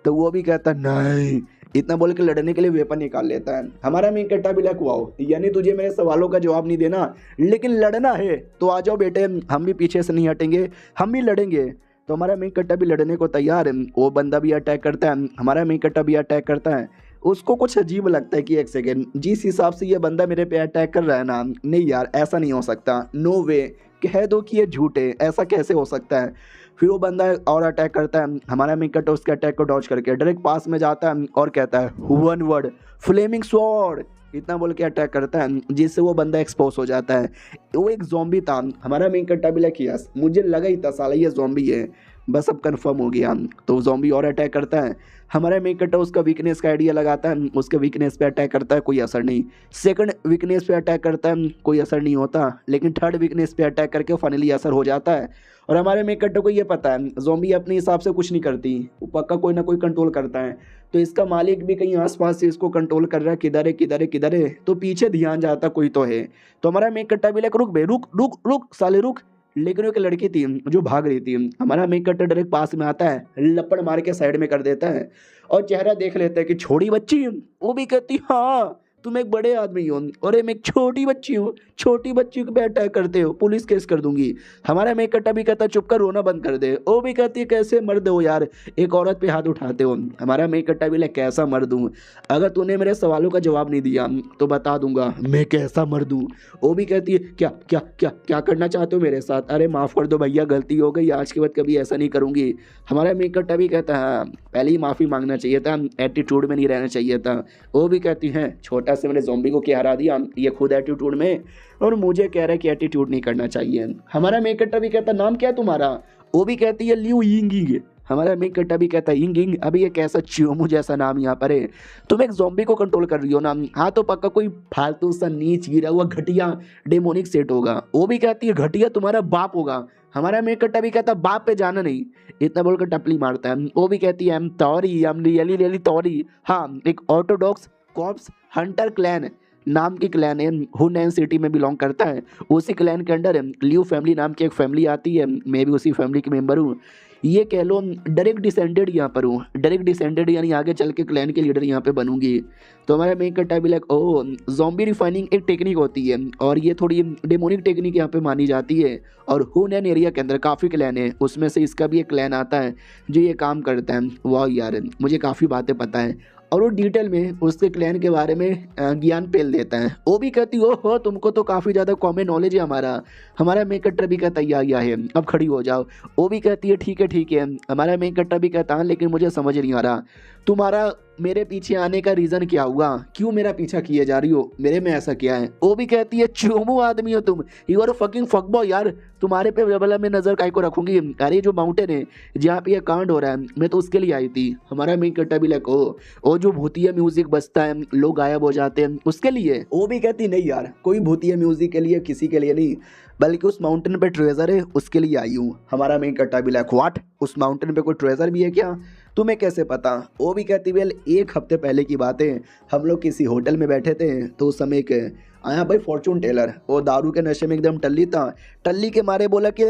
तो वो भी कहता है नहीं, इतना बोल के लड़ने के लिए वेपन निकाल लेता है। हमारा मेन कट्टा भी लाइक वाओ, यानी तुझे मेरे सवालों का जवाब नहीं देना लेकिन लड़ना है तो आ जाओ बेटे, हम भी पीछे से नहीं हटेंगे, हम भी लड़ेंगे। तो हमारा मेन कट्टा भी लड़ने को तैयार है। वो बंदा भी अटैक करता है, हमारा मेन कट्टा भी अटैक करता है। उसको कुछ अजीब लगता है कि एक सेकेंड, जिस हिसाब से ये बंदा मेरे पे अटैक कर रहा है ना, नहीं यार ऐसा नहीं हो सकता, नो वे, कह दो कि ये झूठ है, ऐसा कैसे हो सकता है। फिर वो बंदा और अटैक करता है। हमारा मेन कट्टा उसके अटैक को डॉज करके डायरेक्ट पास में जाता है और कहता है वन वर्ड फ्लेमिंग स्वॉर्ड, इतना बोल के अटैक करता है जिससे वो बंदा एक्सपोज हो जाता है। वो एक ज़ॉम्बी था। हमारा मेन कट्टा भी लाइक यस, मुझे लगा ही था साला ये ज़ॉम्बी है, बस अब कंफर्म हो गया। तो ज़ॉम्बी और अटैक करता है। हमारा मेन कट्टा उसका वीकनेस का आइडिया लगाता है, उसके वीकनेस पे अटैक करता है, कोई असर नहीं। सेकंड वीकनेस पे अटैक करता है, कोई असर नहीं होता। लेकिन थर्ड वीकनेस पे अटैक करके फाइनली असर हो जाता है। और हमारे मेन कट्टा को ये पता है ज़ॉम्बी अपने हिसाब से कुछ नहीं करती, वो पक्का कोई ना कोई कंट्रोल करता है। तो इसका मालिक भी कहीं आसपास से इसको कंट्रोल कर रहा है, किधर है किधर है किधर है। तो पीछे ध्यान जाता कोई तो है। तो हमारा मेन कट्टा भी लाइक रुक बे रुक रुक रुक साले रुक। लेकिन एक लड़की थी जो भाग रही थी। हमारा मेन कट्टा डायरेक्ट पास में आता है, लपड़ मार के साइड में कर देता है और चेहरा देख लेता है कि छोटी बच्ची। वो भी कहती हाँ तुम एक बड़े आदमी हो और मैं एक छोटी बच्ची हूँ, छोटी बच्ची को भी अटैक करते हो, पुलिस केस कर दूंगी। हमारा मेन कट्टा भी कहता चुप कर, रोना बंद कर दे। वो भी कहती है कैसे मर्द हो यार, एक औरत पे हाथ उठाते हो। हमारा मेन कट्टा भी कैसा मर्द हूँ, अगर तूने मेरे सवालों का जवाब नहीं दिया तो बता दूंगा मैं कैसा मर्द हूँ। वो भी कहती है क्या क्या क्या क्या करना चाहते हो मेरे साथ, अरे माफ़ कर दो भैया गलती हो गई, आज के बाद कभी ऐसा नहीं करूँगी। हमारा मेन कट्टा भी कहता है पहले ही माफ़ी मांगना चाहिए था, एटीट्यूड में नहीं रहना चाहिए था। वो भी कहती हैं छोटा से मैंने ज़ॉम्बी को क्या हरा दिया, ये खुद एटीट्यूड में और मुझे कह रहा है कि एटीट्यूड नहीं करना चाहिए। हमारा मेन कट्टा भी कहता नाम क्या तुम्हारा। वो भी कहती है लियू यिंग। हमारा मेन कट्टा भी कहता है यिंग। अभी ये कैसा च्योमू जैसा नाम यहाँ पर है, तुम एक ज़ॉम्बी को कंट्रोल कर रही हो ना, हाँ तो पक्का कोई फालतू सा नीच गिरा हुआ घटिया डेमोनिक सेट होगा। वो भी कहती है घटिया तुम्हारा बाप होगा। हमारा मेन कट्टा भी कहता बाप पे जाना नहीं, इतना बोलकर टपली मारता है। वो भी कहती है एम तौरी एम रियली रियली तौरी। हाँ एक ऑर्थोडॉक्स कॉर्प्स हंटर क्लैन नाम की क्लैन है, हुनैन सिटी में बिलोंग करता है। उसी क्लैन के अंडर लियू फैमिली नाम की एक फैमिली आती है, मैं भी उसी फैमिली की मेंबर हूँ। ये कह लो डायरेक्ट डिसेंडेड यहाँ पर हूँ, डायरेक्ट डिसेंडेड यानी आगे चल के क्लैन के लीडर यहाँ पे बनूंगी। तो हमारा मेन कट्टा भी लाइक ओ ज़ॉम्बी रिफाइनिंग एक टेक्निक होती है और ये थोड़ी डेमोनिक टेक्निक यहाँ पे मानी जाती है। और हुनैन एरिया के अंदर काफ़ी क्लैन है, उसमें से इसका भी एक क्लैन आता है जो ये काम करता है। वाह यार मुझे काफ़ी बातें पता है और वो डिटेल में उसके क्लैन के बारे में ज्ञान पेल देता है। वो भी कहती हो तुमको तो काफ़ी ज़्यादा कॉमन नॉलेज है हमारा। हमारा मेन कट्टा भी कहता है या है अब खड़ी हो जाओ। वो भी कहती है ठीक है। हमारा मेन कट्टा भी कहता है लेकिन मुझे समझ नहीं आ रहा तुम्हारा मेरे पीछे आने का रीज़न क्या हुआ, क्यों मेरा पीछा किए जा रही हो, मेरे में ऐसा क्या है। वो भी कहती है चोमू आदमी हो तुम, यू आर फकिंग फकबॉय यार, तुम्हारे पे जबला में नज़र काय को रखूंगी। अरे जो माउंटेन है जहाँ पे ये कांड हो रहा है मैं तो उसके लिए आई थी। हमारा मेन कट्टा भी लाइक ओ जो भूतिया म्यूजिक बजता है लोग गायब हो जाते हैं उसके लिए। वो भी कहती नहीं यार कोई भूतिया म्यूजिक के लिए किसी के लिए नहीं, बल्कि उस माउंटेन पे ट्रेजर है उसके लिए आई हूँ। हमारा मेन कट्टा भी लाइक व्हाट, उस माउंटेन पे कोई ट्रेजर भी है क्या, तुम्हें कैसे पता। वो भी कहती वेल एक हफ्ते पहले की बात है, हम लोग किसी होटल में बैठे थे तो उस समय एक आया भाई फॉर्चून टेलर, वो दारू के नशे में एकदम टल्ली था। टल्ली के मारे बोला कि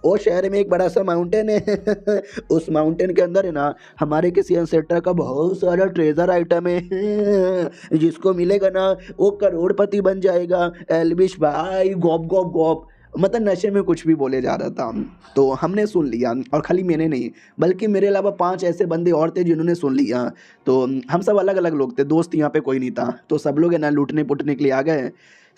वो शहर में एक बड़ा सा माउंटेन है उस माउंटेन के अंदर है ना हमारे किसी एंसेस्टर का बहुत सारा ट्रेजर आइटम है जिसको मिलेगा ना वो करोड़पति बन जाएगा। एल्विश भाई गॉप गॉप गॉप, मतलब नशे में कुछ भी बोले जा रहा था। तो हमने सुन लिया और खाली मैंने नहीं बल्कि मेरे अलावा 5 ऐसे बंदे और थे जिन्होंने सुन लिया। तो हम सब अलग अलग लोग थे, दोस्त यहाँ पे कोई नहीं था। तो सब लोग है ना लूटने पुटने के लिए आ गए।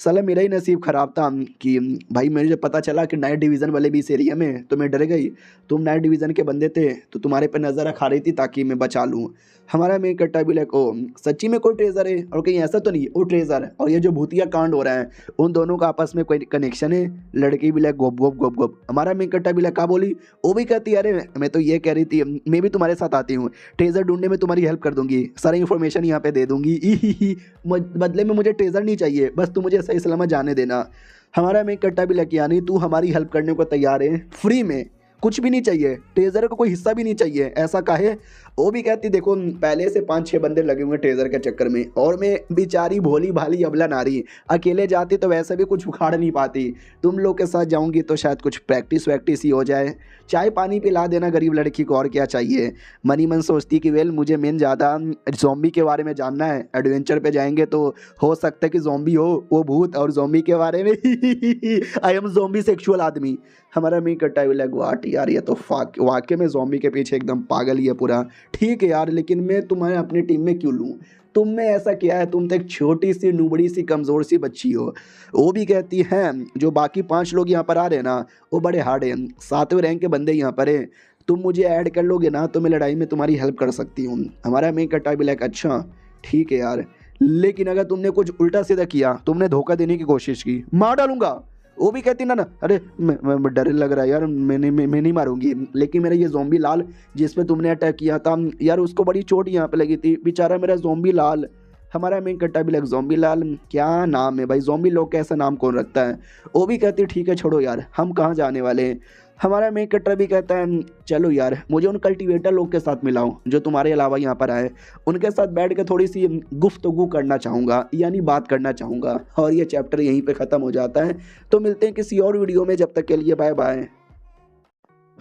साला मेरा ही नसीब ख़राब था कि भाई मुझे पता चला कि नाइट डिवीज़न वाले भी इस एरिया में, तो मैं डर गई। तुम नाइट डिवीज़न के बंदे थे तो तुम्हारे पे नज़र रखा रही थी ताकि मैं बचा लूँ। हमारा मेन कट्टा भी लाइक ओ सच्ची में कोई ट्रेजर है और कहीं ऐसा तो नहीं वो ट्रेजर है और ये जो भूतिया कांड हो रहा है उन दोनों का आपस में कोई कनेक्शन है। लड़की भी लाइक गोप गोप गोप गोप। हमारा मेन कट्टा भी लाइक का बोली, वो भी कहती है अरे मैं तो ये कह रही थी मैं भी तुम्हारे साथ आती हूँ, ट्रेजर ढूंढने में तुम्हारी हेल्प कर दूंगी, सारी इन्फॉर्मेशन यहाँ पे दे दूंगी। ई बदले में मुझे ट्रेजर नहीं चाहिए, बस तू मुझे सही सलामत जाने देना। हमारा मेन कट्टा भी लाइक यानी तू हमारी हेल्प करने को तैयार है फ्री में, कुछ भी नहीं चाहिए, ट्रेजर का कोई हिस्सा भी नहीं चाहिए, ऐसा काहे। वो भी कहती देखो पहले से 5-6 बंदे लगे हुए ट्रेजर के चक्कर में और मैं बेचारी भोली भाली अबला नारी अकेले जाती तो वैसे भी कुछ उखाड़ नहीं पाती, तुम लोग के साथ जाऊंगी तो शायद कुछ प्रैक्टिस वैक्टिस ही हो जाए, चाय पानी पिला देना गरीब लड़की को और क्या चाहिए। मनी मन सोचती कि वेल मुझे मेन ज़्यादा ज़ॉम्बी के बारे में जानना है, एडवेंचर पे जाएंगे तो हो सकता है कि ज़ॉम्बी हो वो भूत और ज़ॉम्बी के बारे में आई एम ज़ॉम्बी सेक्सुअल आदमी। हमारा मी कट्टा भी लग वाट यार ये तो वाकई में ज़ॉम्बी के पीछे एकदम पागल ही है पूरा। ठीक है यार लेकिन मैं तुम्हें अपनी टीम में क्यों लूँ, तुमने ऐसा किया है, तुम तो एक छोटी सी नुबड़ी सी कमज़ोर सी बच्ची हो। वो भी कहती हैं जो बाकी 5 लोग यहाँ पर आ रहे हैं ना वो बड़े हार्ड हैं, 7वें रैंक के बंदे यहाँ पर हैं, तुम मुझे ऐड कर लोगे ना तो मैं लड़ाई में तुम्हारी हेल्प कर सकती हूँ। हमारा मेन कट्टा भी लाइक अच्छा ठीक है यार लेकिन अगर तुमने कुछ उल्टा सीधा किया, तुमने धोखा देने की कोशिश की, मार डालूंगा। वो भी कहती ना अरे मैं डर लग रहा है यार, मैं नहीं मारूंगी, लेकिन मेरा ये ज़ॉम्बी लाल जिस पे तुमने अटैक किया था यार उसको बड़ी चोट यहाँ पे लगी थी, बेचारा मेरा ज़ॉम्बी लाल। हमारा मेन कट्टा भी लग ज़ॉम्बी लाल क्या नाम है भाई, ज़ॉम्बी लोग का ऐसा नाम कौन रखता है। वो भी कहती ठीक है छोड़ो यार हम कहाँ जाने वाले हैं। हमारा मेन कट्टा भी कहता है चलो यार मुझे उन कल्टीवेटर लोग के साथ मिलाओ जो तुम्हारे अलावा यहाँ पर आए, उनके साथ बैठ के थोड़ी सी गुफ्तगू करना चाहूँगा यानी बात करना चाहूँगा। और ये चैप्टर यहीं पे ख़त्म हो जाता है। तो मिलते हैं किसी और वीडियो में, जब तक के लिए बाय बाय।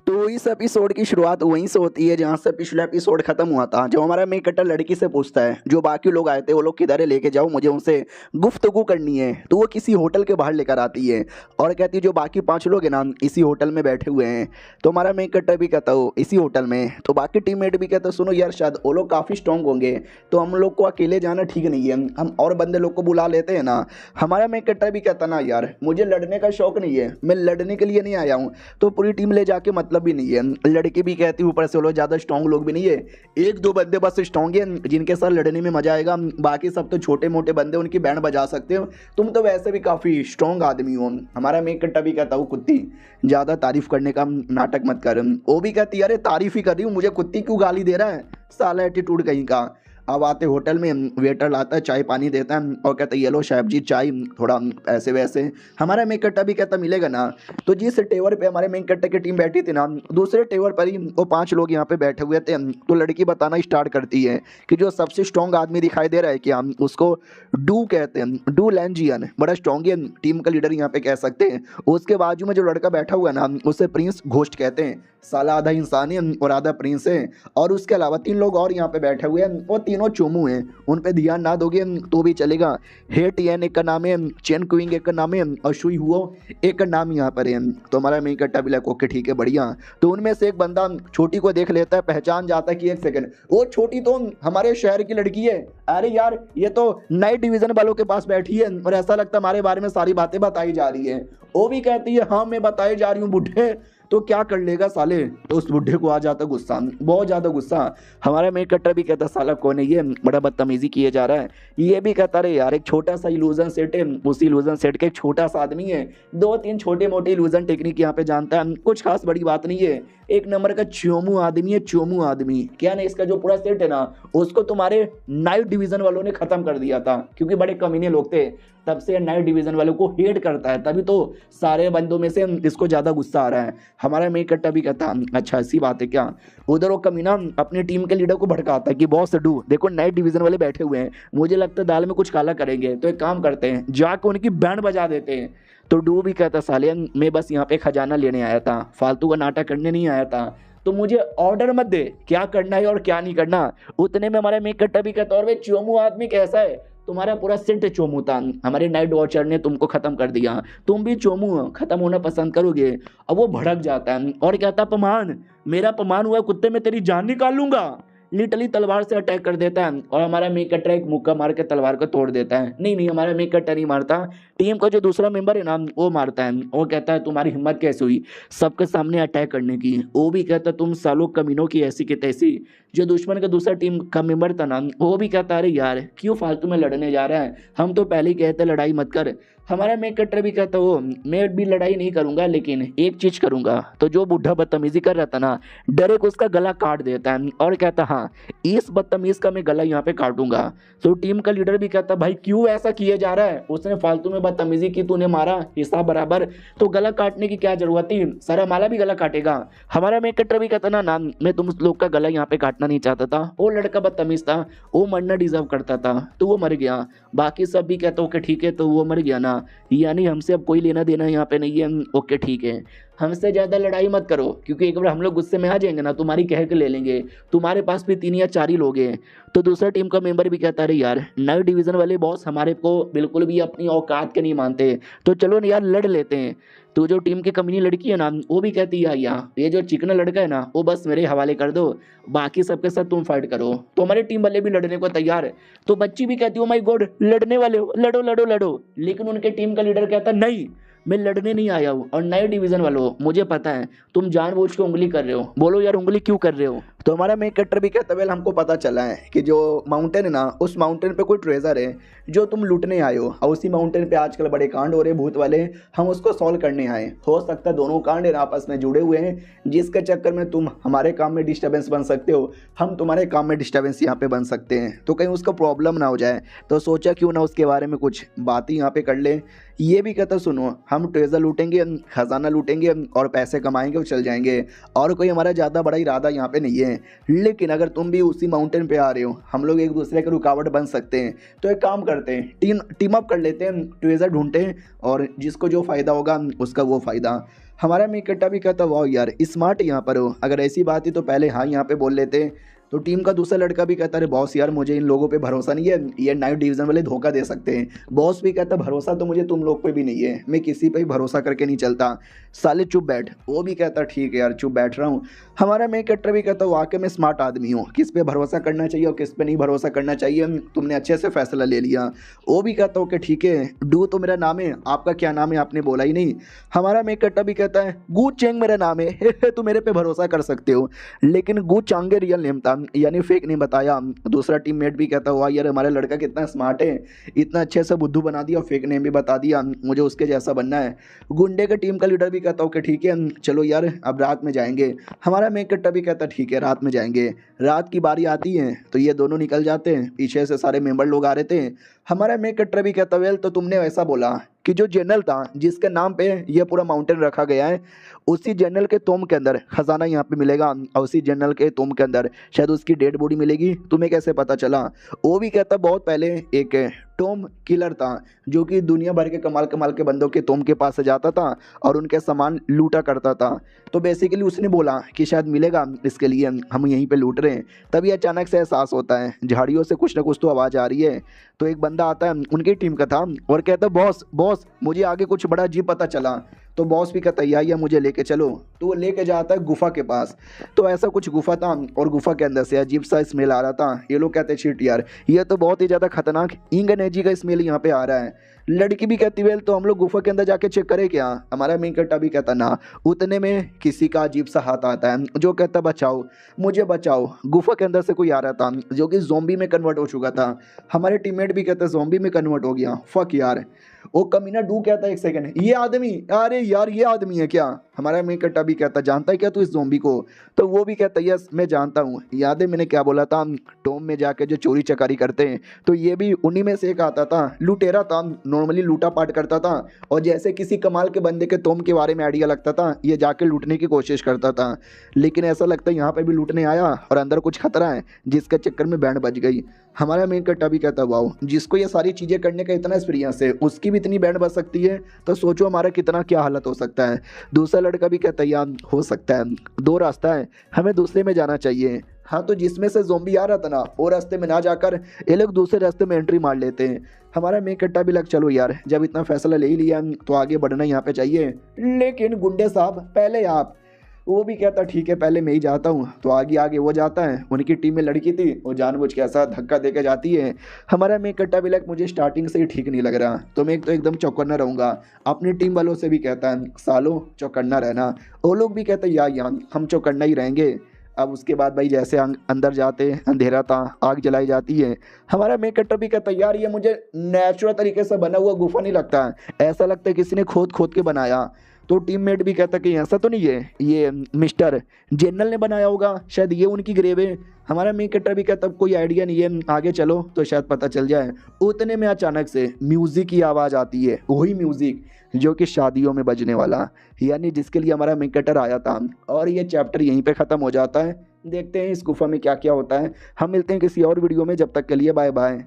तो इस एपिसोड की शुरुआत वहीं से होती है जहाँ से पिछला एपिसोड खत्म हुआ था। जो हमारा मेन कट्टर लड़की से पूछता है जो बाकी लोग आए थे वो लोग किधर है, लेके जाओ मुझे उनसे गुफ्तगू करनी है। तो वो किसी होटल के बाहर लेकर आती है और कहती है जो बाकी 5 लोग हैं ना इसी होटल में बैठे हुए हैं। तो हमारा मेन कट्टर भी कहता हो इसी होटल में। तो बाकी टीममेट भी कहता सुनो यार शायद वो लोग काफ़ी स्ट्रॉन्ग होंगे तो हम लोग को अकेले जाना ठीक नहीं है, हम और बंदे लोग को बुला लेते हैं ना। हमारा मेन कट्टर भी कहता ना यार मुझे लड़ने का शौक नहीं है, मैं लड़ने के लिए नहीं आया हूँ, तो पूरी टीम ले जाके मतलब भी नहीं है। लड़की भी कहती ऊपर से वो लोग ज़्यादा स्ट्रॉन्ग लोग भी नहीं है, 1-2 बंदे बस स्ट्रॉन्ग हैं जिनके साथ लड़ने में मजा आएगा, बाकी सब तो छोटे मोटे बंदे उनकी बैंड बजा सकते हो, तुम तो वैसे भी काफ़ी स्ट्रॉन्ग आदमी हो। हमारा मेक कट्टा भी कहता हूँ कुत्ती ज़्यादा तारीफ करने का नाटक मत कर। वो भी कहती अरे तारीफ ही कर रही हूँ, मुझे कुत्ती क्यों गाली दे रहा है, साला एटीट्यूड कहीं का। अब आते होटल में वेटर लाता है चाय पानी देता है और कहता है ये लो साहब जी चाय, थोड़ा ऐसे वैसे। हमारा मेन कट्टा भी कहता मिलेगा ना। तो जिस टेबल पे हमारे मेन कट्टे की टीम बैठी थी ना दूसरे टेबल पर ही वो 5 लोग यहाँ पे बैठे हुए थे। तो लड़की बताना स्टार्ट करती है कि जो सबसे स्ट्रॉन्ग आदमी दिखाई दे रहा है कि हम उसको डू कहते हैं, डू लैंजियन, बड़ा स्ट्रॉन्ग है, टीम का लीडर यहाँ पे कह सकते हैं। उसके बाजू में जो लड़का बैठा हुआ है ना उसे प्रिंस घोस्ट कहते हैं, साला आधा इंसान है और आधा प्रिंस है। और उसके अलावा 3 लोग और यहाँ पे बैठे हुए हैं, वो तीनों चोमू हैं, उन पे ध्यान ना दोगे तो भी चलेगा। हेट एन एक का नाम है, चेन क्विंग एक का नाम है और शुई हुओ एक का नाम यहाँ पर है। तो हमारा मेन कट्टा भी ओके ठीक है बढ़िया। तो उनमें से एक बंदा छोटी को देख लेता है, पहचान जाता है कि 1 सेकंड वो छोटी तो हमारे शहर की लड़की है, अरे यार ये तो नाइट डिवीजन वालों के पास बैठी है और ऐसा लगता है हमारे बारे में सारी बातें बताई जा रही है। वो भी कहती है हाँ मैं बताई जा रही हूँ बुढ़े, तो क्या कर लेगा साले। तो उस बुढ़े को आ जाता गुस्सा, बहुत ज़्यादा गुस्सा। हमारा मेन कट्टर भी कहता साला कौन है ये, बड़ा बदतमीजी किए जा रहा है। ये भी कहता रहे यार एक छोटा सा इल्यूजन सेट है, उसी इल्यूजन सेट के एक छोटा सा आदमी है, 2-3 छोटे मोटे इल्यूजन टेक्निक यहाँ पे जानता है, कुछ खास बड़ी बात नहीं है, 1 नंबर का चोमू आदमी है, चोमू आदमी। क्या नहीं इसका जो पूरा सेट है ना उसको तुम्हारे नाइट डिवीजन वालों ने खत्म कर दिया था क्योंकि बड़े कमीने लोग थे, तब से नाइट डिवीजन वालों को हेट करता है, तभी तो सारे बंदों में से इसको ज़्यादा गुस्सा आ रहा है। हमारा मेन कट्टा भी कहता अच्छा ऐसी बात है क्या। उधर वो कमीना अपनी टीम के लीडर को भड़काता है कि बॉस डू देखो नाइट डिवीजन वाले बैठे हुए हैं, मुझे लगता है दाल में कुछ काला करेंगे, तो एक काम करते हैं जाकर उनकी बैंड बजा देते हैं। तो डू भी कहता साले मैं बस यहाँ पे खजाना लेने आया था, फालतू का नाटक करने नहीं आया था, तो मुझे ऑर्डर मत दे क्या करना है और क्या नहीं करना। उतने में हमारा मेन कट्टा भी कहता और वे चोमू आदमी कैसा है, तुम्हारा पूरा सेंट चोमू था, हमारे नाइट वॉचर ने तुमको खत्म कर दिया, तुम भी चोमू हो, खत्म होना पसंद करोगे। अब वो भड़क जाता है और कहता अपमान, मेरा अपमान हुआ कुत्ते में तेरी जान निकाल लूंगा। लिटरली तलवार से अटैक कर देता है और हमारा मेन कटर एक मुक्का मार के तलवार को तोड़ देता है। नहीं, हमारा मेन कटर नहीं मारता, टीम का जो दूसरा मेंबर है ना वो मारता है। वो कहता है तुम्हारी हिम्मत कैसे हुई सबके सामने अटैक करने की। वो भी कहता तुम सालों कमीनों की ऐसी की तैसी। जो दुश्मन का दूसरा टीम का मेंबर था ना वो भी कहता अरे यार क्यों फालतू में लड़ने जा रहा है, हम तो पहले ही कहते लड़ाई मत कर। हमारा मेन कटर भी कहता वो मैं भी लड़ाई नहीं करूंगा लेकिन एक चीज करूंगा। तो जो बूढ़ा बदतमीजी कर रहा था ना डायरेक्ट उसका गला काट देता है और कहता हाँ इस बदतमीज का मैं गला यहाँ पे काटूंगा। तो टीम का लीडर भी कहता भाई क्यों ऐसा किया जा रहा है, उसने फालतू में बदतमीजी की, तूने मारा हिसाब बराबर, तो गला काटने की क्या जरूरत थी, सारा माला भी गला काटेगा। हमारा मेन कटर भी कहता ना मैं तुम लोग का गला यहाँ पे काटना नहीं चाहता था, वो लड़का बदतमीज था, वो मरना डिजर्व करता था तो वो मर गया। बाकी सब भी कहता ओके ठीक है तो वो मर गया ना, यानी हमसे अब कोई लेना देना यहाँ पे नहीं है। ओके ठीक है, हमसे ज़्यादा लड़ाई मत करो क्योंकि एक बार हम लोग गुस्से में आ जाएंगे ना तुम्हारी कह के ले लेंगे, तुम्हारे पास भी 3 या 4 ही लोग हैं। तो दूसरा टीम का मेंबर भी कहता है यार नए डिवीज़न वाले बॉस हमारे को बिल्कुल भी अपनी औकात के नहीं मानते, तो चलो ना यार लड़ लेते हैं। तो जो टीम की कमीनी लड़की है ना वो भी कहती है यार ये जो चिकना लड़का है ना वो बस मेरे हवाले कर दो, बाकी सबके साथ तुम फाइट करो। तो हमारे टीम वाले भी लड़ने को तैयार है। तो बच्ची भी कहती है माय गॉड लड़ने वाले हो, लड़ो लड़ो लड़ो। लेकिन उनके टीम का लीडर कहता नहीं मैं लड़ने नहीं आया हूँ, और नए डिवीजन वालों मुझे पता है तुम जानबूझ के उंगली कर रहे हो, बोलो यार उंगली क्यों कर रहे हो। तो हमारा मेन कटर भी कहता वेल हमको पता चला है कि जो माउंटेन है ना उस माउंटेन पे कोई ट्रेजर है जो तुम लूटने आए हो, और उसी माउंटेन पे आजकल बड़े कांड हो रहे भूत वाले, हम उसको सॉल्व करने आए। हो सकता है दोनों कांड आपस में जुड़े हुए हैं जिसके चक्कर में तुम हमारे काम में डिस्टर्बेंस बन सकते हो, हम तुम्हारे काम में डिस्टर्बेंस यहाँ पे बन सकते हैं, तो कहीं उसका प्रॉब्लम ना हो जाए। तो सोचा क्यों ना उसके बारे में कुछ बातें यहाँ पे कर ले। ये भी कहता सुनो हम ट्रेजर लूटेंगे, खजाना लूटेंगे और पैसे कमाएंगे और चल जाएंगे, और कोई हमारा ज़्यादा बड़ा इरादा यहाँ पे नहीं है। लेकिन अगर तुम भी उसी माउंटेन पे आ रहे हो, हम लोग एक दूसरे के रुकावट बन सकते हैं, तो एक काम करते हैं टीम अप कर लेते हैं, ट्रेजर ढूंढते हैं और जिसको जो फ़ायदा होगा उसका वो फ़ायदा। हमारा मिकट्टा भी कहता वाह यार स्मार्ट यहाँ पर हो, अगर ऐसी बात ही तो पहले हाँ यहाँ पे बोल लेते। तो टीम का दूसरा लड़का भी कहता है बॉस यार मुझे इन लोगों पे भरोसा नहीं है, ये नाइट डिवीज़न वाले धोखा दे सकते हैं। बॉस भी कहता भरोसा तो मुझे तुम लोग पे भी नहीं है, मैं किसी पे भी भरोसा करके नहीं चलता, साले चुप बैठ। वो भी कहता ठीक है यार चुप बैठ रहा हूँ। हमारा मेन कट्टर भी कहता वाकई में स्मार्ट आदमी हूँ, किस पे भरोसा करना चाहिए और किस पे नहीं भरोसा करना चाहिए, तुमने अच्छे से फैसला ले लिया। वो भी कहता ओके ठीक है, डू तो मेरा नाम है, आपका क्या नाम है आपने बोला ही नहीं। हमारा मेन कट्टर भी कहता है गू चेंग मेरा नाम है, तो मेरे पे भरोसा कर सकते हो, लेकिन गू चांगे रियल नेम था यानी फेक नहीं बताया। दूसरा टीममेट भी कहता हुआ यार हमारा लड़का कितना स्मार्ट है, इतना अच्छे से बुद्धू बना दिया, फेक नेम भी बता दिया, मुझे उसके जैसा बनना है। गुंडे के टीम का लीडर भी कहता ओके ठीक है चलो यार अब रात में जाएंगे। हमारा मेन कट्टा भी कहता ठीक है रात में जाएंगे। रात की बारी आती है तो ये दोनों निकल जाते हैं, पीछे से सारे मेंबर लोग आ रहे थे। हमारा मेन कट्टा भी कहता वेल तो तुमने ऐसा बोला कि जो जनरल था जिसके नाम पे ये पूरा माउंटेन रखा गया है, उसी जनरल के तोम के अंदर खजाना यहाँ पे मिलेगा, और उसी जनरल के तोम के अंदर शायद उसकी डेड बॉडी मिलेगी, तुम्हें कैसे पता चला। वो भी कहता बहुत पहले एक टॉम किलर था जो कि दुनिया भर के कमाल कमाल के बंदों के तोम के पास से जाता था और उनके सामान लूटा करता था। तो बेसिकली उसने बोला कि शायद मिलेगा, इसके लिए हम यहीं पे लूट रहे हैं। तभी अचानक से एहसास होता है झाड़ियों से कुछ ना कुछ तो आवाज़ आ रही है। तो एक बंदा आता है उनकी टीम का था और कहता बॉस बॉस मुझे आगे कुछ बड़ा अजीब पता चला। तो बॉस भी कहता या मुझे लेके चलो। तो वो लेके जाता है गुफा के पास। तो ऐसा कुछ गुफा था और गुफा के अंदर से अजीब सा स्मेल आ रहा था। ये लोग कहते शिट यार ये तो बहुत ही ज़्यादा खतरनाक इंग एनर्जी का स्मेल यहाँ पे आ रहा है। लड़की भी कहती वेल तो हम लोग गुफा के अंदर जाके चेक करें क्या। हमारा मेन कट्टा भी कहता ना। उतने में किसी का अजीब सा हाथ आता है जो कहता बचाओ मुझे बचाओ। गुफा के अंदर से कोई आ रहा था जो कि ज़ॉम्बी में कन्वर्ट हो चुका था। हमारे टीममेट भी कहते ज़ॉम्बी में कन्वर्ट हो गया। फक यार वो कमीना डू कहता है एक सेकंड ये आदमी, अरे यार ये आदमी है क्या। हमारा मेन कट्टा भी कहता जानता है क्या तू इस ज़ॉम्बी को। तो वो भी कहता यस मैं जानता हूँ, याद है मैंने क्या बोला था टॉम में जाके जो चोरी चकारी करते हैं तो ये भी उन्हीं में से एक आता था। लुटेरा था, नॉर्मली लूटा पाट करता था और जैसे किसी कमाल के बंदे के टॉम के बारे में आइडिया लगता था ये जाके लूटने की कोशिश करता था। लेकिन ऐसा लगता है यहाँ पे भी लूटने आया और अंदर कुछ खतरा है जिसके चक्कर में बैंड बज गई। हमारा मेन कट्टा भी कहता वाओ जिसको ये सारी चीज़ें करने का इतना एक्सपीरियंस है उसकी भी इतनी बैंड बज सकती है तो सोचो हमारा कितना क्या हालत हो सकता है। दूसरा लड़का भी कहता यार हो सकता है दो रास्ता है हमें दूसरे में जाना चाहिए। हाँ तो जिसमें से ज़ॉम्बी आ रहा था ना वो रास्ते में ना जाकर ये लोग दूसरे रास्ते में एंट्री मार लेते हैं। हमारा मेन कट्टा भी लग चलो यार जब इतना फैसला ले ही लिया तो आगे बढ़ना यहाँ पे चाहिए। लेकिन गुंडे साहब पहले आप वो भी कहता ठीक है पहले मैं ही जाता हूँ। तो आगे आगे वो जाता है, उनकी टीम में लड़की थी, वो जानबूझ के ऐसा धक्का दे के जाती है। हमारा मेन कट्टा भी लाइक मुझे स्टार्टिंग से ही ठीक नहीं लग रहा, तो मैं एक तो एकदम चौकन्ना रहूँगा। अपनी टीम वालों से भी कहता है सालों चौकन्ना रहना। वो लोग भी कहते हैं यार हम चौकन्ना ही रहेंगे। अब उसके बाद भाई जैसे अंदर जाते अंधेरा था, आग जलाई जाती है। हमारा मेन कट्टा भी कहता है यार ये मुझे नेचुरल तरीके से बना हुआ गुफा नहीं लगता है, ऐसा लगता है किसी ने खोद खोद के बनाया। तो टीममेट भी कहता कि ऐसा तो नहीं है, ये मिस्टर जनरल ने बनाया होगा, शायद ये उनकी ग्रेव है। हमारा मेन कट्टर भी कहता कोई आइडिया नहीं है, आगे चलो तो शायद पता चल जाए। उतने में अचानक से म्यूजिक की आवाज़ आती है, वही म्यूजिक जो कि शादियों में बजने वाला, यानी जिसके लिए हमारा मेन कट्टर आया था। और ये चैप्टर यहीं पे ख़त्म हो जाता है। देखते हैं इस गुफा में क्या क्या होता है। हम मिलते हैं किसी और वीडियो में, जब तक के लिए बाय बाय।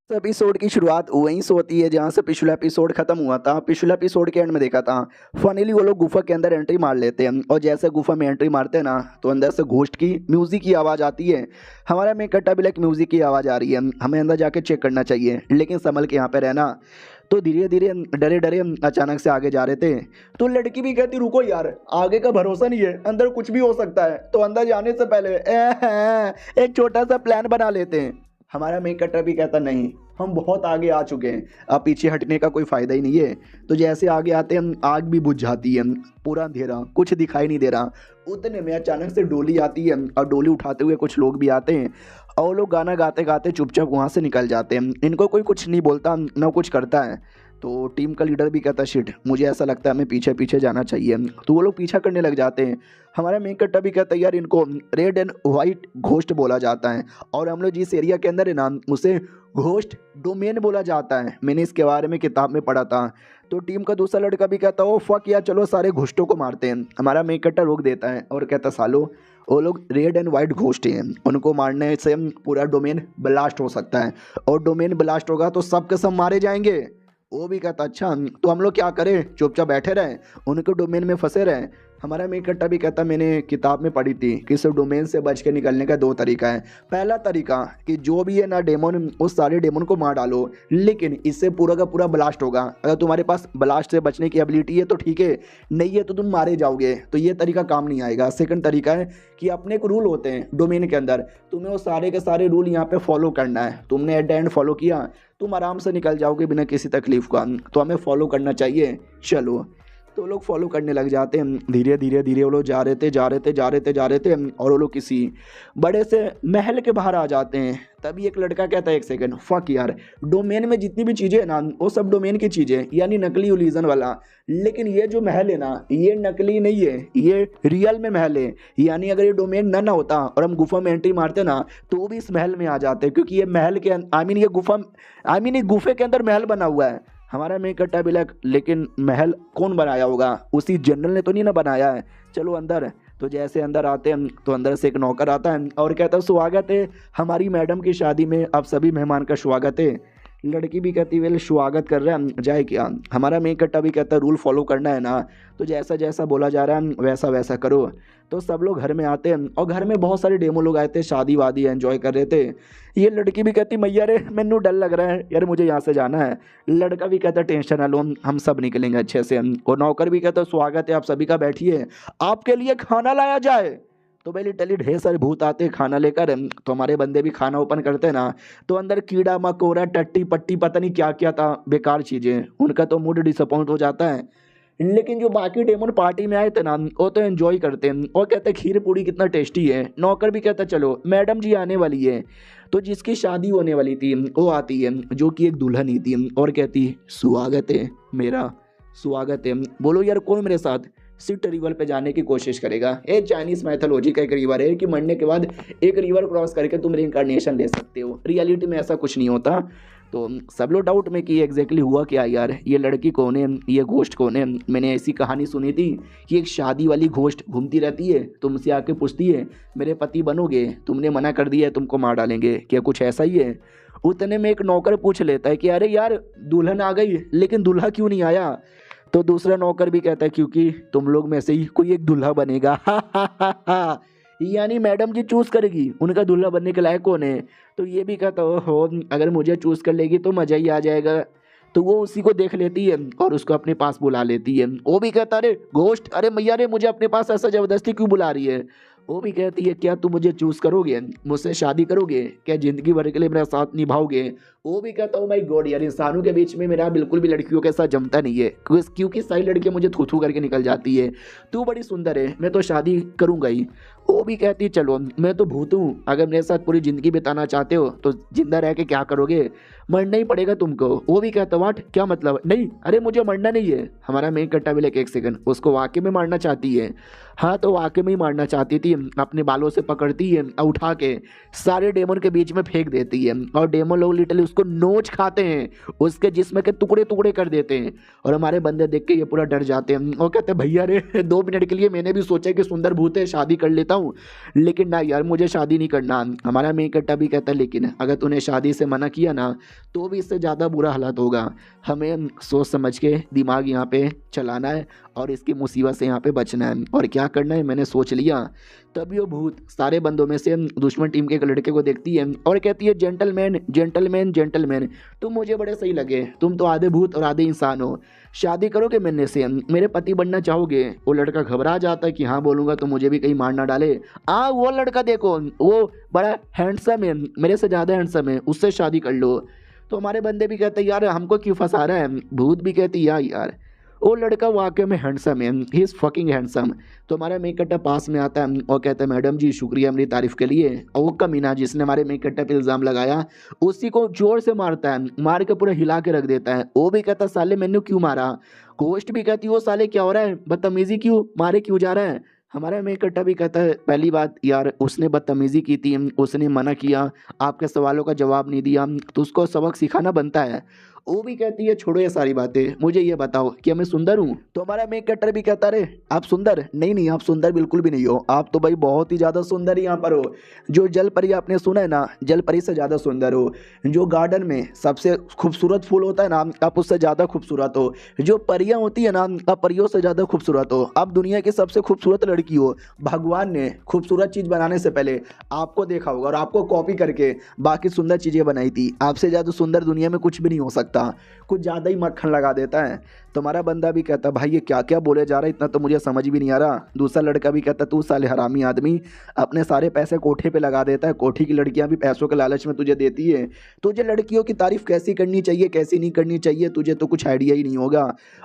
इस एपिसोड की शुरुआत वहीं से होती है जहाँ से पिछला एपिसोड खत्म हुआ था। पिछला एपिसोड के एंड में देखा था फाइनली वो लोग गुफा के अंदर एंट्री मार लेते हैं, और जैसे गुफा में एंट्री मारते हैं ना, तो अंदर से घोस्ट की म्यूजिक की आवाज़ आती है। हमारा में कट्टा भी लाइक म्यूजिक की आवाज़ आ रही है, हमें अंदर जाके चेक करना चाहिए, लेकिन संभल के यहाँ पे रहना। तो धीरे धीरे डरे डरे अचानक से आगे जा रहे थे। तो लड़की भी कहती रुको यार, आगे का भरोसा नहीं है, अंदर कुछ भी हो सकता है, तो अंदर जाने से पहले एक छोटा सा प्लान बना लेते हैं। हमारा मेन कट्टर भी कहता नहीं, हम बहुत आगे आ चुके हैं, अब पीछे हटने का कोई फ़ायदा ही नहीं है। तो जैसे आगे आते हैं आग भी बुझ जाती है, पूरा अंधेरा, कुछ दिखाई नहीं दे रहा। उतने में अचानक से डोली आती है, और डोली उठाते हुए कुछ लोग भी आते हैं, और लोग गाना गाते गाते चुपचाप वहाँ से निकल जाते हैं। इनको कोई कुछ नहीं बोलता ना कुछ करता है। तो टीम का लीडर भी कहता शिट, मुझे ऐसा लगता है हमें पीछे पीछे जाना चाहिए। तो वो लोग पीछा करने लग जाते हैं। हमारा मेन कट्टा भी कहता है यार इनको रेड एंड वाइट घोस्ट बोला जाता है, और हम लोग जिस एरिया के अंदर है ना उसे घोस्ट डोमेन बोला जाता है। मैंने इसके बारे में किताब में पढ़ा था। तो टीम का दूसरा लड़का भी कहता ओ फक यार चलो सारे घोस्टों को मारते हैं। हमारा मेन कट्टा रोक देता है और कहता सालो वो लोग रेड एंड वाइट घोस्ट हैं, उनको मारने से पूरा डोमेन ब्लास्ट हो सकता है, और डोमेन ब्लास्ट होगा तो सब के सब मारे जाएंगे। वो भी कहता अच्छा तो हम लोग क्या करें, चुपचाप बैठे रहें, उनके डोमेन में फंसे रहें। हमारा मेन कट्टा भी कहता मैंने किताब में पढ़ी थी कि इस डोमेन से बच के निकलने का दो तरीका है। पहला तरीका कि जो भी है ना डेमन, उस सारे डेमन को मार डालो, लेकिन इससे पूरा का पूरा ब्लास्ट होगा। अगर तुम्हारे पास ब्लास्ट से बचने की एबिलिटी है तो ठीक है, नहीं है तो तुम मारे जाओगे, तो ये तरीका काम नहीं आएगा। सेकंड तरीका है कि अपने एक रूल होते हैं डोमेन के अंदर, तुम्हें वो सारे के सारे रूल यहाँ पे फॉलो करना है। तुमने एट द एंड फॉलो किया, तुम आराम से निकल जाओगे बिना किसी तकलीफ का। तो हमें फॉलो करना चाहिए, चलो। तो लोग फॉलो करने लग जाते हैं। धीरे धीरे धीरे वो लोग जा रहे थे और वो लोग किसी बड़े से महल के बाहर आ जाते हैं। तभी एक लड़का कहता है एक सेकंड, फक यार, डोमेन में जितनी भी चीज़ें हैं ना वो सब डोमेन की चीज़ें, यानी नकली इल्यूजन वाला। लेकिन ये जो महल है ना ये नकली नहीं है, ये रियल में महल है। यानी अगर ये डोमेन ना होता और हम गुफा में एंट्री मारते ना तो वो भी इस महल में आ जाते, क्योंकि ये महल के ये गुफे के अंदर महल बना हुआ है। हमारा मेन कट्टा भी लेकिन महल कौन बनाया होगा, उसी जनरल ने तो नहीं ना बनाया है, चलो अंदर। तो जैसे अंदर आते हैं तो अंदर से एक नौकर आता है और कहता है स्वागत है हमारी मैडम की शादी में, आप सभी मेहमान का स्वागत है। लड़की भी कहती वेल स्वागत कर रहे हैं जाए क्या। हमारा मेन कट्टा भी कहता है रूल फॉलो करना है ना, तो जैसा जैसा बोला जा रहा है वैसा वैसा करो। तो सब लोग घर में आते हैं, और घर में बहुत सारे डेमो लोग आए थे, शादी वादी एंजॉय कर रहे थे। ये लड़की भी कहती मैया रे मैनू डर लग रहा है यार, मुझे यहाँ से जाना है। लड़का भी कहता टेंशन ना लो, हम सब निकलेंगे अच्छे से। और नौकर भी कहता स्वागत है आप सभी का, बैठिए आपके लिए खाना लाया जाए। तो भाई लिटरली ढेर सारे भूत आते हैं खाना लेकर। तो हमारे बंदे भी खाना ओपन करते हैं ना, तो अंदर कीड़ा मकोड़ा टट्टी पट्टी पता नहीं क्या क्या था, बेकार चीज़ें। उनका तो मूड डिसअपॉइंट हो जाता है। लेकिन जो बाकी डेमन पार्टी में आए थे ना वो तो एंजॉय करते हैं और कहते हैं खीर पूड़ी कितना टेस्टी है। नौकर भी कहता चलो मैडम जी आने वाली है। तो जिसकी शादी होने वाली थी वो आती है, जो कि एक दुल्हन ही थी, और कहती स्वागत है मेरा, स्वागत है। बोलो यार कौन मेरे साथ सिट रिवर पे जाने की कोशिश करेगा। एक चाइनीज मैथोलॉजी का एक रिवर है कि मरने के बाद एक रिवर क्रॉस करके तुम रिइंकार्नेशन ले सकते हो। रियलिटी में ऐसा कुछ नहीं होता। तो सब लोग डाउट में कि एग्जैक्टली हुआ क्या यार, ये लड़की कौन है, ये घोस्ट कौन है। मैंने ऐसी कहानी सुनी थी कि एक शादी वाली घोस्ट घूमती रहती है, तुमसे आके पूछती है मेरे पति बनोगे, तुमने मना कर दिया है तुमको मार डालेंगे, क्या कुछ ऐसा ही है। उतने में एक नौकर पूछ लेता है कि अरे यार दुल्हन आ गई लेकिन दूल्हा क्यों नहीं आया। तो दूसरा नौकर भी कहता है क्योंकि तुम लोग में से ही कोई एक दूल्हा बनेगा। यानी मैडम जी चूज करेगी उनका दूल्हा बनने के लायक कौन है। तो ये भी कहता हो अगर मुझे चूज कर लेगी तो मज़ा ही आ जाएगा। तो वो उसी को देख लेती है और उसको अपने पास बुला लेती है। वो भी कहता अरे घोस्ट, अरे मैया रे मुझे अपने पास ऐसा जबरदस्ती क्यों बुला रही है। वो भी कहती है क्या तुम मुझे चूज करोगे, मुझसे शादी करोगे, क्या जिंदगी भर के लिए मेरा साथ निभाओगे। वो भी कहता हूँ माय गॉड यार, इंसानों के बीच में मेरा बिल्कुल भी लड़कियों के साथ जमता नहीं है, क्योंकि सारी लड़कियां मुझे थू थू करके निकल जाती है। तू बड़ी सुंदर है, मैं तो शादी करूंगा ही। वो भी कहती है चलो मैं तो भूत हूँ, अगर मेरे साथ पूरी जिंदगी बिताना चाहते हो तो जिंदा रह के क्या करोगे, मरना ही पड़ेगा तुमको। वो भी कहता वाट क्या मतलब, नहीं अरे मुझे मरना नहीं है। हमारा मेन कट्टा भी लेके एक सेकंड, उसको वाकई में मारना चाहती है। हाँ तो वाकई में ही मारना चाहती थी। अपने बालों से पकड़ती है, उठा के सारे डेमन के बीच में फेंक देती है और डेमन लोग लिटरली उसको नोच खाते हैं, उसके जिस्म के टुकड़े टुकड़े कर देते हैं। और हमारे बंदे देख के ये पूरा डर जाते हैं और कहते हैं भैया रे 2 मिनट के लिए मैंने भी सोचा कि सुंदर भूत है शादी कर लेता हूँ, लेकिन ना यार मुझे शादी नहीं करना। हमारा मेन कट्टा भी कहता है लेकिन अगर तूने शादी से मना किया ना तो भी इससे ज़्यादा बुरा हालत होगा, हमें सोच समझ के दिमाग यहाँ पे चलाना है और इसकी मुसीबत से यहाँ पे बचना है। और क्या करना है मैंने सोच लिया। तभी वो भूत सारे बंदों में से दुश्मन टीम के एक लड़के को देखती है और कहती है जेंटलमैन जेंटलमैन जेंटलमैन, तुम मुझे बड़े सही लगे, तुम तो आधे भूत और आधे इंसान हो, शादी करोगे मेरे से, मेरे पति बनना चाहोगे। वो लड़का घबरा जाता है कि हाँ बोलूँगा तो मुझे भी कहीं मार ना डाले। वो लड़का देखो वो बड़ा हैंडसम है, मेरे से ज़्यादा हैंडसम है, उससे शादी कर लो। तो हमारे बंदे भी कहते हैं यार हमको क्यों फंसा रहा है। भूत भी कहती यार वो लड़का वाकई में हैंडसम है, ही इज़ फकिंग हैंडसम। तो हमारा मेक कट्टा पास में आता है और कहता है मैडम जी शुक्रिया मेरी तारीफ़ के लिए। और वो कमीना जिसने हमारे मेक कट्टा पे इल्ज़ाम लगाया उसी को जोर से मारता है, मार के पूरा हिला के रख देता है। वो भी कहता साले मैंने क्यों मारा। गोश्त भी कहती वो साले क्या हो रहा है, बदतमीज़ी क्यों, मारे क्यों जा रहा है। हमारा मेक कट्टा भी कहता है पहली बात यार उसने बदतमीज़ी की थी, उसने मना किया, आपके सवालों का जवाब नहीं दिया, तो उसको सबक सिखाना बनता है। वो भी कहती है छोड़ो ये सारी बातें, मुझे ये बताओ क्या मैं सुंदर हूँ। तो हमारा मेक कटर भी कहता रे आप सुंदर नहीं, नहीं आप सुंदर बिल्कुल भी नहीं हो, आप तो भाई बहुत ही ज़्यादा सुंदर यहाँ पर हो। जो जल परी आपने सुना है ना, जल परी से ज़्यादा सुंदर हो। जो गार्डन में सबसे खूबसूरत फूल होता है ना, आप उससे ज़्यादा खूबसूरत हो। जो परियाँ होती है ना, आप परियों से ज़्यादा खूबसूरत हो। आप दुनिया की सबसे खूबसूरत लड़की हो। भगवान ने खूबसूरत चीज़ बनाने से पहले आपको देखा होगा और आपको कॉपी करके बाकी सुंदर चीज़ें बनाई थी। आपसे ज़्यादा सुंदर दुनिया में कुछ भी नहीं हो सकता, कुछ ज़्यादा ही मक्खन लगा देता है। तुम्हारा बंदा भी कहता भाई ये क्या क्या बोले जा रहा है, इतना तो मुझे समझ भी नहीं आ रहा। दूसरा लड़का भी कहता तू साले हरामी आदमी, अपने सारे पैसे कोठे पे लगा देता है, कोठी की लड़कियां भी पैसों के लालच में तुझे देती है। तुझे लड़कियों की तारीफ कैसी करनी चाहिए कैसी नहीं करनी चाहिए तुझे तो कुछ आइडिया ही नहीं होगा।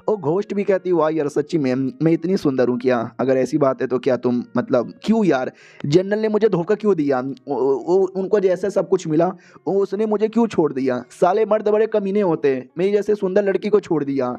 और घोस्ट भी कहती वाह यार सच्ची में मैं इतनी सुंदर हूँ क्या, अगर ऐसी बात है तो क्या तुम मतलब क्यों यार जनरल ने मुझे धोखा क्यों दिया, उनको जैसे सब कुछ मिला उसने मुझे क्यों छोड़ दिया। साले मर्द बड़े कमीने होते, मेरी जैसे सुंदर लड़की को छोड़ दिया।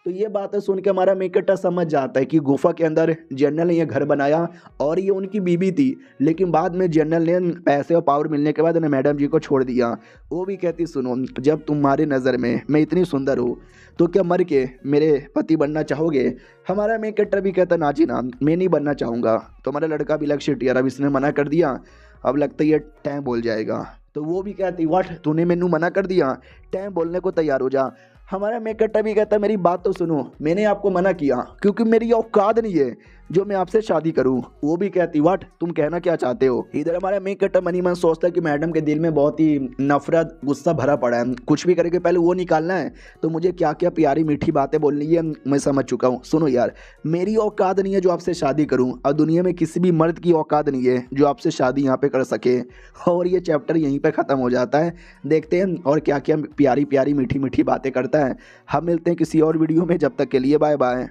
तो ये बातें सुन के हमारा मेकटा समझ जाता है कि गुफा के अंदर जनरल ने ये घर बनाया और ये उनकी बीबी थी, लेकिन बाद में जनरल ने पैसे और पावर मिलने के बाद उन्हें मैडम जी को छोड़ दिया। वो भी कहती सुनो जब तुम्हारे नज़र में मैं इतनी सुंदर हूँ तो क्या मर के मेरे पति बनना चाहोगे। हमारा मेकटर भी कहता ना जी ना मैं नहीं बनना चाहूँगा। तो हमारा लड़का भी लग शिट यार अब इसने मना कर दिया, अब लगता है ये टाइम बोल जाएगा। तो वो भी कहती व्हाट तूने मैनू मना कर दिया, टाइम बोलने को तैयार हो जा। हमारा मेकटा भी कहता मेरी बात तो सुनो, मैंने आपको मना किया क्योंकि मेरी औकात नहीं है जो मैं आपसे शादी करूं। वो भी कहती व्हाट तुम कहना क्या चाहते हो। इधर हमारा मेकटा मनी मन सोचता है कि मैडम के दिल में बहुत ही नफरत गुस्सा भरा पड़ा है, कुछ भी करके पहले वो निकालना है। तो मुझे क्या क्या प्यारी मीठी बातें बोलनी है मैं समझ चुका हूँ। सुनो यार मेरी औकात नहीं है जो आपसे शादी करूँ, और दुनिया में किसी भी मर्द की औकात नहीं है जो आपसे शादी यहाँ पे कर सके। और ये चैप्टर यहीं पर ख़त्म हो जाता है। देखते हैं और क्या क्या प्यारी प्यारी मीठी मीठी बातें करता है। हम मिलते हैं किसी और वीडियो में, जब तक के लिए बाय बाय।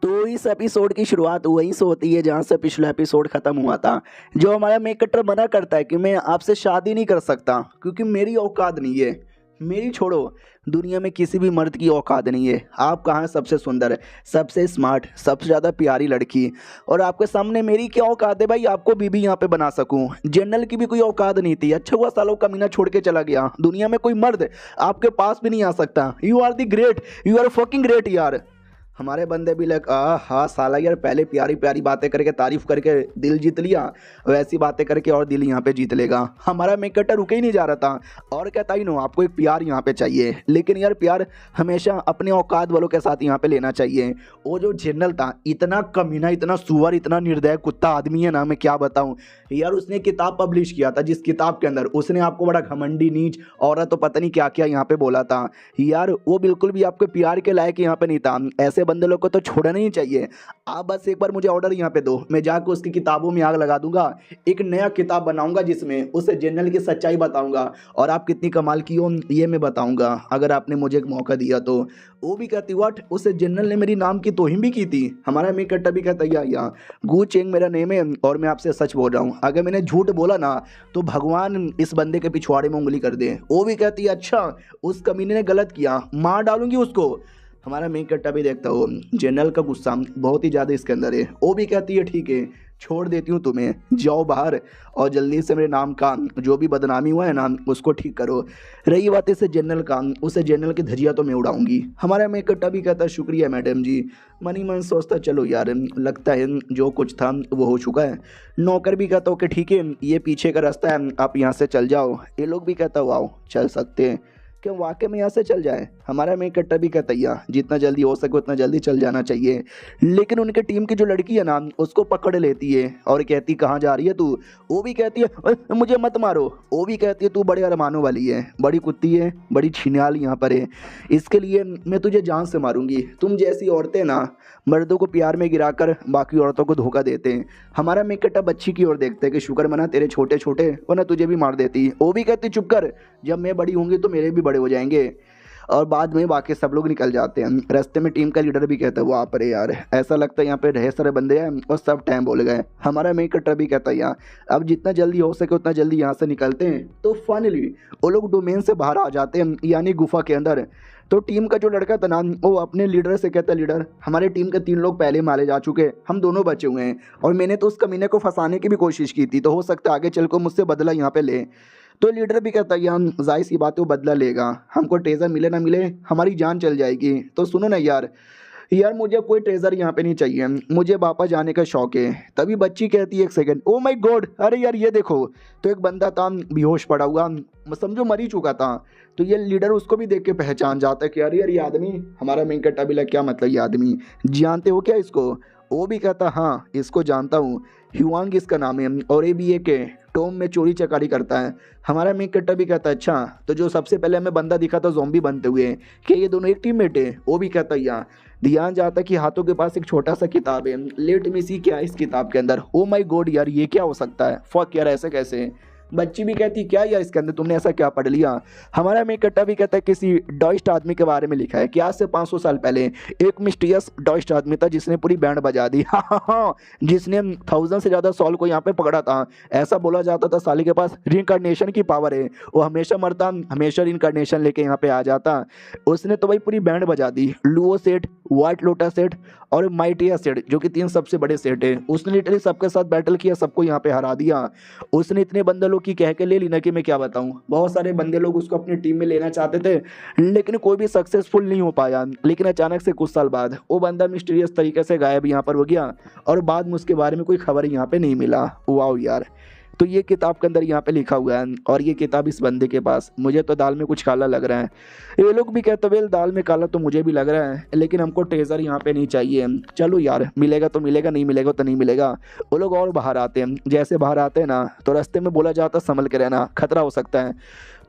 तो इस एपिसोड की शुरुआत वहीं से होती है जहाँ से पिछला एपिसोड खत्म हुआ था। जो हमारा मेकटर मना करता है कि मैं आपसे शादी नहीं कर सकता क्योंकि मेरी औकात नहीं है। मेरी छोड़ो, दुनिया में किसी भी मर्द की औकात नहीं है। आप कहाँ सबसे सुंदर, सबसे स्मार्ट, सबसे ज़्यादा प्यारी लड़की, और आपके सामने मेरी क्या औकात है भाई आपको बीबी यहाँ पे बना सकूँ। जनरल की भी कोई औकात नहीं थी, अच्छा हुआ सालों कमीना छोड़ के चला गया। दुनिया में कोई मर्द आपके पास भी नहीं आ सकता। You are the great, you are fucking great यार। हमारे बंदे भी लग हाँ साला यार, पहले प्यारी प्यारी बातें करके तारीफ करके दिल जीत लिया, वैसी बातें करके और दिल यहाँ पे जीत लेगा। हमारा मेन कट्टर रुके ही नहीं जा रहा था और कहता ही नो आपको एक प्यार यहाँ पे चाहिए, लेकिन यार प्यार हमेशा अपने औकात वालों के साथ यहाँ पे लेना चाहिए। वो जो जनरल था इतना कमीना, इतना सुअर, इतना निर्दय कुत्ता आदमी है ना, मैं क्या बताऊँ यार। उसने किताब पब्लिश किया था जिस किताब के अंदर उसने आपको बड़ा घमंडी, नीच, औरत तो पता नहीं क्या क्या यहाँ पे बोला था यार। वो बिल्कुल भी आपके प्यार के लायक यहाँ पे नहीं था। ऐसे बंदे लोग को तो छोड़ना ही चाहिए। आप बस एक बार मुझे ऑर्डर यहाँ पे दो, मैं जाकर उसकी किताबों में आग लगा दूंगा, एक नया किताब बनाऊंगा जिसमें उस जनरल की सच्चाई बताऊंगा और आप कितनी कमाल की हो ये मैं बताऊंगा, अगर आपने मुझे एक मौका दिया तो। वो भी कहती व्हाट, उस जनरल ने मेरी नाम की तोहिम भी की थी। हमारा मेन कट्टा भी कहता या गू चेंग मेरा नेम है और मैं आपसे सच बोल रहा हूँ, अगर मैंने झूठ बोला ना तो भगवान इस बंदे के पिछवाड़े में उंगली कर दे। वो भी कहती है अच्छा उस कमीने ने गलत किया, मार डालूंगी उसको। हमारा मेन कट्टा भी देखता हो जनरल का गुस्सा बहुत ही ज़्यादा इसके अंदर है। वो भी कहती है ठीक है छोड़ देती हूँ तुम्हें, जाओ बाहर और जल्दी से मेरे नाम का जो भी बदनामी हुआ है ना उसको ठीक करो। रही बात इस जनरल का, उस जनरल की धजिया तो मैं उड़ाऊंगी। हमारा मेन कट्टा भी कहता है शुक्रिया मैडम जी। मनी मन सोचता चलो यार लगता है जो कुछ था वो हो चुका है। नौकर भी कहता हो कि ठीक है ये पीछे का रास्ता है, आप यहाँ से चल जाओ। ये लोग भी कहता वाओ चल सकते हैं, क्यों वाकई में यहाँ से चल जाए। हमारा मेन कट्टा भी कहता है जितना जल्दी हो सके उतना जल्दी चल जाना चाहिए। लेकिन उनके टीम की जो लड़की है ना उसको पकड़ लेती है और कहती कहाँ जा रही है तू। वो भी कहती है मुझे मत मारो। वो भी कहती है तू बड़े अरमानों वाली है, बड़ी कुत्ती है, बड़ी छिनाल यहाँ पर है, इसके लिए मैं तुझे जान से मारूंगी। तुम जैसी औरतें ना मर्दों को प्यार में गिराकर बाकी औरतों को धोखा देते हैं। हमारा मेन कट्टा बच्ची की ओर देखते हैं कि शुक्र मना तेरे छोटे छोटे वरना तुझे भी मार देती। वो भी कहती चुप कर, जब मैं बड़ी होंगी तो मेरे भी बड़े हो जाएंगे। और बाद में बाकी सब लोग निकल जाते हैं। रास्ते में टीम का लीडर भी कहता है वहाँ पर यार ऐसा लगता है यहाँ पे ढेर सारे बंदे हैं और सब टाइम बोल गए। हमारा मेन कट्टर भी कहता है यहाँ अब जितना जल्दी हो सके उतना जल्दी यहाँ से निकलते हैं। तो फाइनली वो लोग डोमेन से बाहर आ जाते हैं यानी गुफा के अंदर। तो टीम का जो लड़का था ना वो अपने लीडर से कहता है लीडर हमारे टीम के 3 लोग पहले मारे जा चुके, हम दोनों बचे हुए हैं और मैंने तो उस कमीने को फंसाने की भी कोशिश की थी, तो हो सकता है आगे चल कर मुझसे बदला यहाँ पे ले। तो लीडर भी कहता है हम जाहिर सी बात है वो बदला लेगा, हमको ट्रेजर मिले ना मिले हमारी जान चल जाएगी। तो सुनो ना यार मुझे कोई ट्रेजर यहाँ पे नहीं चाहिए, मुझे वापस जाने का शौक है। तभी बच्ची कहती है एक सेकंड, ओ माय गॉड अरे यार ये देखो। तो एक बंदा था बेहोश पड़ा हुआ, समझो मर ही चुका था। तो ये लीडर उसको भी देख के पहचान जाता है कि अरे यार ये आदमी। हमारा मेन कट्टा भी लग क्या मतलब ये आदमी जानते हो क्या इसको। वो भी कहता हाँ इसको जानता हूँ, ह्यूआंग इसका नाम है और ये भी एक टॉम में चोरी चकारी करता है। हमारा मेन कट्टा भी कहता है अच्छा तो जो सबसे पहले हमें बंदा दिखा था ज़ॉम्बी बनते हुए कि ये दोनों एक टीममेट है। वो भी कहता है ध्यान जाता कि हाथों के पास एक छोटा सा किताब है, लेट मी सी क्या है इस किताब के अंदर। ओ माय गॉड यार ये क्या हो सकता है, फक यार ऐसे कैसे। बच्ची भी कहती क्या यार इसके अंदर तुमने ऐसा क्या पढ़ लिया। हमारा मेन कट्टा भी कहता है किसी डॉइस्ट आदमी के बारे में लिखा है कि आज से 500 साल पहले एक मिस्टीरियस डॉइस्ट आदमी था जिसने पूरी बैंड बजा दी जिसने 1000 से ज़्यादा सॉल को यहाँ पे पकड़ा था। ऐसा बोला जाता था साले के पास रिइंकार्नेशन की पावर है, वो हमेशा मरता हमेशा रिइंकार्नेशन लेके यहाँ पे आ जाता। उसने तो भाई पूरी बैंड बजा दी, Luo set, white lotus set और माइटिया सेट जो कि 3 सबसे बड़े सेट है। उसने लिटरली सबके साथ बैटल किया, सबको यहाँ पे हरा दिया। उसने इतने बंदे लोग की कह के ले ली ना कि मैं क्या बताऊँ। बहुत सारे बंदे लोग उसको अपनी टीम में लेना चाहते थे लेकिन कोई भी सक्सेसफुल नहीं हो पाया। लेकिन अचानक से कुछ साल बाद वो बंदा मिस्टीरियस तरीके से गायब यहाँ पर हो गया और बाद में उसके बारे में कोई खबर यहाँ पे नहीं मिला। वाओ यार। तो ये किताब के अंदर यहाँ पे लिखा हुआ है और ये किताब इस बंदे के पास। मुझे तो दाल में कुछ काला लग रहा है। ये लोग भी कहते वेल दाल में काला तो मुझे भी लग रहा है लेकिन हमको ट्रेजर यहाँ पे नहीं चाहिए। चलो यार मिलेगा तो मिलेगा, नहीं मिलेगा तो नहीं मिलेगा। वो लोग और बाहर आते हैं, जैसे बाहर आते हैं ना तो रास्ते में बोला जाता संभल के रहना, खतरा हो सकता है।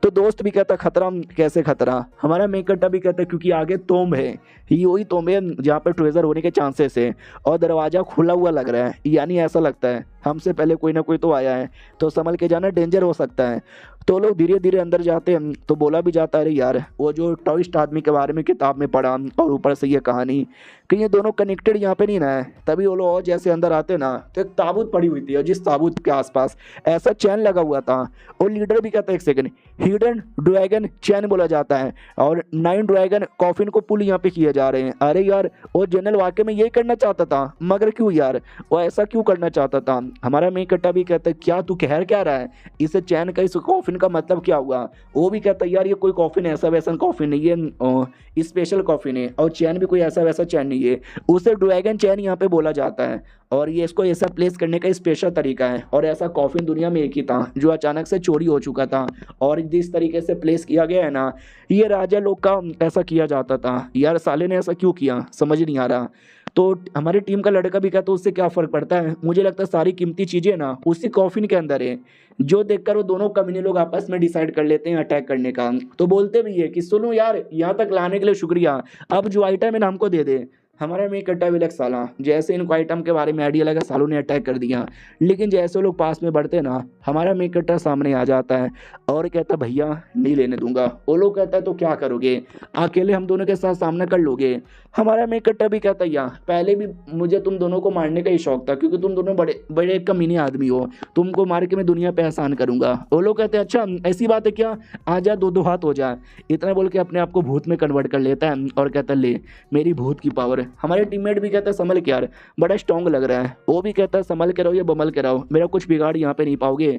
तो दोस्त भी कहता खतरा कैसे खतरा। हमारा मेन कट्टा भी कहता है क्योंकि आगे तोम है, ये वही तोम है जहाँ पे ट्रेजर होने के चांसेस है और दरवाज़ा खुला हुआ लग रहा है, यानी ऐसा लगता है हमसे पहले कोई ना कोई तो आया है, तो संभल के जाना, डेंजर हो सकता है। तो लोग धीरे धीरे अंदर जाते हैं तो बोला भी जाता है अरे यार वो जो टॉइस्ट आदमी के बारे में किताब में पढ़ा और ऊपर से ये कहानी कि ये दोनों कनेक्टेड यहाँ पे नहीं ना है। तभी वो लोग और जैसे अंदर आते ना तो एक ताबूत पड़ी हुई थी और जिस ताबूत के आसपास ऐसा चैन लगा हुआ था। और लीडर भी कहता है एक सेकंड, हिडन ड्रैगन चैन बोला जाता है और 9 ड्रैगन कॉफिन को पुल यहाँ पे किए जा रहे हैं। अरे यार वो जनरल वाकई में यही करना चाहता था, मगर क्यों यार वो ऐसा क्यों करना चाहता था। हमारा मेन कट्टा भी कहता है क्या तू कह क्या रहा है, इस चैन का इस कॉफिन का मतलब क्या हुआ। वो भी कहता है यार ये कोई कॉफिन ऐसा वैसा कॉफिन नहीं है, स्पेशल कॉफिन है, और चैन भी कोई ऐसा वैसा चैन नहीं है, उसे ड्रैगन चैन यहाँ पे बोला जाता है। और ये इसको ऐसा प्लेस करने का स्पेशल तरीका है, और ऐसा कॉफिन दुनिया में एक ही था जो अचानक से चोरी हो चुका था। और जिस तरीके से प्लेस किया गया है ना, ये राजा लोग का ऐसा किया जाता था। यार साले ने ऐसा क्यों किया समझ नहीं आ रहा। तो हमारी टीम का लड़का भी कहता है उससे क्या फ़र्क पड़ता है, मुझे लगता है सारी कीमती चीज़ें ना उसी कॉफिन के अंदर है। जो देखकर वो दोनों कमीने लोग आपस में डिसाइड कर लेते हैं अटैक करने का। तो बोलते भी है कि सुनो यार यहाँ तक लाने के लिए शुक्रिया, अब जो आइटम है ना हमको दे दे। हमारा में कट्टा भी लग साला जैसे इनको आइटम के बारे में आइडिया लगा, सालों ने अटैक कर दिया। लेकिन जैसे वो लोग पास में बढ़ते ना, हमारा मेन कट्टा सामने आ जाता है और कहता भैया नहीं लेने दूंगा। वो लोग कहता है तो क्या करोगे, अकेले हम दोनों के साथ सामना कर लोगे। हमारा मेन कट्टा भी कहता है यार पहले भी मुझे तुम दोनों को मारने का ही शौक था, क्योंकि तुम दोनों बड़े बड़े कमीने आदमी हो, तुमको मार के मैं दुनिया पे एहसान करूंगा। वो लोग कहते हैं अच्छा ऐसी बात है क्या, आ जा दो दो हाथ हो जाए। इतना बोल के अपने आप को भूत में कन्वर्ट कर लेता है और कहता है ले मेरी भूत की पावर। हमारे टीममेट भी कहता है संभल के यार बड़ा स्ट्रॉन्ग लग रहा है। वो भी कहता है संभल के रहो या बमल के रहो, मेरा कुछ बिगाड़ यहाँ पे नहीं पाओगे।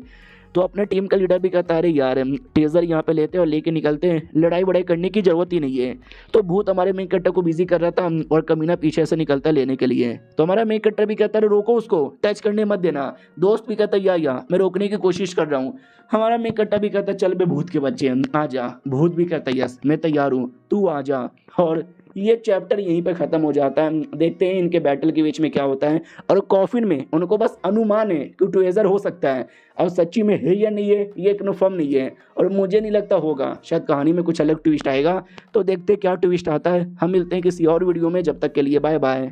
तो अपने टीम का लीडर भी कहता है अरे यार टेजर यहाँ पे लेते हैं और लेके निकलते हैं, लड़ाई वड़ाई करने की जरूरत ही नहीं है। तो भूत हमारे मेन कट्टर को बिजी कर रहा था और कमीना पीछे से निकलता लेने के लिए। तो हमारा मेन कट्टर भी कहता है रोको उसको, टच करने मत देना। दोस्त भी कहता है या मैं रोकने की कोशिश कर रहा हूँ। हमारा मेन कट्टा भी कहता है चल बे भूत के बच्चे आ जा। भूत भी कहता है यस मैं तैयार हूँ तू आ जा। और ये चैप्टर यहीं पे ख़त्म हो जाता है। देखते हैं इनके बैटल के बीच में क्या होता है। और कॉफिन में उनको बस अनुमान है कि ट्रेजर हो सकता है, और सच्ची में है या नहीं है ये कन्फर्म नहीं है, और मुझे नहीं लगता होगा। शायद कहानी में कुछ अलग ट्विस्ट आएगा, तो देखते क्या ट्विस्ट आता है। हम मिलते हैं किसी और वीडियो में, जब तक के लिए बाय बाय।